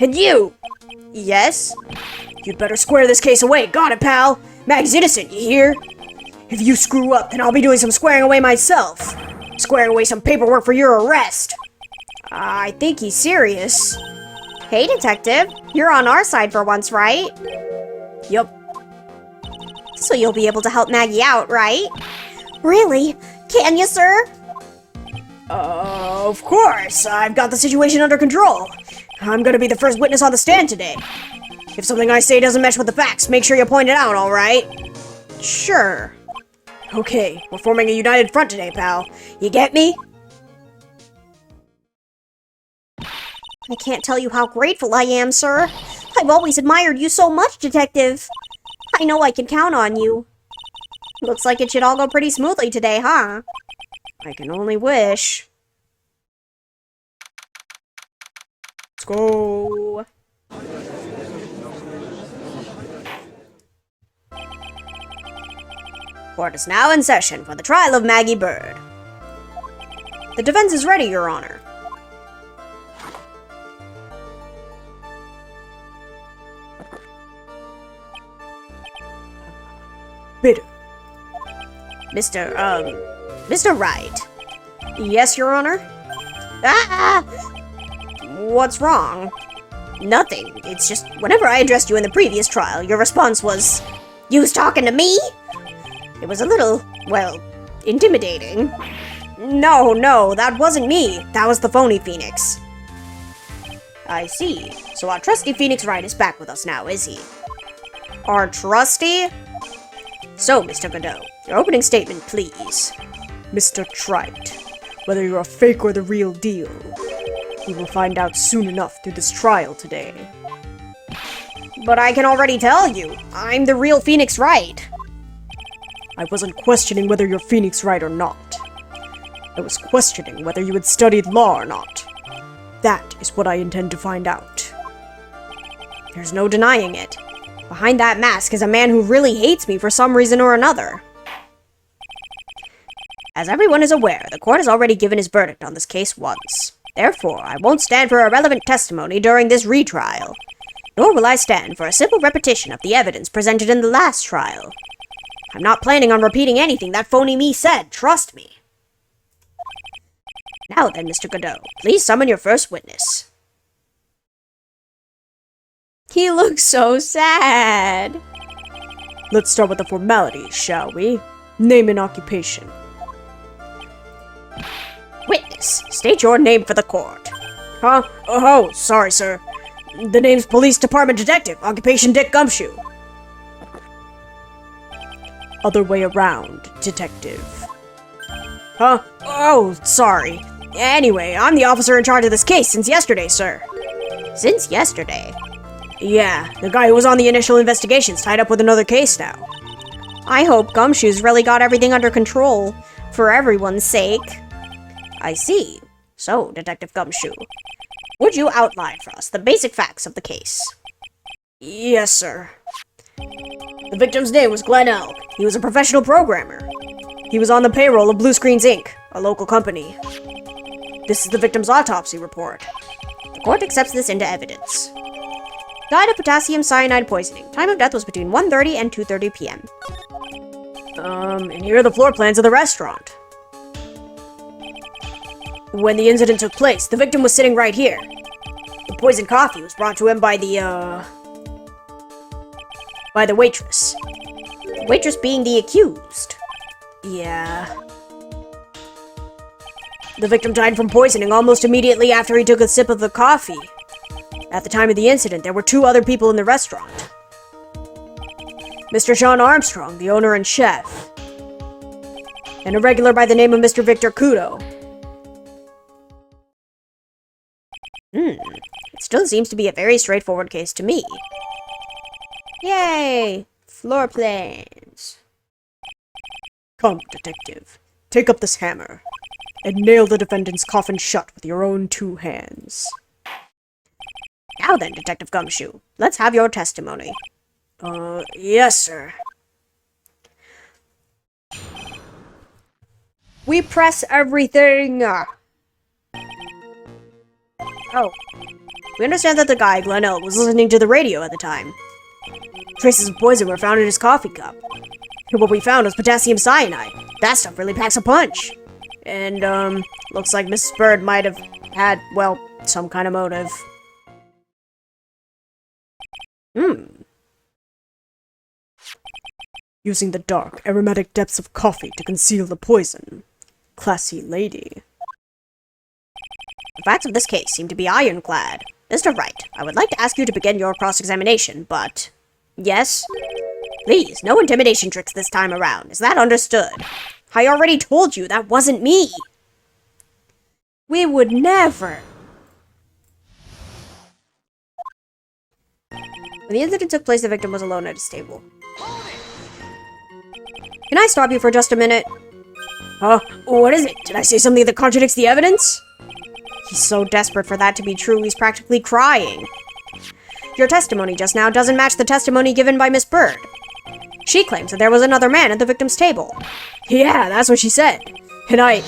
S1: And you!
S2: Yes?
S1: You'd better square this case away. Got it, pal? Maggie's innocent, you hear? If you screw up, then I'll be doing some squaring away myself. Squaring away some paperwork for your arrest.
S2: I think he's serious. Hey, Detective. You're on our side for once, right?
S1: Yup.
S2: So you'll be able to help Maggey out, right? Really? Can you, sir?
S1: Of course. I've got the situation under control. I'm gonna be the first witness on the stand today. If something I say doesn't mesh with the facts, make sure you point it out, alright?
S2: Sure.
S1: Okay, we're forming a united front today, pal. You get me?
S2: I can't tell you how grateful I am, sir. I've always admired you so much, Detective. I know I can count on you. Looks like it should all go pretty smoothly today, huh?
S1: I can only wish. Let's go. Court is now in session for the trial of Maggey Bird. The defense is ready, Your Honor. Bitter. Mr. Wright. Yes, Your Honor?
S2: Ah!
S1: What's wrong?
S2: Nothing. It's just, whenever I addressed you in the previous trial, your response was, "You was talking to me?" It was a little, well, intimidating.
S1: No, that wasn't me. That was the phony Phoenix.
S2: I see. So our trusty Phoenix Wright is back with us now, is he?
S1: Our trusty? So, Mr. Godot, your opening statement, please. Mr. Trite, whether you're a fake or the real deal, we will find out soon enough through this trial today.
S2: But I can already tell you, I'm the real Phoenix Wright.
S1: I wasn't questioning whether you're Phoenix Wright or not. I was questioning whether you had studied law or not. That is what I intend to find out.
S2: There's no denying it. Behind that mask is a man who really hates me for some reason or another. As everyone is aware, the court has already given his verdict on this case once. Therefore, I won't stand for irrelevant testimony during this retrial. Nor will I stand for a simple repetition of the evidence presented in the last trial. I'm not planning on repeating anything that phony me said, trust me. Now then, Mr. Godot, please summon your first witness.
S1: He looks so sad. Let's start with the formalities, shall we? Name and occupation.
S2: Witness, state your name for the court.
S1: Huh? Oh, sorry, sir. The name's Police Department Detective, occupation Dick Gumshoe. Other way around, detective. Huh? Oh, sorry. Anyway, I'm the officer in charge of this case since yesterday, sir.
S2: Since yesterday?
S1: Yeah, the guy who was on the initial investigation's tied up with another case now.
S2: I hope Gumshoe's really got everything under control, for everyone's sake. I see. So, Detective Gumshoe, would you outline for us the basic facts of the case?
S1: Yes, sir. The victim's name was Glenn Elk. He was a professional programmer. He was on the payroll of Blue Screens Inc., a local company. This is the victim's autopsy report.
S2: The court accepts this into evidence. Died of potassium cyanide poisoning. Time of death was between 1:30 and 2:30 p.m.
S1: And here are the floor plans of the restaurant. When the incident took place, the victim was sitting right here. The poisoned coffee was brought to him by the waitress.
S2: The waitress being the accused.
S1: Yeah. The victim died from poisoning almost immediately after he took a sip of the coffee. At the time of the incident, there were 2 other people in the restaurant. Mr. Sean Armstrong, the owner and chef, and a regular by the name of Mr. Victor Kudo.
S2: It still seems to be a very straightforward case to me. Yay! Floor plans.
S1: Come, detective. Take up this hammer and nail the defendant's coffin shut with your own 2 hands.
S2: Now then, Detective Gumshoe, let's have your testimony.
S1: Yes, sir.
S3: We press everything.
S1: Oh. We understand that the guy, Glenn Elk, was listening to the radio at the time. Traces of poison were found in his coffee cup. And what we found was potassium cyanide. That stuff really packs a punch. And, looks like Mrs. Bird might have had, well, some kind of motive. Using the dark, aromatic depths of coffee to conceal the poison. Classy lady. The facts of this case seem to be ironclad. Mr. Wright, I would like to ask you to begin your cross-examination, but... Yes? Please, no intimidation tricks this time around. Is that understood? I already told you that wasn't me. We would never. When the incident took place, the victim was alone at his table. Can I stop you for just a minute? Huh? What is it? Did I say something that contradicts the evidence? He's so desperate for that to be true, he's practically crying. Your testimony just now doesn't match the testimony given by Miss Bird. She claims that there was another man at the victim's table. Yeah, that's what she said. And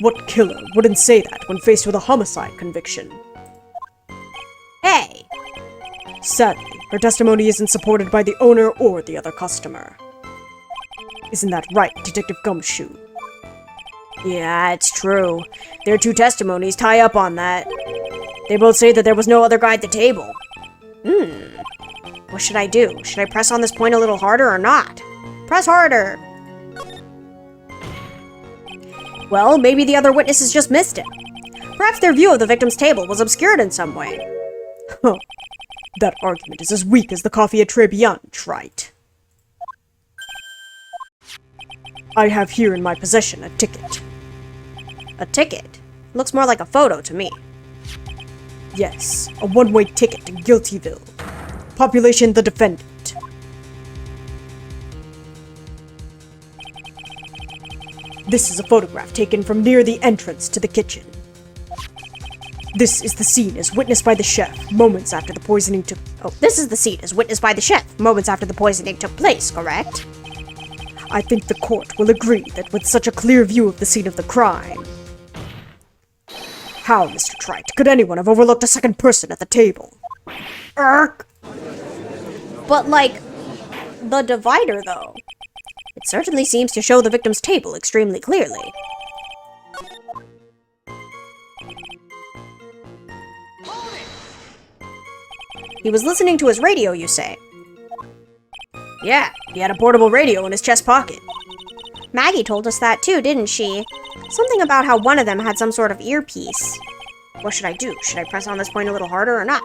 S1: What killer wouldn't say that when faced with a homicide conviction? Hey! Sadly, her testimony isn't supported by the owner or the other customer. Isn't that right, Detective Gumshoe? Yeah, it's true. Their two testimonies tie up on that. They both say that there was no other guy at the table. What should I do? Should I press on this point a little harder or not? Press harder! Well, maybe the other witnesses just missed it. Perhaps their view of the victim's table was obscured in some way. Huh. That argument is as weak as the coffee at Tribulations, Wright. I have here in my possession a ticket. A ticket? Looks more like a photo to me. Yes, a one-way ticket to Guiltyville. Population the defendant. This is a photograph taken from near the entrance to the kitchen. This is the scene as witnessed by the chef moments after the poisoning took... this is the scene as witnessed by the chef moments after the poisoning took place, correct? I think the court will agree that with such a clear view of the scene of the crime... How, Mr. Wright, could anyone have overlooked a second person at the table? But, like, the divider, though. It certainly seems to show the victim's table extremely clearly. He was listening to his radio, you say? Yeah, he had a portable radio in his chest pocket.
S2: Maggey told us that too, didn't she? Something about how one of them had some sort of earpiece.
S1: What should I do? Should I press on this point a little harder or not?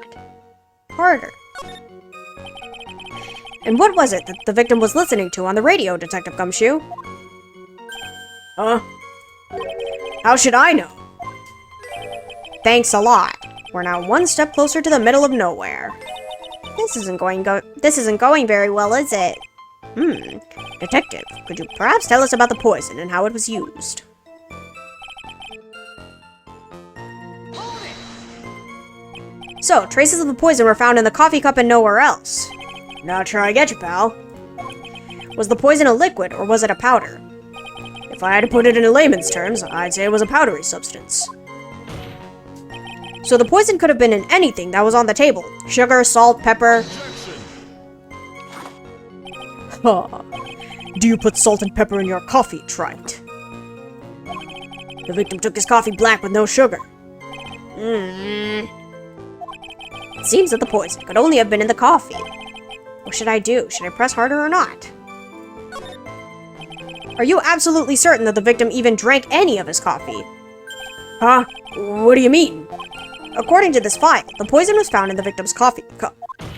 S1: Harder. And what was it that the victim was listening to on the radio, Detective Gumshoe? Huh? How should I know? Thanks a lot. We're now one step closer to the middle of nowhere.
S2: This isn't going very well, is it?
S1: Detective, could you perhaps tell us about the poison and how it was used? So, traces of the poison were found in the coffee cup and nowhere else. Not sure I get you, pal. Was the poison a liquid, or was it a powder? If I had to put it in layman's terms, I'd say it was a powdery substance. So the poison could have been in anything that was on the table. Sugar, salt, pepper. Huh. Do you put salt and pepper in your coffee, Wright? The victim took his coffee black with no sugar. It seems that the poison could only have been in the coffee. What should I do? Should I press harder or not? Are you absolutely certain that the victim even drank any of his coffee? Huh? What do you mean? According to this file, the poison was found in the victim's coffee cup.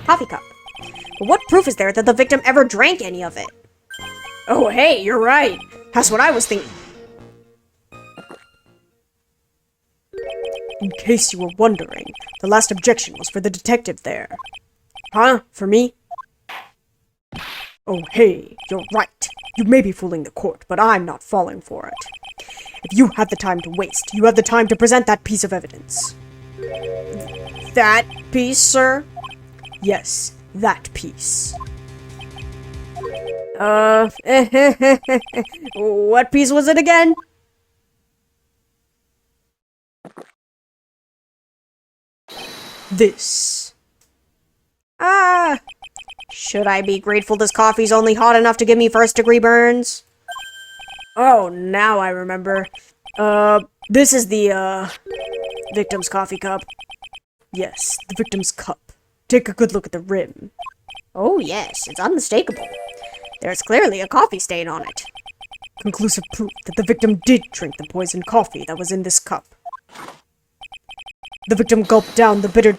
S1: But what proof is there that the victim ever drank any of it? Oh, hey, you're right. That's what I was thinking. In case you were wondering, the last objection was for the detective there. Huh? For me? Oh, hey, you're right. You may be fooling the court, but I'm not falling for it. If you had the time to waste, you had the time to present that piece of evidence. That piece, sir? Yes, that piece. What piece was it again? This. Should I be grateful this coffee's only hot enough to give me first-degree burns? Oh, now I remember. This is the, victim's coffee cup. Yes, the victim's cup. Take a good look at the rim. Oh, yes, it's unmistakable. There's clearly a coffee stain on it. Conclusive proof that the victim did drink the poisoned coffee that was in this cup. The victim gulped down the bitter...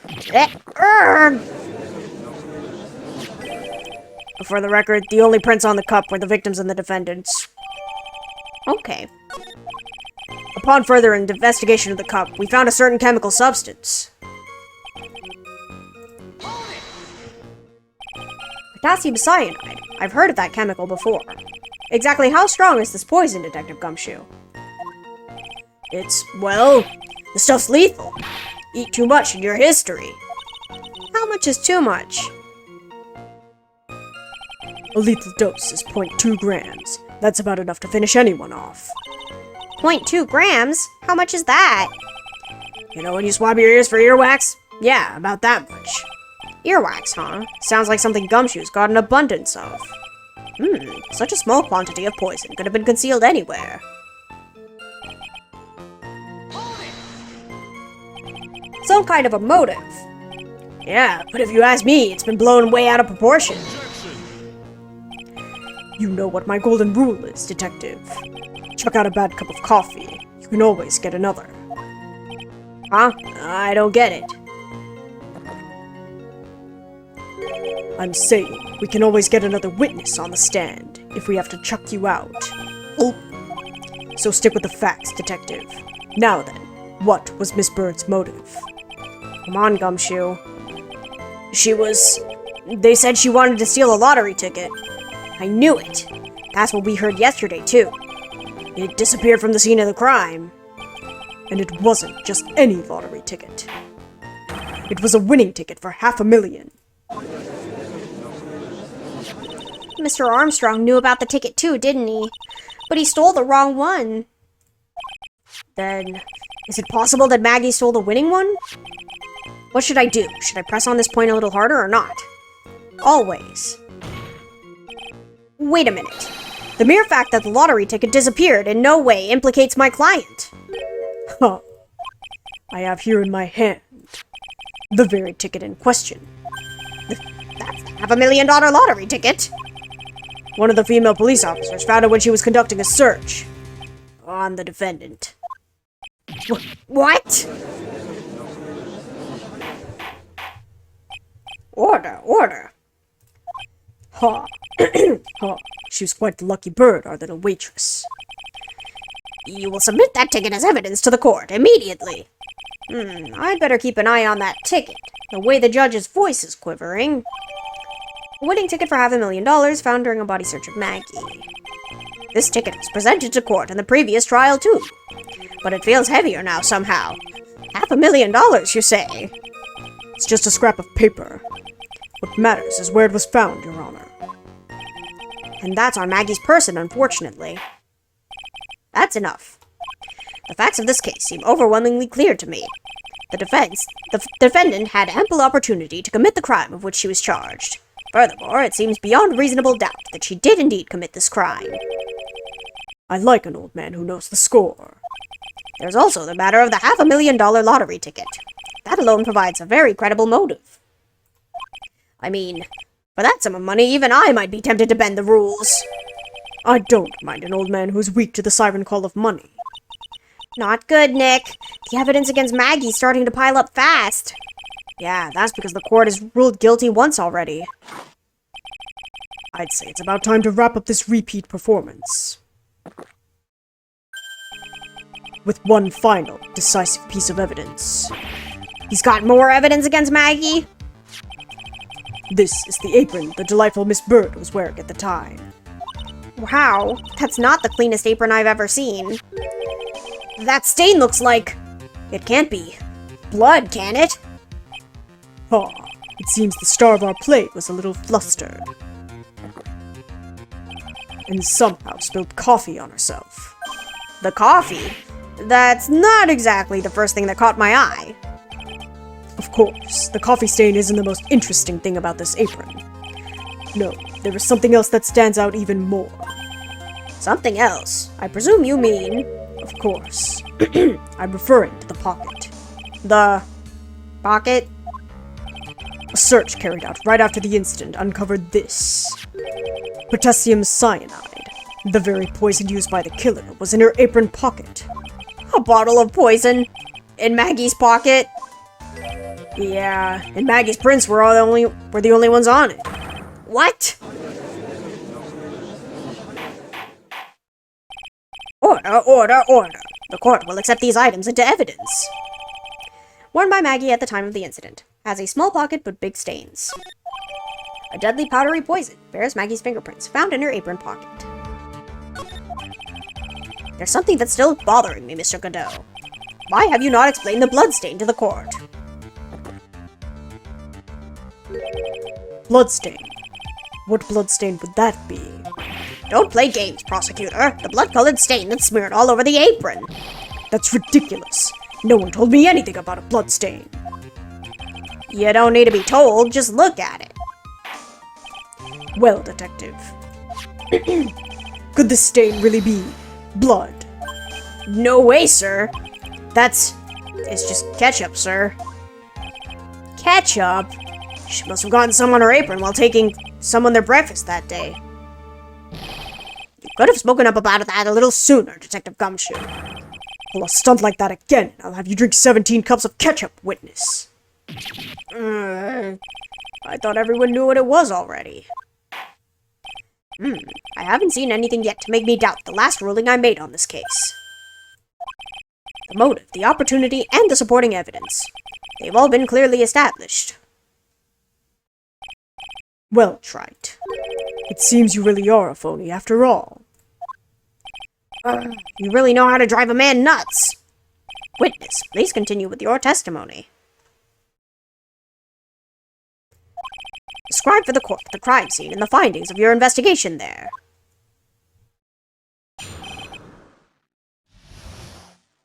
S1: For the record, the only prints on the cup were the victims and the defendants. Okay. Upon further investigation of the cup, we found a certain chemical substance. Potassium cyanide. I've heard of that chemical before. Exactly how strong is this poison, Detective Gumshoe? It's, well, the stuff's lethal. Eat too much in your history. How much is too much? A lethal dose is 0.2 grams. That's about enough to finish anyone off.
S2: 0.2 grams? How much is that?
S1: You know when you swab your ears for earwax? Yeah, about that much.
S2: Earwax, huh?
S1: Sounds like something Gumshoe's got an abundance of. Such a small quantity of poison could have been concealed anywhere. Some kind of a motive. Yeah, but if you ask me, it's been blown way out of proportion. You know what my golden rule is, Detective. Chuck out a bad cup of coffee. You can always get another. Huh? I don't get it. I'm saying, we can always get another witness on the stand, if we have to chuck you out. Oh. So stick with the facts, Detective. Now then, what was Miss Bird's motive? Come on, Gumshoe. They said she wanted to steal a lottery ticket. I knew it. That's what we heard yesterday, too. It disappeared from the scene of the crime. And it wasn't just any lottery ticket. It was a winning ticket for $500,000.
S2: Mr. Armstrong knew about the ticket too, didn't he? But he stole the wrong one.
S1: Then, is it possible that Maggey stole the winning one? What should I do? Should I press on this point a little harder or not? Always. Wait a minute. The mere fact that the lottery ticket disappeared in no way implicates my client. Huh. I have here in my hand the very ticket in question.
S2: That's the $500,000 lottery ticket.
S1: One of the female police officers found it when she was conducting a search on the defendant.
S2: What?
S1: Order. Ha. Ha. She was quite the lucky bird, our little waitress.
S2: You will submit that ticket as evidence to the court immediately.
S1: I'd better keep an eye on that ticket. The way the judge's voice is quivering. A winning ticket for $500,000 found during a body search of Maggey. This ticket was presented to court in the previous trial, too. But it feels heavier now, somehow. $500,000, you say? It's just a scrap of paper. What matters is where it was found, Your Honor. And that's on Maggey's person, unfortunately. That's enough. The facts of this case seem overwhelmingly clear to me. The defendant had ample opportunity to commit the crime of which she was charged. Furthermore, it seems beyond reasonable doubt that she did indeed commit this crime. I like an old man who knows the score. There's also the matter of the $500,000 lottery ticket. That alone provides a very credible motive. I mean, for that sum of money, even I might be tempted to bend the rules. I don't mind an old man who's weak to the siren call of money.
S2: Not good, Nick. The evidence against Maggey's starting to pile up fast.
S1: Yeah, that's because the court has ruled guilty once already. I'd say it's about time to wrap up this repeat performance with one final, decisive piece of evidence.
S2: He's got more evidence against Maggey?
S1: This is the apron the delightful Miss Bird was wearing at the time.
S2: Wow, that's not the cleanest apron I've ever seen.
S1: That stain looks like... It can't be blood, can it? Ah, it seems the star of our play was a little flustered. And somehow spilled coffee on herself. The coffee? That's not exactly the first thing that caught my eye. Of course, the coffee stain isn't the most interesting thing about this apron.
S3: No, there is something else that stands out even more.
S1: Something else? I presume you mean...
S3: Of course. I'm referring to the pocket.
S1: The... pocket?
S3: A search carried out right after the incident uncovered this. Potassium cyanide. The very poison used by the killer was in her apron pocket.
S1: A bottle of poison? In Maggie's pocket? Yeah, and Maggie's prints were the only ones on it. What? Order, order, order. The court will accept these items into evidence. Worn by Maggey at the time of the incident. Has a small pocket but big stains. A deadly powdery poison bears Maggie's fingerprints found in her apron pocket. There's something that's still bothering me, Mr. Godot. Why have you not explained the bloodstain to the court?
S3: Bloodstain. What bloodstain would that be?
S1: Don't play games, prosecutor. The blood-colored stain that's smeared all over the apron.
S3: That's ridiculous. No one told me anything about a bloodstain.
S1: You don't need to be told, just look at it.
S3: Well, detective. Could this stain really be blood?
S1: No way, sir. It's just ketchup, sir. Ketchup? She must have gotten some on her apron while taking someone their breakfast that day. You could have spoken up about that a little sooner, Detective Gumshoe.
S3: Pull a stunt like that again, and I'll have you drink 17 cups of ketchup, witness.
S1: I thought everyone knew what it was already. I haven't seen anything yet to make me doubt the last ruling I made on this case. The motive, the opportunity, and the supporting evidence. They've all been clearly established.
S3: Well, Wright. It seems you really are a phony after all.
S1: You really know how to drive a man nuts. Witness, please continue with your testimony. Describe for the court the crime scene and the findings of your investigation there.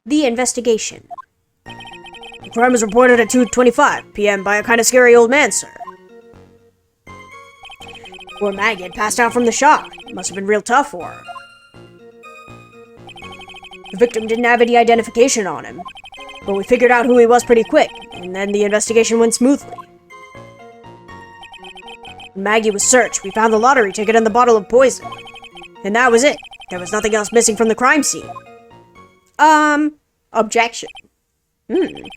S1: The investigation. The crime was reported at 2:25 p.m. by a kind of scary old man, sir. Poor Maggey had passed out from the shock. It must have been real tough for her. The victim didn't have any identification on him, but we figured out who he was pretty quick, and then the investigation went smoothly. When Maggey was searched, we found the lottery ticket and the bottle of poison. And that was it. There was nothing else missing from the crime scene. Objection. You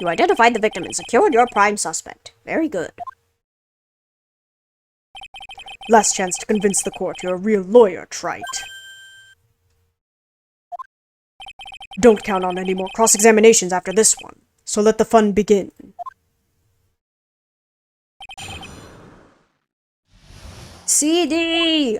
S1: identified the victim and secured your prime suspect. Very good.
S3: Last chance to convince the court you're a real lawyer, Wright. Don't count on any more cross-examinations after this one, so let the fun begin.
S1: CD!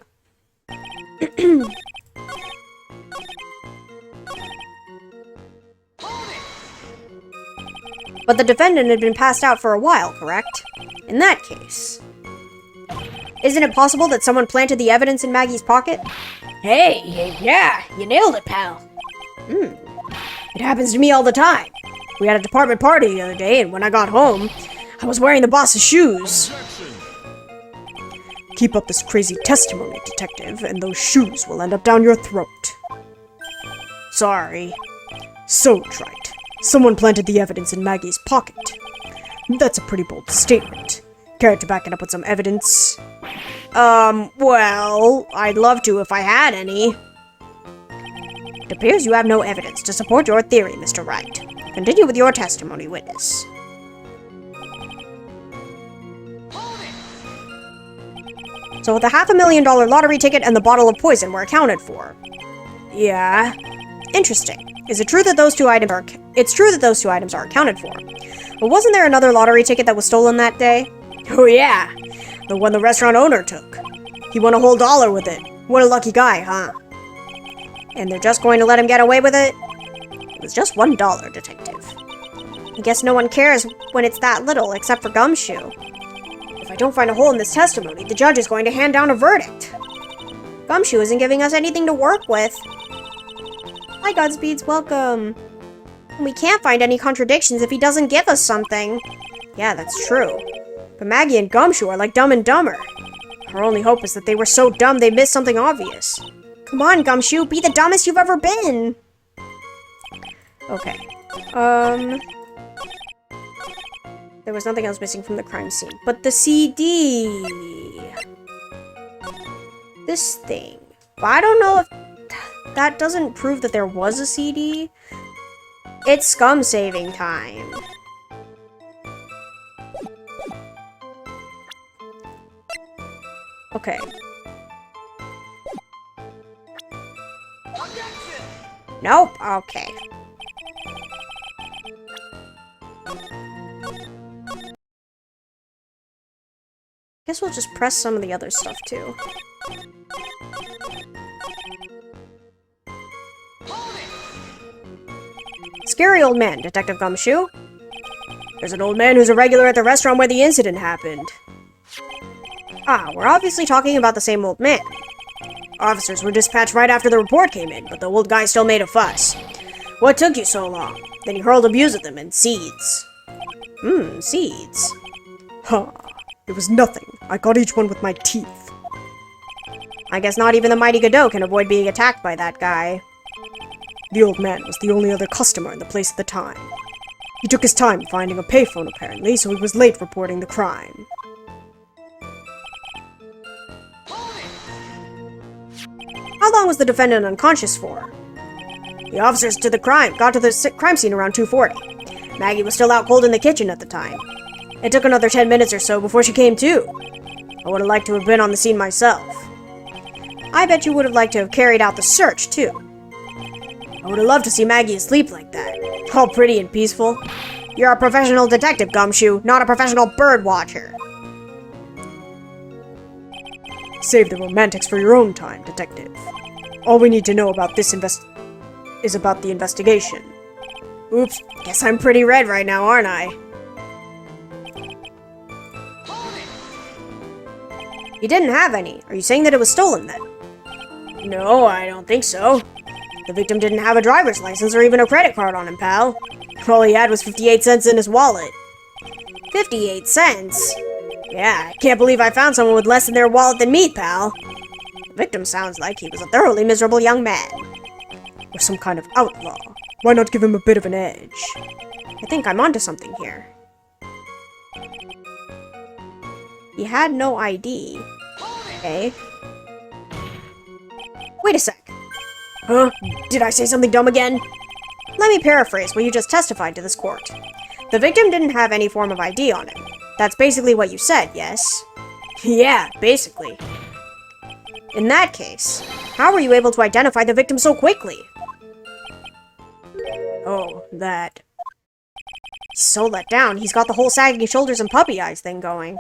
S1: But the defendant had been passed out for a while, correct? In that case... Isn't it possible that someone planted the evidence in Maggie's pocket? Hey, yeah, you nailed it, pal. It happens to me all the time. We had a department party the other day, and when I got home, I was wearing the boss's shoes.
S3: Keep up this crazy testimony, detective, and those shoes will end up down your throat.
S1: Sorry.
S3: So, Wright, someone planted the evidence in Maggie's pocket. That's a pretty bold statement. Care to back it up with some evidence?
S1: Well, I'd love to if I had any. It appears you have no evidence to support your theory, Mr. Wright. Continue with your testimony, witness. So the $500,000 lottery ticket and the bottle of poison were accounted for. Yeah. Interesting. Is it true that those two items are... It's true that those two items are accounted for. But wasn't there another lottery ticket that was stolen that day? Oh yeah. The one the restaurant owner took. He won a whole $1 with it. What a lucky guy, huh? And they're just going to let him get away with it? It was just $1, detective. I guess no one cares when it's that little, except for Gumshoe. If I don't find a hole in this testimony, the judge is going to hand down a verdict. Gumshoe isn't giving us anything to work with. Hi, Godspeeds, welcome. We can't find any contradictions if he doesn't give us something. Yeah, that's true. But Maggey and Gumshoe are like Dumb and Dumber. Our only hope is that they were so dumb they missed something obvious.
S2: Come on, Gumshoe, be the dumbest you've ever been!
S1: Okay. There was nothing else missing from the crime scene. But the CD! This thing. But I don't know if that doesn't prove that there was a CD. It's scum saving time. Okay. Nope. Okay. Guess we'll just press some of the other stuff too. Scary old man, Detective Gumshoe. There's an old man who's a regular at the restaurant where the incident happened. Ah, we're obviously talking about the same old man. Officers were dispatched right after the report came in, but the old guy still made a fuss. What took you so long? Then he hurled abuse at them and seeds. Seeds.
S3: Ha! It was nothing. I got each one with my teeth.
S1: I guess not even the mighty Godot can avoid being attacked by that guy.
S3: The old man was the only other customer in the place at the time. He took his time finding a payphone apparently, so he was late reporting the crime.
S1: How long was the defendant unconscious for? The officers got to the crime scene around 2:40. Maggey was still out cold in the kitchen at the time. It took another 10 minutes or so before she came to. I would have liked to have been on the scene myself. I bet you would have liked to have carried out the search, too. I would have loved to see Maggey asleep like that. All pretty and peaceful. You're a professional detective, Gumshoe, not a professional bird watcher.
S3: Save the romantics for your own time, detective. All we need to know about this is about the investigation.
S1: Oops, guess I'm pretty red right now, aren't I? You didn't have any. Are you saying that it was stolen then? No, I don't think so. The victim didn't have a driver's license or even a credit card on him, pal. All he had was 58 cents in his wallet. 58 cents? Yeah, I can't believe I found someone with less in their wallet than me, pal. The victim sounds like he was a thoroughly miserable young man.
S3: Or some kind of outlaw. Why not give him a bit of an edge?
S1: I think I'm onto something here. He had no ID. Okay. Wait a sec. Huh? Did I say something dumb again? Let me paraphrase what you just testified to this court. The victim didn't have any form of ID on him. That's basically what you said, yes? Yeah, basically. In that case, how were you able to identify the victim so quickly? Oh, that. He's so let down, he's got the whole sagging shoulders and puppy eyes thing going.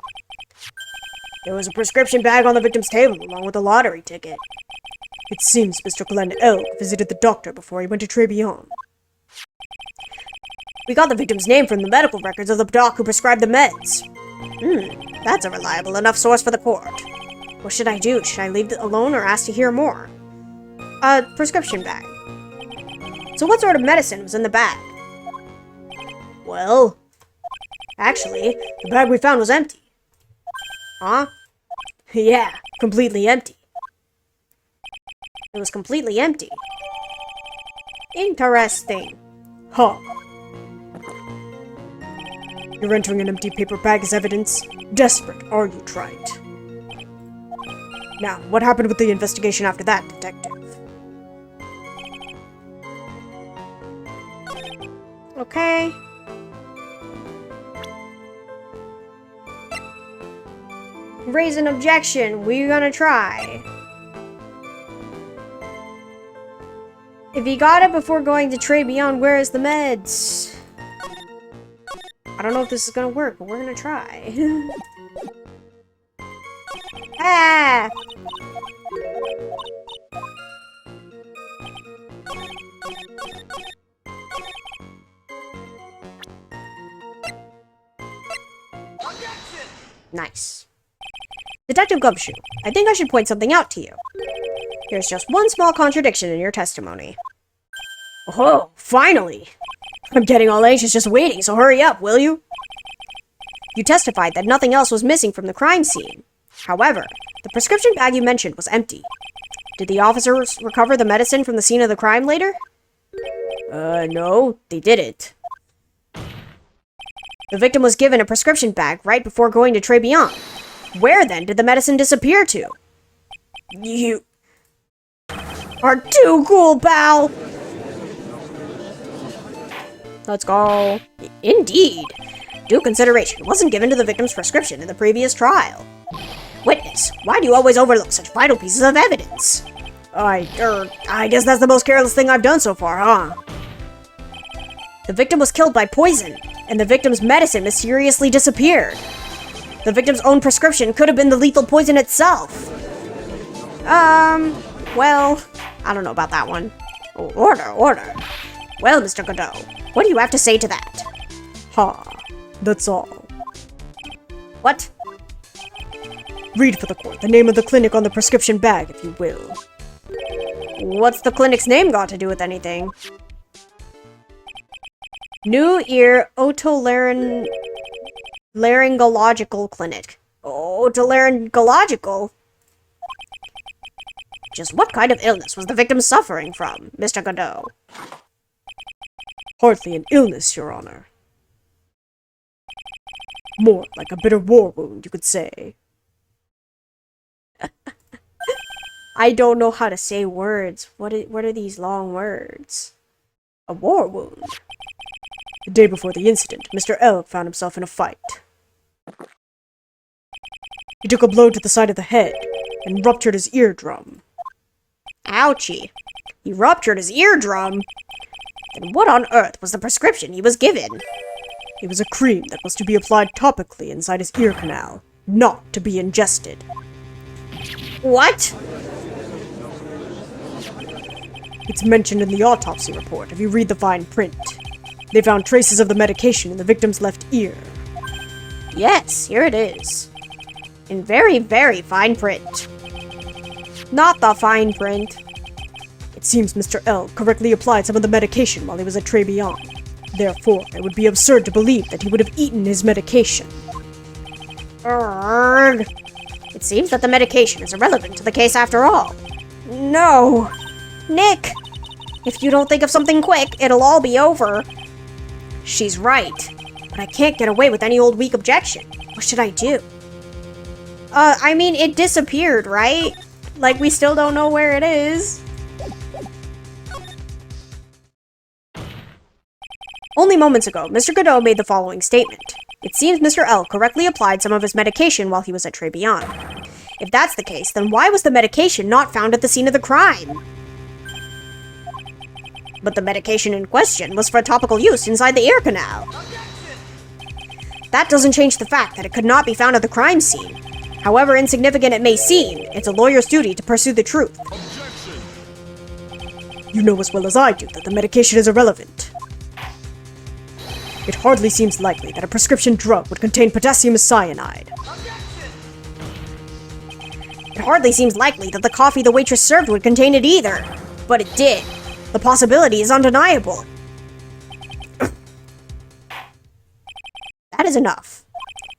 S1: There was a prescription bag on the victim's table along with a lottery ticket.
S3: It seems Mr. Glenn Elk visited the doctor before he went to Tribulations.
S1: We got the victim's name from the medical records of the doc who prescribed the meds. That's a reliable enough source for the court. What should I do? Should I leave it alone or ask to hear more? A prescription bag. So what sort of medicine was in the bag? Well, actually, the bag we found was empty. Huh? Yeah, completely empty. It was completely empty. Interesting.
S3: Huh. You're entering an empty paper bag as evidence? Desperate, are you, Wright? Now, what happened with the investigation after that, detective?
S1: Okay. Raise an objection. We're gonna try. If he got it before going to Trey Beyond, where is the meds? I don't know if this is gonna work, but we're gonna try. Ah! Nice. Detective Gumshoe, I think I should point something out to you. There's just one small contradiction in your testimony. Oh, finally! I'm getting all anxious just waiting, so hurry up, will you? You testified that nothing else was missing from the crime scene. However, The prescription bag you mentioned was empty. Did the officers recover the medicine from the scene of the crime later? No, they didn't. The victim was given a prescription bag right before going to Tribulations. Where then did the medicine disappear to? You are too cool, pal! Let's go. Indeed. Due consideration wasn't given to the victim's prescription in the previous trial. Witness, why do you always overlook such vital pieces of evidence? I guess that's the most careless thing I've done so far, huh? The victim was killed by poison, and the victim's medicine mysteriously disappeared. The victim's own prescription could have been the lethal poison itself. Well, I don't know about that one. Order. Well, Mr. Godot, what do you have to say to that?
S3: That's all.
S1: What?
S3: Read for the court the name of the clinic on the prescription bag, if you will.
S1: What's the clinic's name got to do with anything? New Ear Otolaryngological Clinic. Otolaryngological? Just what kind of illness was the victim suffering from, Mr. Godot?
S3: Hardly an illness, Your Honor. More like a bitter war wound, you could say.
S1: I don't know how to say words. What are these long words? A war wound.
S3: The day before the incident, Mr. L found himself in a fight. He took a blow to the side of the head and ruptured his eardrum.
S1: Ouchie. He ruptured his eardrum? Then what on earth was the prescription he was given?
S3: It was a cream that was to be applied topically inside his ear canal, not to be ingested.
S1: What?
S3: It's mentioned in the autopsy report if you read the fine print. They found traces of the medication in the victim's left ear.
S1: Yes, here it is. In very, very fine print. Not the fine print.
S3: It seems Mr. L correctly applied some of the medication while he was at Tribulations. Therefore, it would be absurd to believe that he would have eaten his medication.
S1: Urgh. It seems that the medication is irrelevant to the case after all. No. Nick, if you don't think of something quick, it'll all be over. She's right, but I can't get away with any old weak objection. What should I do? I mean, it disappeared, right? Like, we still don't know where it is. Only moments ago, Mr. Godot made the following statement. It seems Mr. L correctly applied some of his medication while he was at Tribulations. If that's the case, then why was the medication not found at the scene of the crime? But the medication in question was for topical use inside the ear canal. That doesn't change the fact that it could not be found at the crime scene. However insignificant it may seem, it's a lawyer's duty to pursue the truth.
S3: You know as well as I do that the medication is irrelevant. It hardly seems likely that a prescription drug would contain potassium cyanide.
S1: It hardly seems likely that the coffee the waitress served would contain it either. But it did. The possibility is undeniable. That is enough.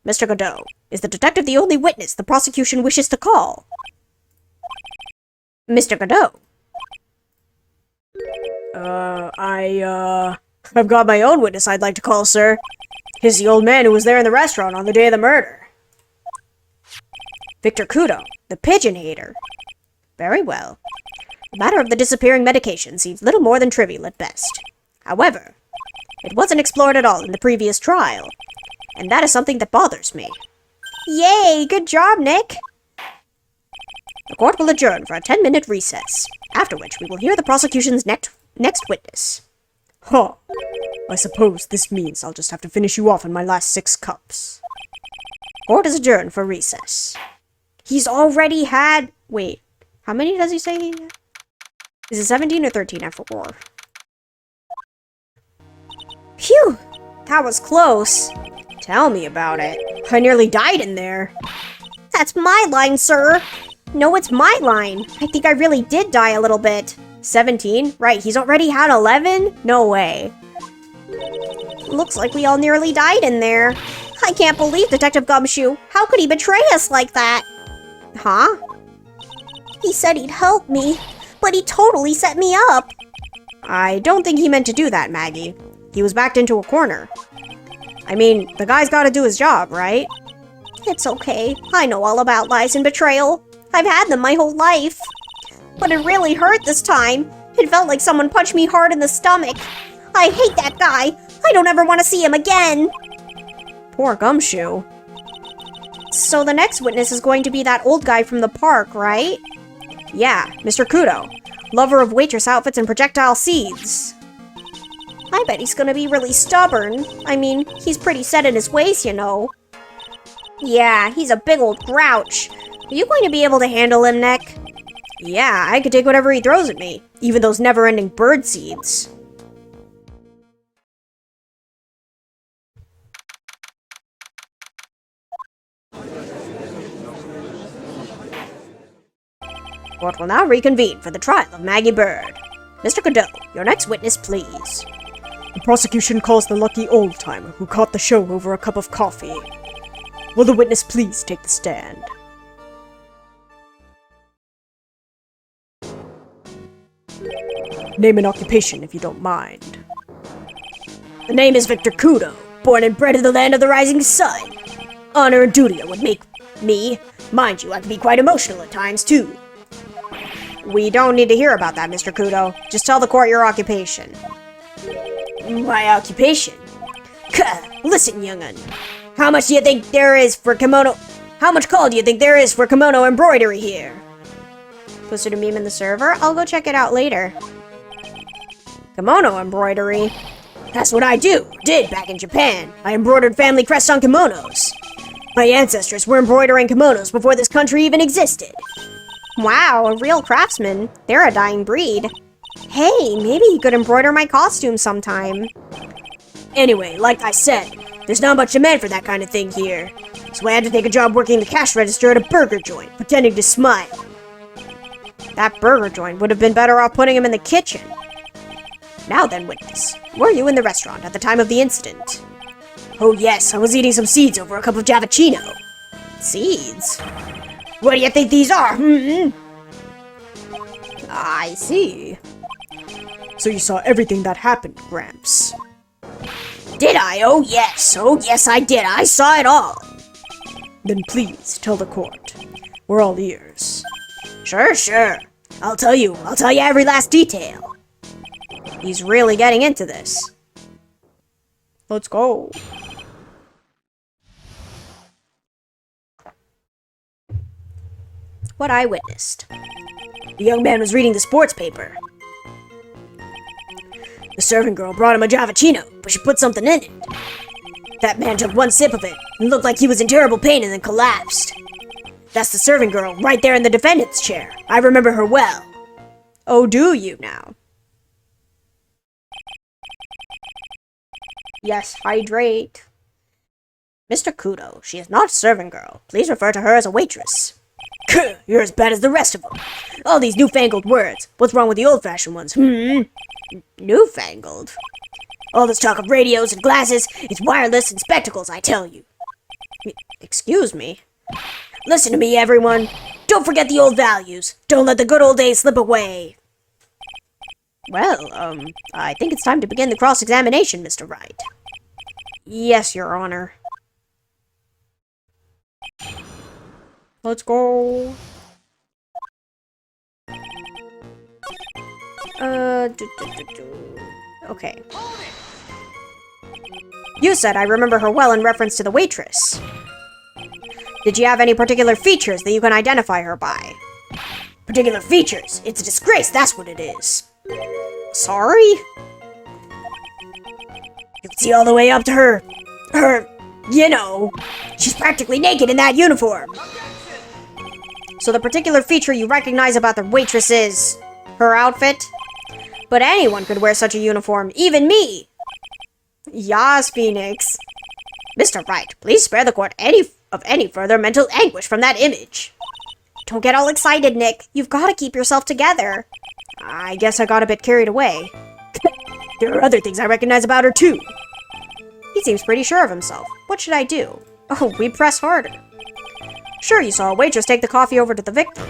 S1: Mr. Godot, is the detective the only witness the prosecution wishes to call? Mr. Godot.
S3: I've got my own witness I'd like to call, sir. He's the old man who was there in the restaurant on the day of the murder.
S1: Victor Kudo, the pigeon hater. Very well. The matter of the disappearing medication seems little more than trivial at best. However, it wasn't explored at all in the previous trial, and that is something that bothers me. Yay! Good job, Nick! The court will adjourn for a 10-minute recess, after which we will hear the prosecution's next witness.
S3: Huh. I suppose this means I'll just have to finish you off in my last 6 cups.
S1: Court is adjourned for recess. He's already had... Wait, how many does he say he had? Is it 17 or 13? I forgot. Phew! That was close. Tell me about it. I nearly died in there. That's my line, sir. No, it's my line. I think I really did die a little bit. 17? Right, he's already had 11? No way. Looks like we all nearly died in there. I can't believe Detective Gumshoe. How could he betray us like that? Huh?
S2: He said he'd help me, but he totally set me up.
S1: I don't think he meant to do that, Maggey. He was backed into a corner. I mean, the guy's gotta do his job, right?
S2: It's okay. I know all about lies and betrayal. I've had them my whole life. But it really hurt this time. It felt like someone punched me hard in the stomach. I hate that guy. I don't ever want to see him again.
S1: Poor Gumshoe. So the next witness is going to be that old guy from the park, right? Yeah, Mr. Kudo. Lover of waitress outfits and projectile seeds.
S2: I bet he's gonna be really stubborn. I mean, he's pretty set in his ways, you know.
S1: Yeah, he's a big old grouch. Are you going to be able to handle him, Nick? Yeah, I could take whatever he throws at me, even those never-ending bird seeds. Court will now reconvene for the trial of Maggey Bird. Mr. Kudo, your next witness, please.
S3: The prosecution calls the lucky old-timer who caught the show over a cup of coffee. Will the witness please take the stand? Name and occupation, if you don't mind.
S1: The name is Victor Kudo, born and bred in the land of the rising sun. Honor and duty are what make me. Mind you, I can be quite emotional at times, too. We don't need to hear about that, Mr. Kudo. Just tell the court your occupation. My occupation? Listen, young'un. How much do you think there is for kimono... How much call do you think there is for kimono embroidery here? Posted a meme in the server? I'll go check it out later. Kimono embroidery? That's what I did back in Japan. I embroidered family crests on kimonos. My ancestors were embroidering kimonos before this country even existed. Wow, a real craftsman. They're a dying breed. Hey, maybe you could embroider my costume sometime. Anyway, like I said, there's not much demand for that kind of thing here. So I had to take a job working the cash register at a burger joint, pretending to smile. That burger joint would have been better off putting him in the kitchen. Now then, witness, were you in the restaurant at the time of the incident? Oh yes, I was eating some seeds over a cup of Javachino. Seeds? What do you think these are? I see.
S3: So you saw everything that happened, Gramps.
S1: Did I? Oh yes I did. I saw it all.
S3: Then please tell the court. We're all ears.
S1: Sure. I'll tell you every last detail. He's really getting into this. Let's go. What I witnessed. The young man was reading the sports paper. The servant girl brought him a Javachino, but she put something in it. That man took one sip of it and looked like he was in terrible pain and then collapsed. That's the servant girl right there in the defendant's chair. I remember her well. Oh, do you now? Yes, hydrate. Mr. Kudo, she is not a servant girl. Please refer to her as a waitress. You're as bad as the rest of them. All these newfangled words. What's wrong with the old-fashioned ones? Newfangled? All this talk of radios and glasses, it's wireless and spectacles, I tell you. Excuse me? Listen to me, everyone. Don't forget the old values. Don't let the good old days slip away. Well, I think it's time to begin the cross-examination, Mr. Wright. Yes, Your Honor. Let's go. Okay. You said I remember her well in reference to the waitress. Did you have any particular features that you can identify her by? Particular features? It's a disgrace, that's what it is. Sorry? You can see all the way up to her, you know, she's practically naked in that uniform. So the particular feature you recognize about the waitress is her outfit? But anyone could wear such a uniform, even me. Yas, Phoenix. Mr. Wright, please spare the court any further mental anguish from that image. Don't get all excited, Nick. You've got to keep yourself together. I guess I got a bit carried away. There are other things I recognize about her, too. He seems pretty sure of himself. What should I do? Oh, we press harder. Sure, you saw a waitress take the coffee over to the victim.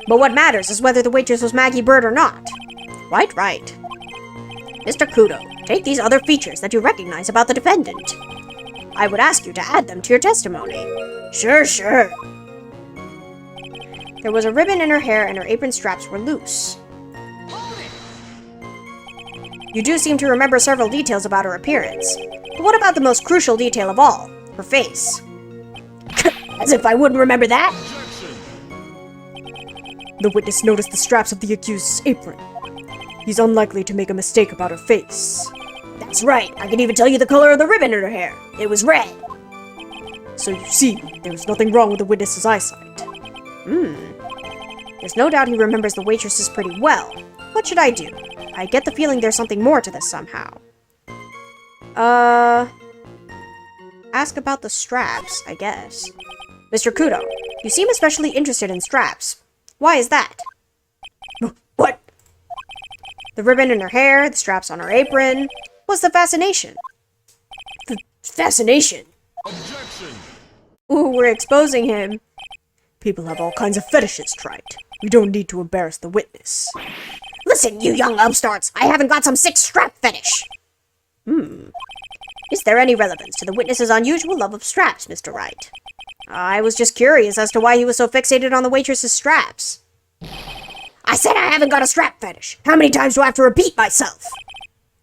S1: But what matters is whether the waitress was Maggey Bird or not. Right. Mr. Kudo, take these other features that you recognize about the defendant. I would ask you to add them to your testimony.
S2: Sure.
S1: There was a ribbon in her hair and her apron straps were loose. You do seem to remember several details about her appearance. But what about the most crucial detail of all? Her face.
S2: As if I wouldn't remember that.
S3: The witness noticed the straps of the accused's apron. He's unlikely to make a mistake about her face.
S2: That's right. I can even tell you the color of the ribbon in her hair. It was red.
S3: So you see, there was nothing wrong with the witness's eyesight.
S1: There's no doubt he remembers the waitresses pretty well. What should I do? I get the feeling there's something more to this somehow. Ask about the straps, I guess. Mr. Kudo, you seem especially interested in straps. Why is that?
S2: What?
S1: The ribbon in her hair, the straps on her apron. What's the fascination?
S2: Fascination?
S4: Objection!
S1: Ooh, we're exposing him.
S3: People have all kinds of fetishes, Wright. We don't need to embarrass the witness.
S2: Listen, you young upstarts. I haven't got some sick strap fetish.
S1: Is there any relevance to the witness's unusual love of straps, Mr. Wright? I was just curious as to why he was so fixated on the waitress's straps.
S2: I said I haven't got a strap fetish. How many times do I have to repeat myself?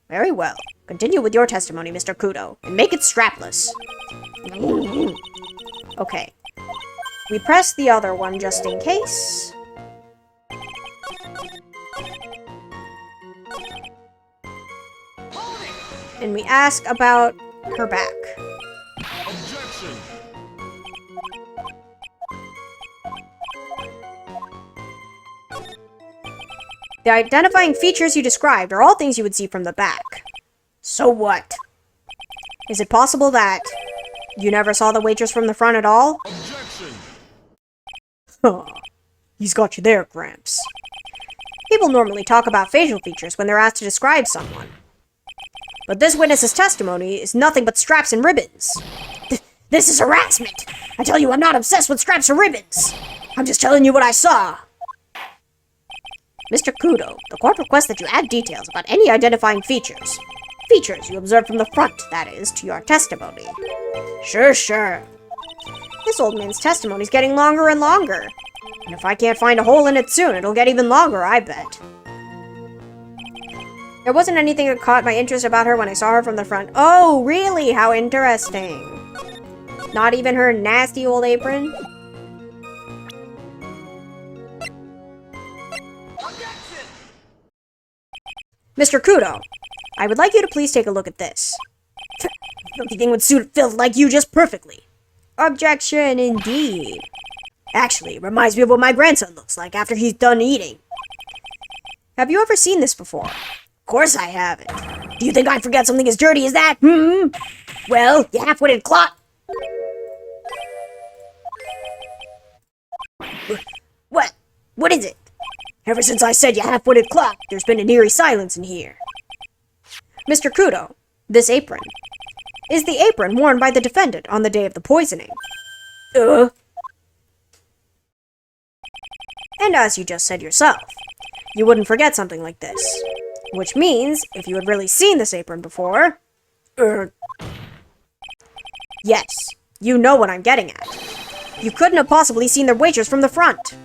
S1: Very well. Continue with your testimony, Mr. Kudo, and make it strapless. Okay. We press the other one just in case. And we ask about her back.
S4: Objection!
S1: The identifying features you described are all things you would see from the back.
S2: So what?
S1: Is it possible that you never saw the waitress from the front at all?
S4: Objection!
S3: Huh. He's got you there, Gramps.
S1: People normally talk about facial features when they're asked to describe someone. But this witness's testimony is nothing but straps and ribbons.
S2: This is harassment. I tell you, I'm not obsessed with straps or ribbons. I'm just telling you what I saw.
S1: Mr. Kudo, the court requests that you add details about any identifying features. Features you observed from the front, that is, to your testimony.
S2: Sure.
S1: This old man's testimony is getting longer and longer. And if I can't find a hole in it soon, it'll get even longer, I bet. There wasn't anything that caught my interest about her when I saw her from the front. Oh, really? How interesting. Not even her nasty old apron? Mr. Kudo, I would like you to please take a look at this.
S2: Everything would suit filth like you just perfectly.
S1: Objection, indeed.
S2: Actually, it reminds me of what my grandson looks like after he's done eating.
S1: Have you ever seen this before?
S2: Of course I haven't. Do you think I'd forget something as dirty as that? Well, you half-witted clot. What? What is it? Ever since I said you half-witted clot, there's been an eerie silence in here.
S1: Mr. Kudo, this apron. Is the apron worn by the defendant on the day of the poisoning?
S2: Uh?
S1: And as you just said yourself, you wouldn't forget something like this. Which means, if you had really seen this apron before... Yes, you know what I'm getting at. You couldn't have possibly seen the waitress from the front.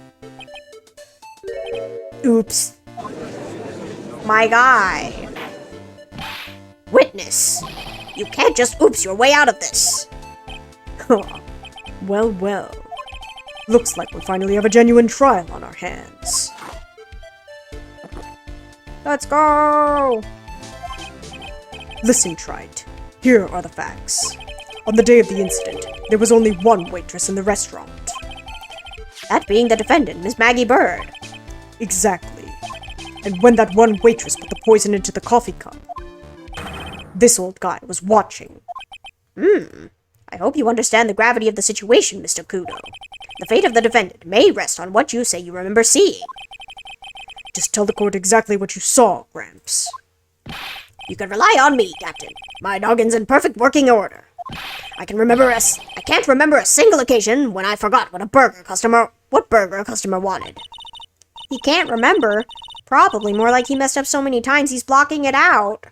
S3: Oops.
S1: My guy.
S2: Witness. You can't just oops your way out of this.
S3: Well. Looks like we finally have a genuine trial on our hands.
S1: Let's go!
S3: Listen, Wright. Here are the facts. On the day of the incident, there was only one waitress in the restaurant.
S1: That being the defendant, Miss Maggey Bird.
S3: Exactly. And when that one waitress put the poison into the coffee cup, this old guy was watching.
S1: I hope you understand the gravity of the situation, Mr. Kudo. The fate of the defendant may rest on what you say you remember seeing.
S3: Just tell the court exactly what you saw, Gramps.
S2: You can rely on me, Captain. My noggin's in perfect working order. I can't remember a single occasion when I forgot what burger a customer wanted.
S1: He can't remember. Probably more like he messed up so many times he's blocking it out.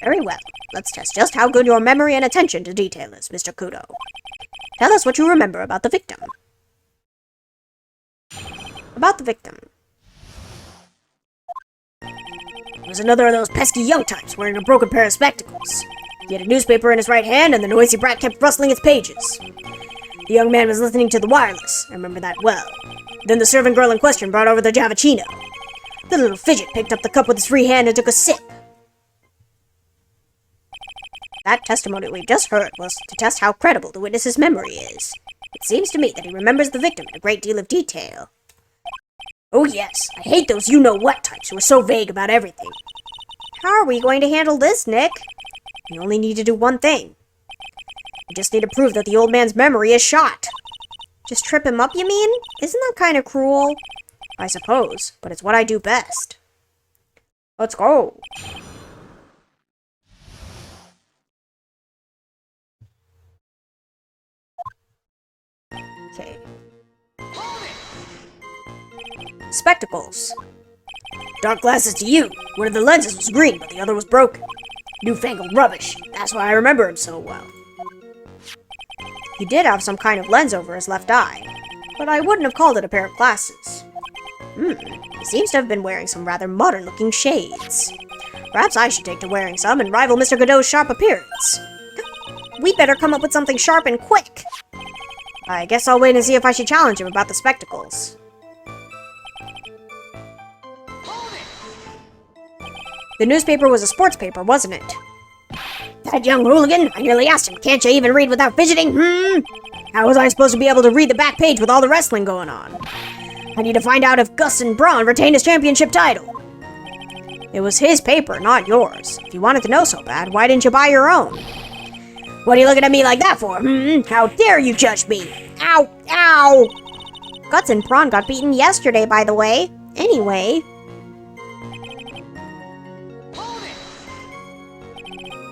S2: Very well. Let's test just how good your memory and attention to detail is, Mr. Kudo. Tell us what you remember about the victim.
S1: About the victim.
S2: He was another of those pesky young types wearing a broken pair of spectacles. He had a newspaper in his right hand, and the noisy brat kept rustling its pages. The young man was listening to the wireless. I remember that well. Then the servant girl in question brought over the Javachino. The little fidget picked up the cup with his free hand and took a sip. That testimony we just heard was to test how credible the witness's memory is. It seems to me that he remembers the victim in a great deal of detail. Oh yes, I hate those you-know-what types who are so vague about everything.
S1: How are we going to handle this, Nick?
S2: We only need to do one thing. We just need to prove that the old man's memory is shot.
S1: Just trip him up, you mean? Isn't that kind of cruel?
S2: I suppose, but it's what I do best.
S1: Let's go.
S2: Okay. Spectacles. Dark glasses to you. One of the lenses was green, but the other was broken. Newfangled rubbish. That's why I remember him so well.
S1: He did have some kind of lens over his left eye, but I wouldn't have called it a pair of glasses.
S2: He seems to have been wearing some rather modern-looking shades. Perhaps I should take to wearing some and rival Mr. Godot's sharp appearance.
S1: We better come up with something sharp and quick.
S2: I guess I'll wait and see if I should challenge him about the spectacles. The newspaper was a sports paper, wasn't it? That young hooligan, I nearly asked him, can't you even read without fidgeting? How was I supposed to be able to read the back page with all the wrestling going on? I need to find out if Gus and Braun retained his championship title. It was his paper, not yours. If you wanted to know so bad, why didn't you buy your own? What are you looking at me like that for? How dare you judge me? Ow! Ow!
S1: Guts and Braun got beaten yesterday, by the way. Anyway.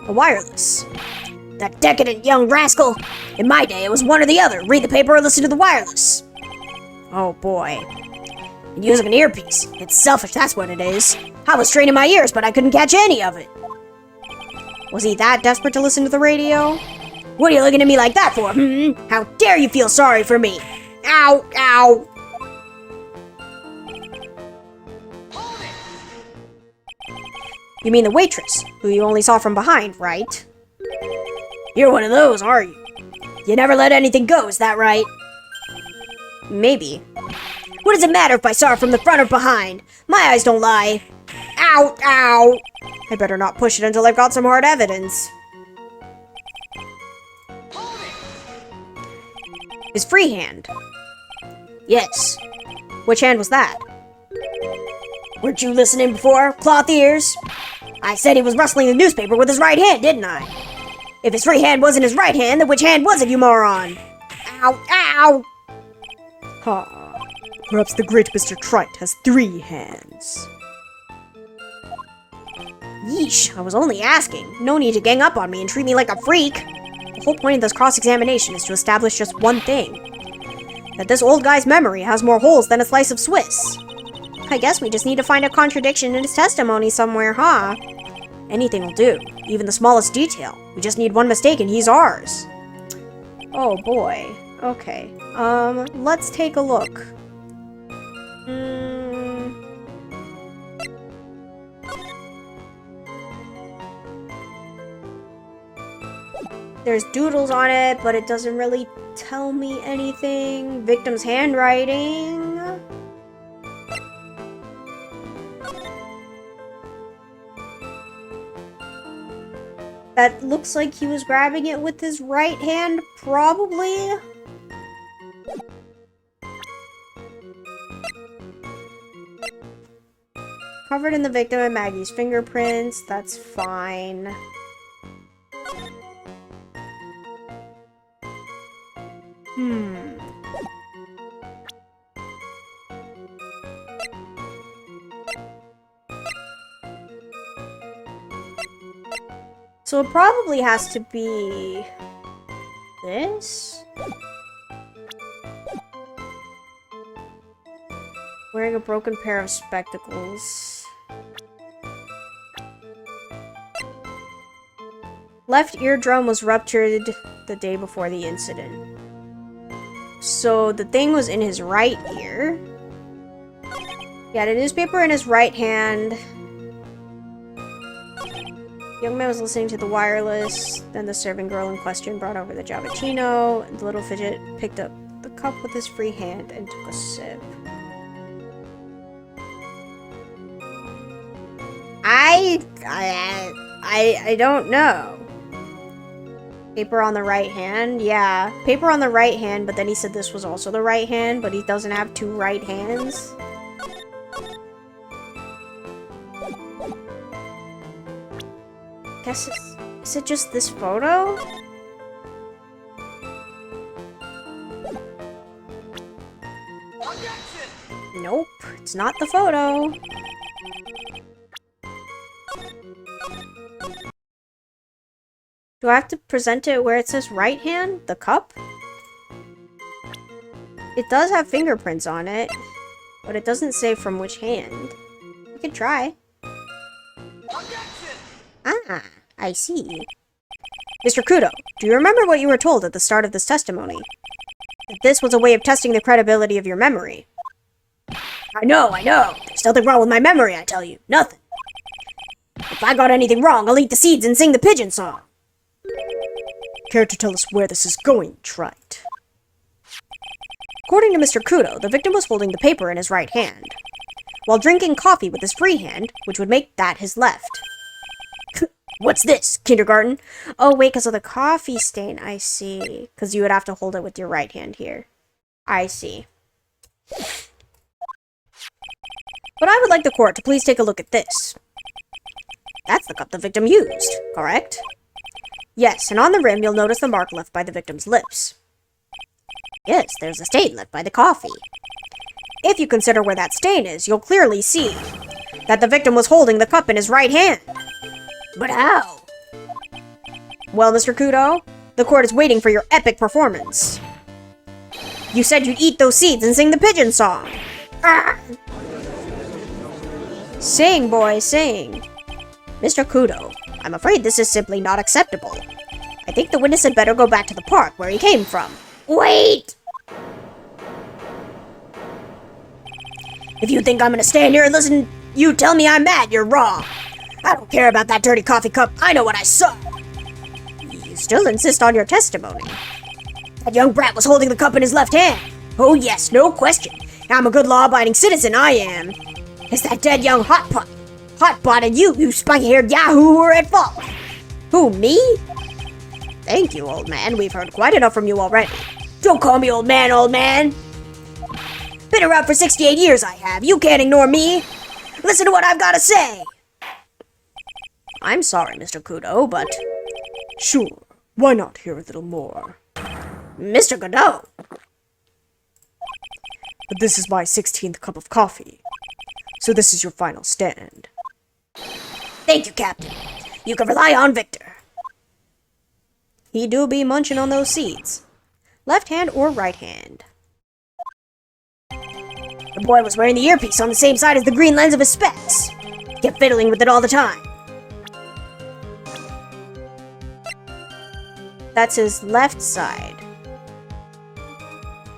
S2: A wireless. That decadent young rascal. In my day, it was one or the other. Read the paper or listen to the wireless. Oh boy. And using an earpiece. It's selfish, that's what it is. I was straining my ears, but I couldn't catch any of it.
S1: Was he that desperate to listen to the radio?
S2: What are you looking at me like that for? How dare you feel sorry for me? Ow! Ow!
S1: You mean the waitress, who you only saw from behind, right?
S2: You're one of those, are you? You never let anything go, is that right?
S1: Maybe.
S2: What does it matter if I saw her from the front or behind? My eyes don't lie. Ow! Ow!
S1: I better not push it until I've got some hard evidence. His free hand.
S2: Yes.
S1: Which hand was that?
S2: Weren't you listening before, cloth ears? I said he was rustling the newspaper with his right hand, didn't I? If his free hand wasn't his right hand, then which hand was it, you moron? Ow! Ow!
S3: Ha. Perhaps the great Mr. Trite has 3 hands.
S1: Yeesh, I was only asking. No need to gang up on me and treat me like a freak. The whole point of this cross-examination is to establish just one thing. That this old guy's memory has more holes than a slice of Swiss. I guess we just need to find a contradiction in his testimony somewhere, huh?
S2: Anything will do, even the smallest detail. We just need one mistake and he's ours.
S1: Oh boy. Okay. Let's take a look. There's doodles on it, but it doesn't really tell me anything. Victim's handwriting. That looks like he was grabbing it with his right hand, probably. Covered in the victim and Maggie's fingerprints, that's fine. So it probably has to be this? Wearing a broken pair of spectacles. Left eardrum was ruptured the day before the incident. So the thing was in his right ear. He had a newspaper in his right hand. The young man was listening to the wireless. Then the serving girl in question brought over the Javachino. The little fidget picked up the cup with his free hand and took a sip. I don't know. Paper on the right hand? Yeah. Paper on the right hand, but then he said this was also the right hand, but he doesn't have two right hands. Guess is it just this photo? Nope, it's not the photo. Do I have to present it where it says right hand? The cup? It does have fingerprints on it, but it doesn't say from which hand. We could try. Ah, I see. Mr. Kudo, do you remember what you were told at the start of this testimony? That this was a way of testing the credibility of your memory. I know. There's nothing wrong with my memory, I tell you. Nothing. If I got anything wrong, I'll eat the seeds and sing the pigeon song. Care to tell us where this is going, Wright? According to Mr. Kudo, the victim was holding the paper in his right hand, while drinking coffee with his free hand, which would make that his left. What's this, kindergarten? Oh, wait, because of the coffee stain. I see. Because you would have to hold it with your right hand here. I see. But I would like the court to please take a look at this. That's the cup the victim used, correct? Yes, and on the rim you'll notice the mark left by the victim's lips. Yes, there's a stain left by the coffee. If you consider where that stain is, you'll clearly see that the victim was holding the cup in his right hand. But how? Well, Mr. Kudo, the court is waiting for your epic performance. You said you'd eat those seeds and sing the pigeon song. Ah! Sing, boy, sing. Mr. Kudo, I'm afraid this is simply not acceptable. I think the witness had better go back to the park where he came from. Wait! If you think I'm gonna stand here and listen you tell me I'm mad, you're wrong. I don't care about that dirty coffee cup. I know what I saw. You still insist on your testimony. That young brat was holding the cup in his left hand. Oh yes, no question. I'm a good law-abiding citizen, I am. It's that dead young hotpot and you spiky-haired yahoo who are at fault. Who, me? Thank you, old man. We've heard quite enough from you already. Don't call me old man, old man. Been around for 68 years, I have. You can't ignore me. Listen to what I've got to say. I'm sorry, Mr. Kudo, but...
S3: Sure, why not hear a little more?
S1: Mr. Godot!
S3: But this is my 16th cup of coffee, so this is your final stand.
S1: Thank you, Captain. You can rely on Victor. He do be munching on those seeds. Left hand or right hand? The boy was wearing the earpiece on the same side as the green lens of his specs. Kept fiddling with it all the time. That's his left side.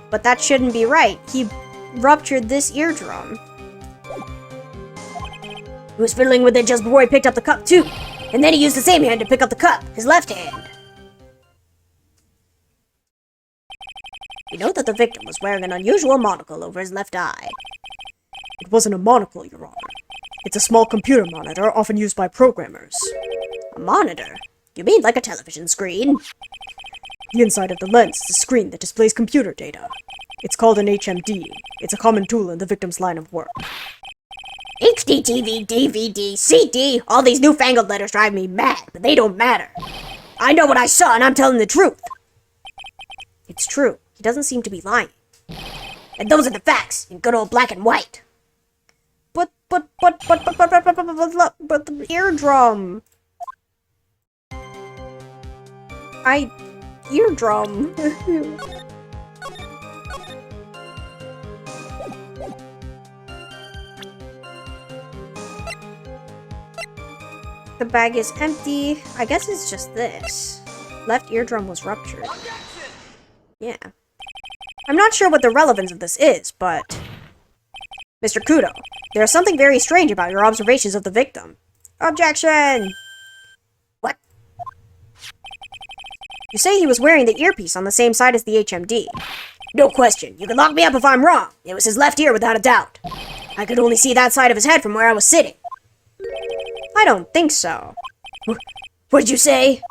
S1: But that shouldn't be right. He ruptured this eardrum. He was fiddling with it just before he picked up the cup, too. And then he used the same hand to pick up the cup, his left hand. You know that the victim was wearing an unusual monocle over his left eye.
S3: It wasn't a monocle, Your Honor. It's a small computer monitor often used by programmers.
S1: A monitor? You mean like a television screen?
S3: The inside of the lens is a screen that displays computer data. It's called an HMD. It's a common tool in the victim's line of work.
S1: HD, TV, DVD, CD, all these newfangled letters drive me mad, but they don't matter. I know what I saw and I'm telling the truth. It's true. He doesn't seem to be lying. And those are the facts, in good old black and white. But the eardrum. Eardrum. The bag is empty. I guess it's just this. Left eardrum was ruptured. Yeah. I'm not sure what the relevance of this is, but... Mr. Kudo, there is something very strange about your observations of the victim. Objection! What? You say he was wearing the earpiece on the same side as the HMD. No question. You can lock me up if I'm wrong. It was his left ear without a doubt. I could only see that side of his head from where I was sitting. I don't think so. What did you say?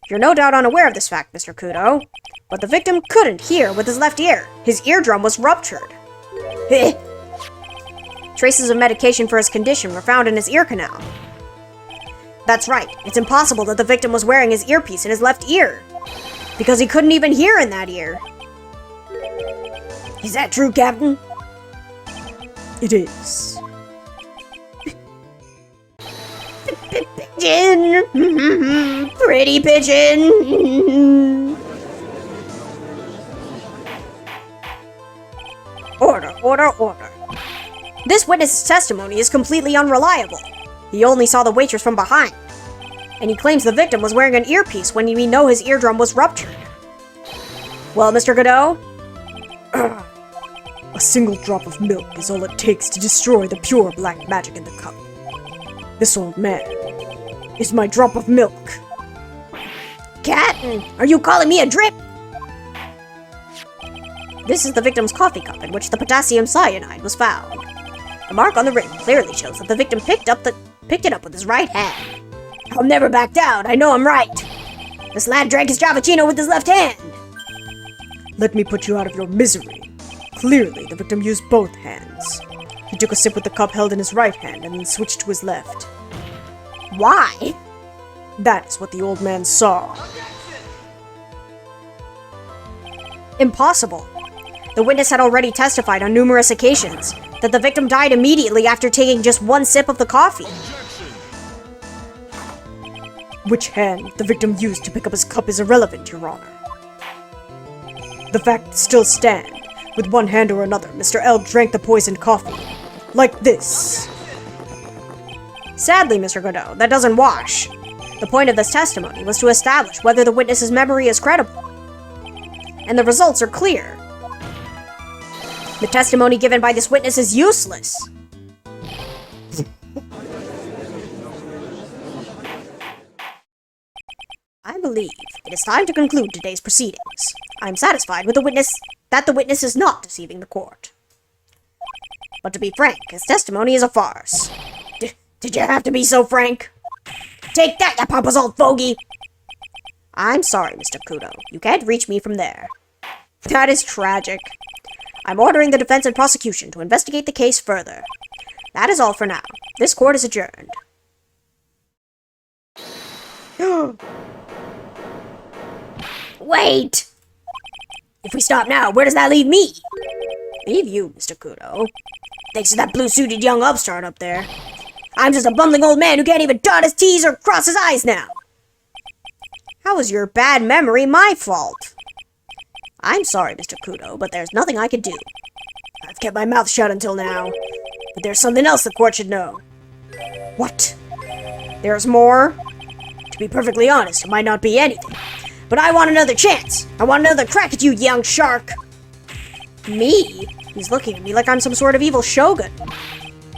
S1: You're no doubt unaware of this fact, Mr. Kudo, but the victim couldn't hear with his left ear. His eardrum was ruptured. Traces of medication for his condition were found in his ear canal. That's right. It's impossible that the victim was wearing his earpiece in his left ear, because he couldn't even hear in that ear. Is that true, Captain?
S3: It is.
S1: Pigeon! Pretty pigeon! Order, order, order. This witness's testimony is completely unreliable. He only saw the waitress from behind, and he claims the victim was wearing an earpiece when we know his eardrum was ruptured. Well, Mr. Godot?
S3: A single drop of milk is all it takes to destroy the pure black magic in the cup. This old man is my drop of milk.
S1: Captain, are you calling me a drip? This is the victim's coffee cup in which the potassium cyanide was found. The mark on the rim clearly shows that the victim picked it up with his right hand. I'll never back down. I know I'm right. This lad drank his Javachino with his left hand.
S3: Let me put you out of your misery. Clearly, the victim used both hands. He took a sip with the cup held in his right hand and then switched to his left.
S1: Why?
S3: That is what the old man saw.
S1: Impossible. The witness had already testified on numerous occasions that the victim died immediately after taking just one sip of the coffee.
S3: Which hand the victim used to pick up his cup is irrelevant, Your Honor. The facts still stand. With one hand or another, Mr. L drank the poisoned coffee. Like this.
S1: Sadly, Mr. Godot, that doesn't wash. The point of this testimony was to establish whether the witness's memory is credible. And the results are clear. The testimony given by this witness is useless. I believe it is time to conclude today's proceedings. I am satisfied with the witness is not deceiving the court. But to be frank, his testimony is a farce. Did you have to be so frank? Take that, you papa's old fogey! I'm sorry, Mr. Kudo. You can't reach me from there. That is tragic. I'm ordering the defense and prosecution to investigate the case further. That is all for now. This court is adjourned. Wait! If we stop now, where does that leave me? Leave you, Mr. Kudo. Thanks to that blue-suited young upstart up there. I'm just a bumbling old man who can't even dot his T's or cross his I's now. How is your bad memory my fault? I'm sorry, Mr. Kudo, but there's nothing I can do. I've kept my mouth shut until now, but there's something else the court should know. What? There's more? To be perfectly honest, it might not be anything, but I want another chance. I want another crack at you, young shark. Me? He's looking at me like I'm some sort of evil shogun.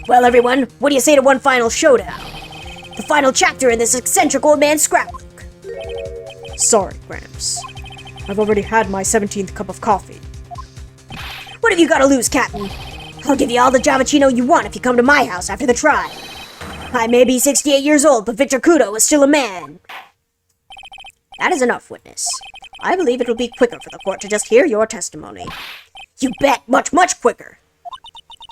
S1: Well, everyone, what do you say to one final showdown? The final chapter in this eccentric old man's scrapbook.
S3: Sorry, Gramps. I've already had my 17th cup of coffee.
S1: What have you got to lose, Captain? I'll give you all the Javachino you want if you come to my house after the trial. I may be 68 years old, but Victor Kudo is still a man. That is enough, witness. I believe it will be quicker for the court to just hear your testimony. You bet, much, much quicker.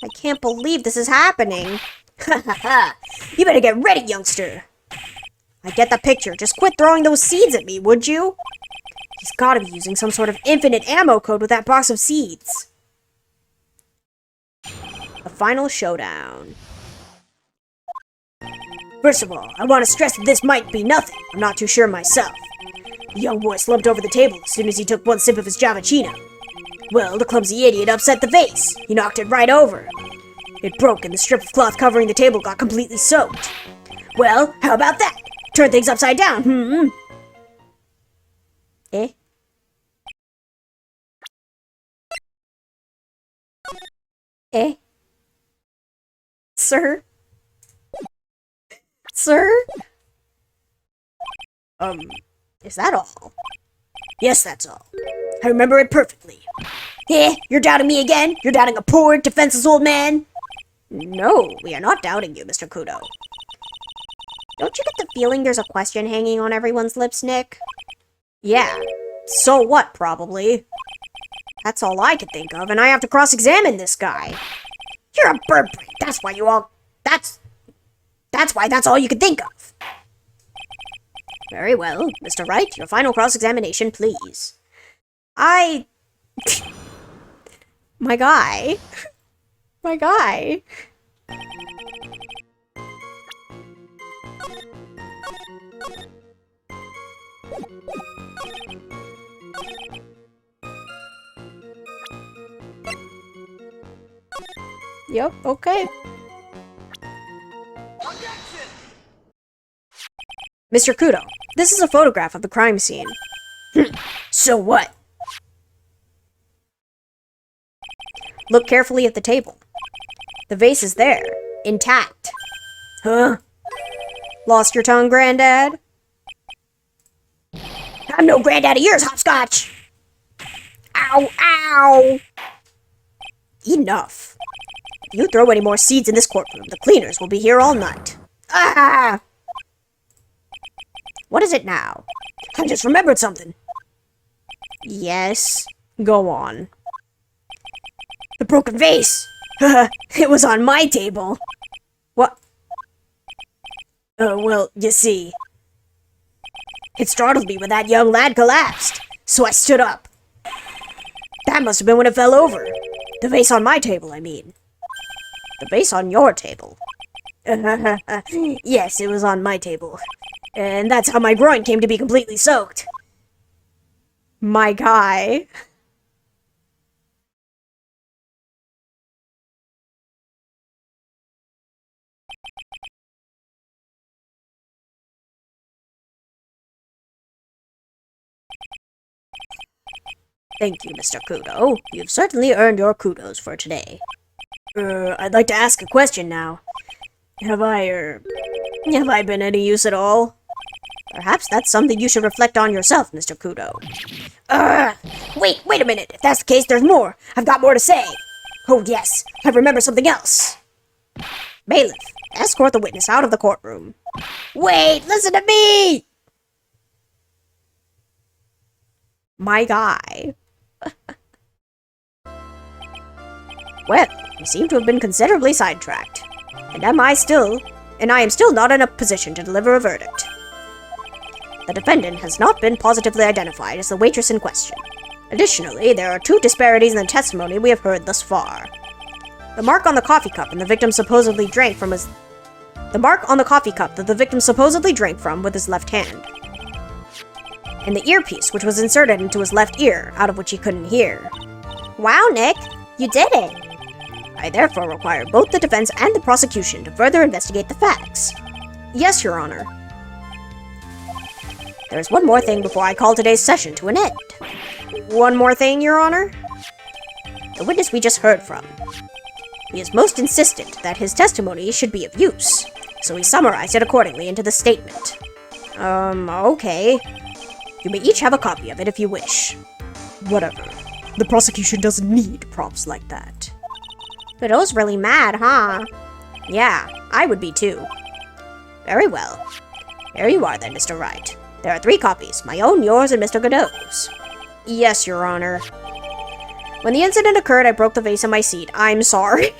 S1: I can't believe this is happening. Ha ha ha. You better get ready, youngster. I get the picture. Just quit throwing those seeds at me, would you? He's gotta be using some sort of infinite ammo code with that box of seeds. The final showdown. First of all, I want to stress that this might be nothing. I'm not too sure myself. The young boy slumped over the table as soon as he took one sip of his Javachino. Well, the clumsy idiot upset the vase. He knocked it right over. It broke and the strip of cloth covering the table got completely soaked. Well, how about that? Turn things upside down, Eh?
S2: Eh? Sir? Sir?
S1: Is that all? Yes, that's all. I remember it perfectly. Eh, you're doubting me again? You're doubting a poor, defenseless old man? No, we are not doubting you, Mr. Kudo.
S2: Don't you get the feeling there's a question hanging on everyone's lips, Nick?
S1: Yeah. So what, probably? That's all I could think of, and I have to cross-examine this guy. You're a bird brain. That's why you all... That's why that's all you could think of. Very well. Mr. Wright, your final cross-examination, please.
S2: My guy. My guy.
S1: Yep, okay. Mr. Kudo, this is a photograph of the crime scene. So what? Look carefully at the table. The vase is there, intact. Huh? Lost your tongue, Granddad? I'm no granddad of yours, Hopscotch! Ow, ow! Enough. If you throw any more seeds in this courtroom, the cleaners will be here all night. Ah! What is it now? I just remembered something. Yes, go on. The broken vase! It was on my table. What? Well, you see. It startled me when that young lad collapsed, so I stood up. That must have been when it fell over. The vase on my table, I mean. The vase on your table. Yes, it was on my table. And that's how my groin came to be completely soaked.
S2: My guy.
S1: Thank you, Mr. Kudo. You've certainly earned your kudos for today. I'd like to ask a question now. Have I been any use at all? Perhaps that's something you should reflect on yourself, Mr. Kudo. Wait a minute. If that's the case, there's more. I've got more to say. Oh, yes. I remember something else. Bailiff, escort the witness out of the courtroom. Wait, listen to me!
S2: My guy.
S1: Well, you seem to have been considerably sidetracked. And I am still not in a position to deliver a verdict. The defendant has not been positively identified as the waitress in question. Additionally, there are two disparities in the testimony we have heard thus far. The mark on the coffee cup that the victim supposedly drank from with his left hand. And the earpiece which was inserted into his left ear, out of which he couldn't hear.
S2: Wow, Nick, you did it.
S1: I therefore require both the defense and the prosecution to further investigate the facts. Yes, Your Honor. There's one more thing before I call today's session to an end. One more thing, Your Honor? The witness we just heard from. He is most insistent that his testimony should be of use, so he summarized it accordingly into the statement. Okay. You may each have a copy of it if you wish. Whatever. The prosecution doesn't need props like that.
S2: Godot's really mad, huh?
S1: Yeah, I would be too. Very well. Here you are then, Mr. Wright. There are 3 copies, my own, yours, and Mr. Godot's. Yes, Your Honor. When the incident occurred, I broke the vase on my seat. I'm sorry.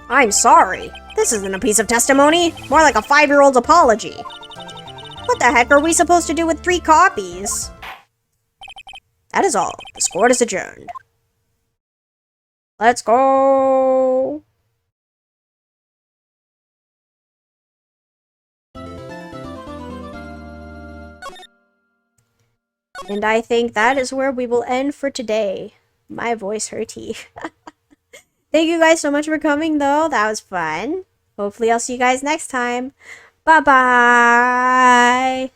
S1: I'm sorry. This isn't a piece of testimony. More like a 5-year-old's apology. What the heck are we supposed to do with 3 copies? That is all. The court is adjourned. Let's go! And I think that is where we will end for today. My voice hurty. Thank you guys so much for coming, though. That was fun. Hopefully I'll see you guys next time. Bye-bye!